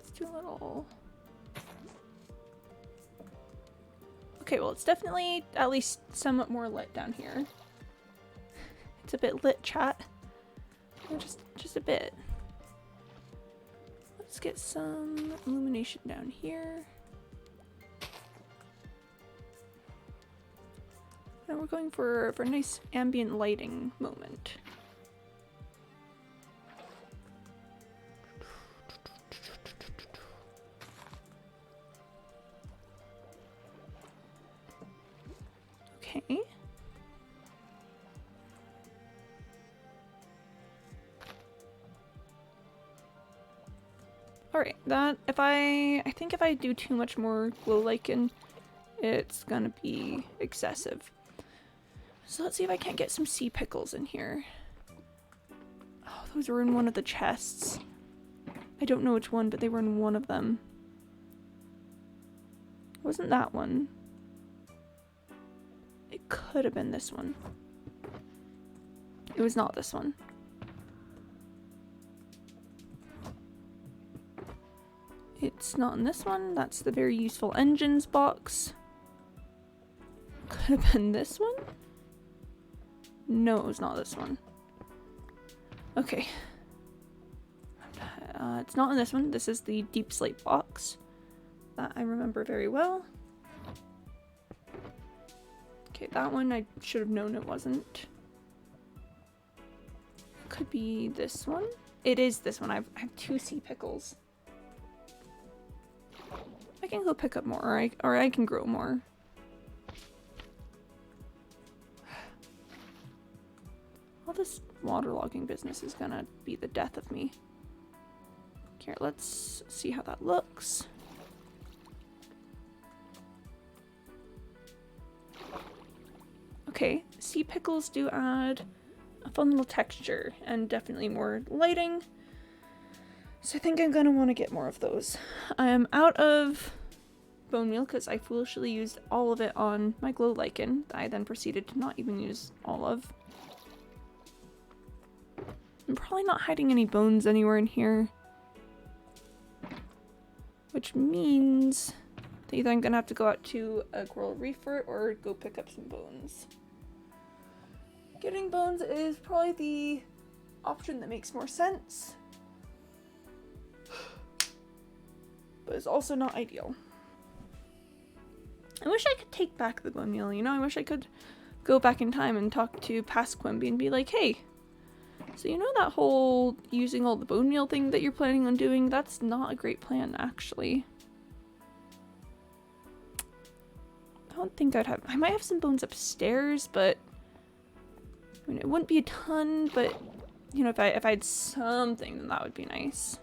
It's too little. Okay, well, it's definitely at least somewhat more lit down here. It's a bit lit, chat. Just a bit. Let's get some illumination down here. And we're going for a nice ambient lighting moment. Okay. Alright, that, I think if I do too much more glow lichen, it's gonna be excessive. So let's see if I can't get some sea pickles in here. Oh, those were in one of the chests. I don't know which one, but they were in one of them. It wasn't that one. It could have been this one. It was not this one. It's not in this one. That's the very useful engines box. Could have been this one? No, it was not this one. Okay. It's not in this one. This is the deep slate box that I remember very well. Okay, that one I should have known it wasn't. Could be this one. It is this one. I have 2 sea pickles. I can go pick up more, or I can grow more. All this waterlogging business is gonna be the death of me. Here, let's see how that looks. Okay, sea pickles do add a fun little texture and definitely more lighting. So I think I'm gonna want to get more of those. I am out of bone meal because I foolishly used all of it on my glow lichen that I then proceeded to not even use all of. I'm probably not hiding any bones anywhere in here. Which means that either I'm gonna have to go out to a coral reef for it or go pick up some bones. Getting bones is probably the option that makes more sense. But it's also not ideal. I wish I could take back the bone meal, you know? I wish I could go back in time and talk to past Quimby and be like, hey, so you know that whole using all the bone meal thing that you're planning on doing? That's not a great plan, actually. I don't think I'd have... I might have some bones upstairs, but I mean, it wouldn't be a ton, but you know, if I had something, then that would be nice.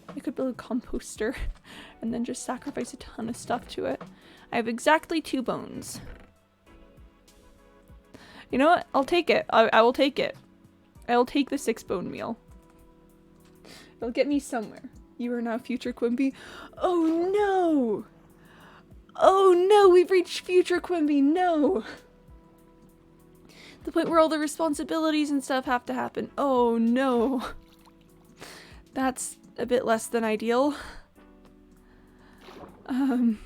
I could build a composter and then just sacrifice a ton of stuff to it. I have exactly 2 bones. You know what? I'll take it. I will take it. I will take the 6 bone meal. It'll get me somewhere. You are now future Quimby. Oh no! Oh no, we've reached future Quimby, no! The point where all the responsibilities and stuff have to happen. Oh no. That's a bit less than ideal. Man,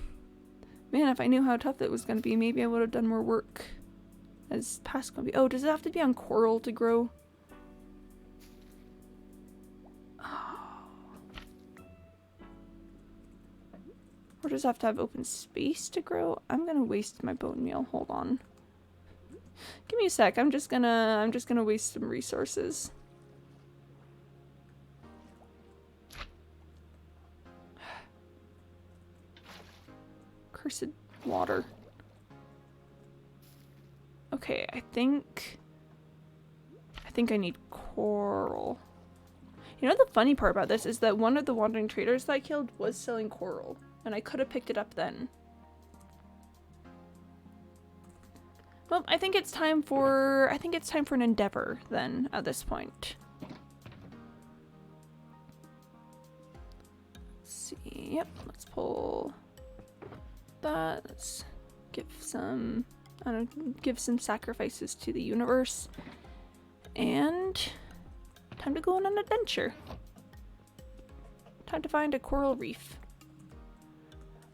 if I knew how tough it was going to be, maybe I would have done more work as past Quimby. Oh, does it have to be on coral to grow? Or does it have to have open space to grow? I'm gonna waste my bone meal. Hold on. Give me a sec. I'm just gonna waste some resources. Cursed water. Okay, I think I need coral. You know the funny part about this is that one of the wandering traders that I killed was selling coral, and I could have picked it up then. Well, I think it's time for an endeavor then at this point. Let's see. Yep, let's pull that. Let's give some sacrifices to the universe. And time to go on an adventure. Time to find a coral reef.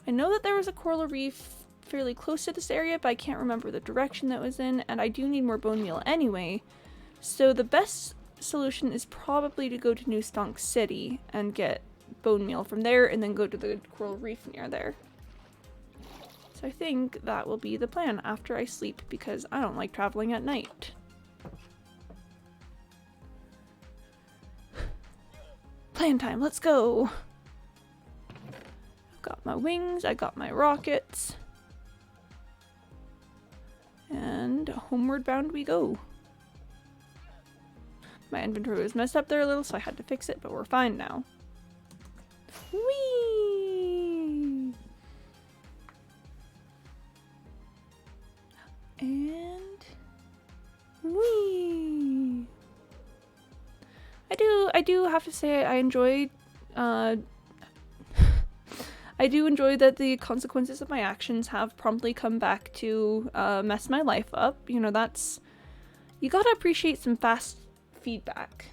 I know that there was a coral reef fairly close to this area, but I can't remember the direction that was in, and I do need more bone meal anyway. So the best solution is probably to go to New Stonk City and get bone meal from there, and then go to the coral reef near there. So I think that will be the plan after I sleep, because I don't like traveling at night. Plan time, let's go! I've got my wings, I got my rockets. And homeward bound we go. My inventory was messed up there a little, so I had to fix it, but we're fine now. Whee! And whee! I do have to say I enjoyed I do enjoy that the consequences of my actions have promptly come back to mess my life up. You know, you gotta appreciate some fast feedback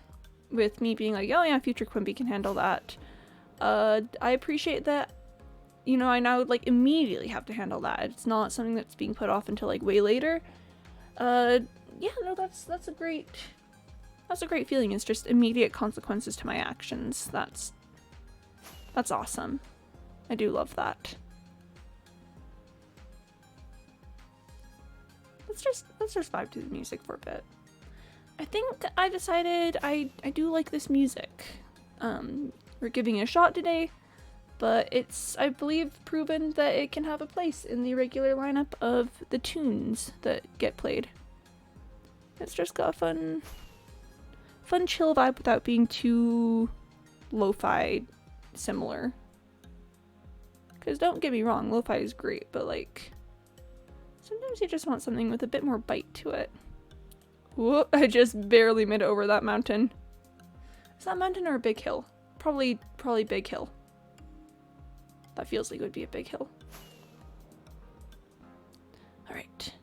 with me being like, oh yeah, future Quimby can handle that. I appreciate that, you know, I now like immediately have to handle that. It's not something that's being put off until like way later. Yeah, no, that's a great feeling. It's just immediate consequences to my actions. That's awesome. I do love that. Let's just vibe to the music for a bit. I think I decided I do like this music. We're giving it a shot today, but it's, I believe, proven that it can have a place in the regular lineup of the tunes that get played. It's just got a fun chill vibe without being too lo-fi similar. Because don't get me wrong, lo-fi is great, but like, sometimes you just want something with a bit more bite to it. Whoop, I just barely made it over that mountain. Is that a mountain or a big hill? Probably big hill. That feels like it would be a big hill. Alright.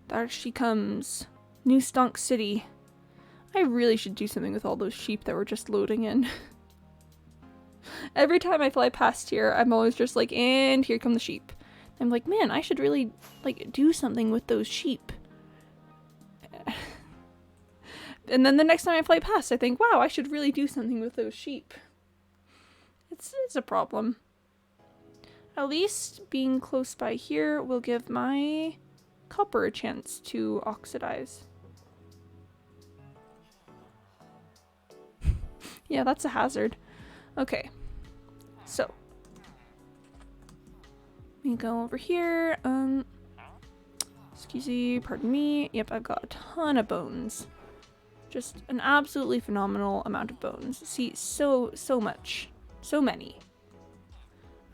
There she comes. New Stonk City. I really should do something with all those sheep that were just loading in. Every time I fly past here, I'm always just like, and here come the sheep. I'm like, man, I should really, like, do something with those sheep. And then the next time I fly past, I think, wow, I should really do something with those sheep. It's a problem. At least being close by here will give my copper a chance to oxidize. Yeah, that's a hazard. Okay, so me go over here. Excuse me, pardon me. Yep, I've got a ton of bones. Just an absolutely phenomenal amount of bones. See, so much. So many.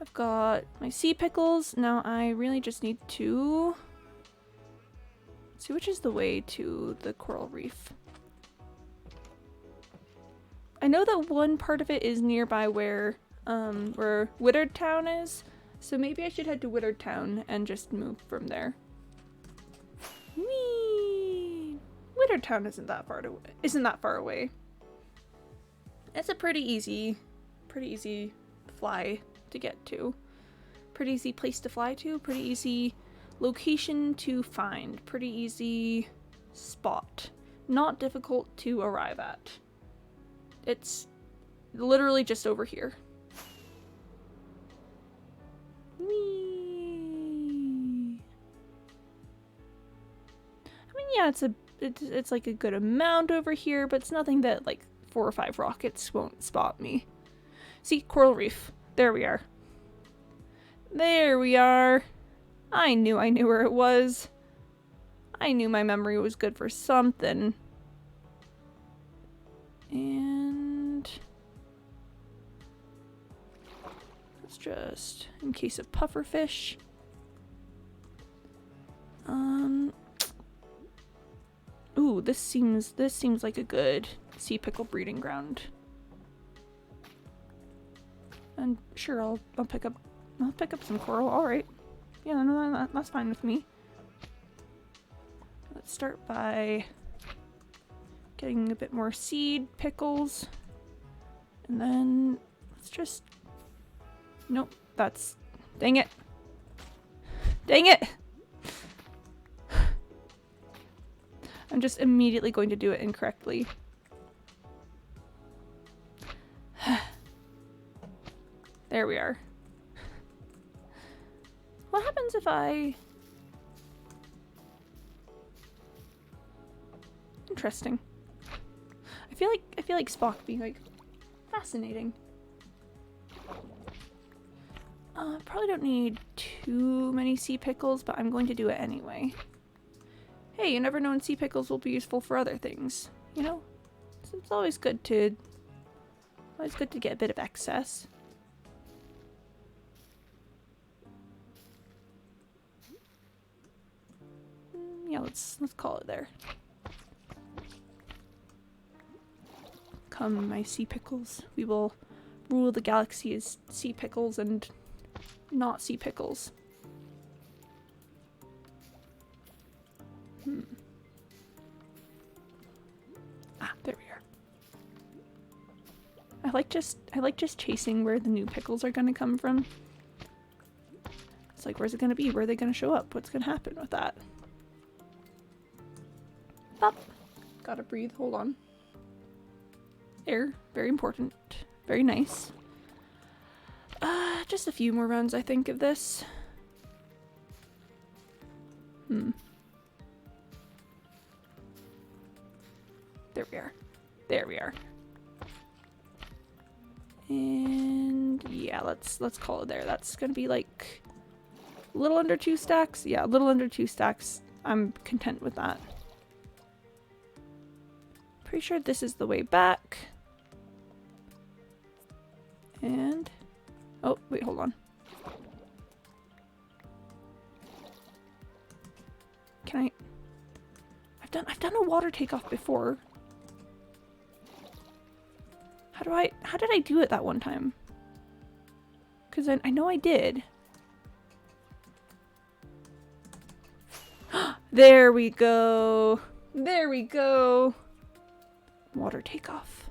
I've got my sea pickles. Now I really just need to see which is the way to the coral reef. I know that one part of it is nearby where Withered Town is, so maybe I should head to Withered Town and just move from there. Whee! Withered Town isn't that far away. It's a pretty easy fly to get to. Pretty easy place to fly to, pretty easy location to find, pretty easy spot. Not difficult to arrive at. It's literally just over here. Whee! I mean, yeah, it's like a good amount over here, but it's nothing that like 4 or 5 rockets won't spot me. See, coral reef. There we are. There we are. I knew where it was. I knew my memory was good for something. And let's just, in case of pufferfish. Ooh, this seems like a good sea pickle breeding ground. And sure, I'll pick up some coral. All right, yeah, no, that's fine with me. Let's start by getting a bit more seed pickles, and then let's just. Nope, that's. Dang it! Dang it! I'm just immediately going to do it incorrectly. There we are. What happens if I... Interesting. I feel like Spock being like fascinating. Probably don't need too many sea pickles, but I'm going to do it anyway. Hey, you never know when sea pickles will be useful for other things, you know? So it's always good to get a bit of excess. Yeah, let's call it there. Come, my sea pickles. We will rule the galaxy as sea pickles and not sea pickles. Ah, there we are. I like just chasing where the new pickles are gonna come from. It's like, where's it gonna be? Where are they gonna show up? What's gonna happen with that? Up. Gotta breathe. Hold on. Air. Very important. Very nice. Just a few more rounds, I think, of this. There we are. There we are. And yeah, let's call it there. That's gonna be like a little under 2 stacks. Yeah, a little under 2 stacks. I'm content with that. Pretty sure this is the way back. And oh, wait, hold on. Can I? I've done a water takeoff before. How did I do it that one time? Because I know I did. There we go. There we go. Water takeoff.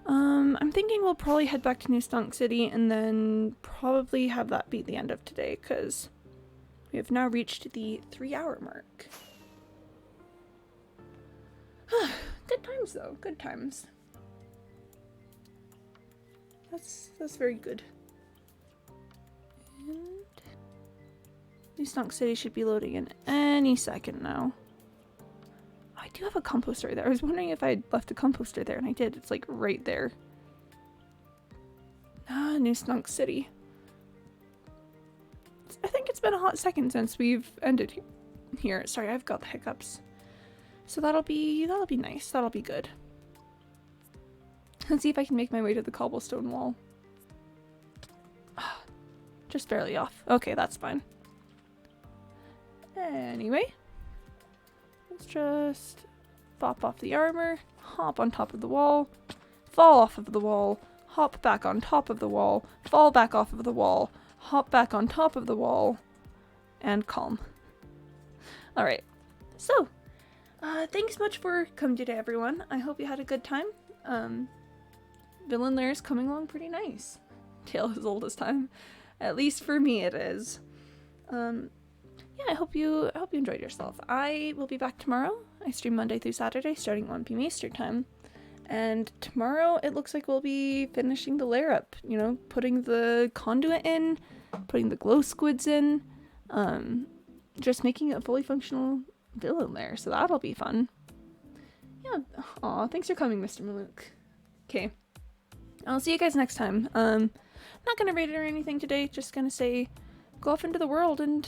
I'm thinking we'll probably head back to New Stunk City and then probably have that be the end of today, because we have now reached the 3-hour mark. Good times though, good times. That's very good. And New Stunk City should be loading in any second now. I do have a composter there. I was wondering if I left a composter there, and I did. It's like right there. Ah, New Stunk City. I think been a hot second since we've ended here. Sorry, I've got the hiccups. So that'll be nice. That'll be good. Let's see if I can make my way to the cobblestone wall. Just barely off. Okay, that's fine. Anyway, let's just pop off the armor, hop on top of the wall, fall off of the wall, hop back on top of the wall, fall back off of the wall, hop back on top of the wall, and calm. Alright, so, thanks much for coming today, everyone. I hope you had a good time. Villain Lair is coming along pretty nice. Tale as old as time. At least for me it is. Yeah, I hope you enjoyed yourself. I will be back tomorrow. I stream Monday through Saturday, starting at 1 p.m. Eastern time. And tomorrow it looks like we'll be finishing the lair up. You know, putting the conduit in, putting the glow squids in, just making it a fully functional villain lair. So that'll be fun. Yeah. Aw, thanks for coming, Mr. Malouk. Okay. I'll see you guys next time. Not gonna rate it or anything today. Just gonna say, go off into the world and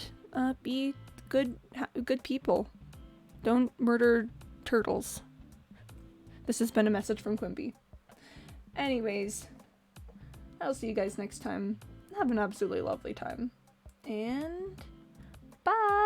be good people. Don't murder turtles. This has been a message from Quimby. Anyways, I'll see you guys next time. Have an absolutely lovely time. And bye!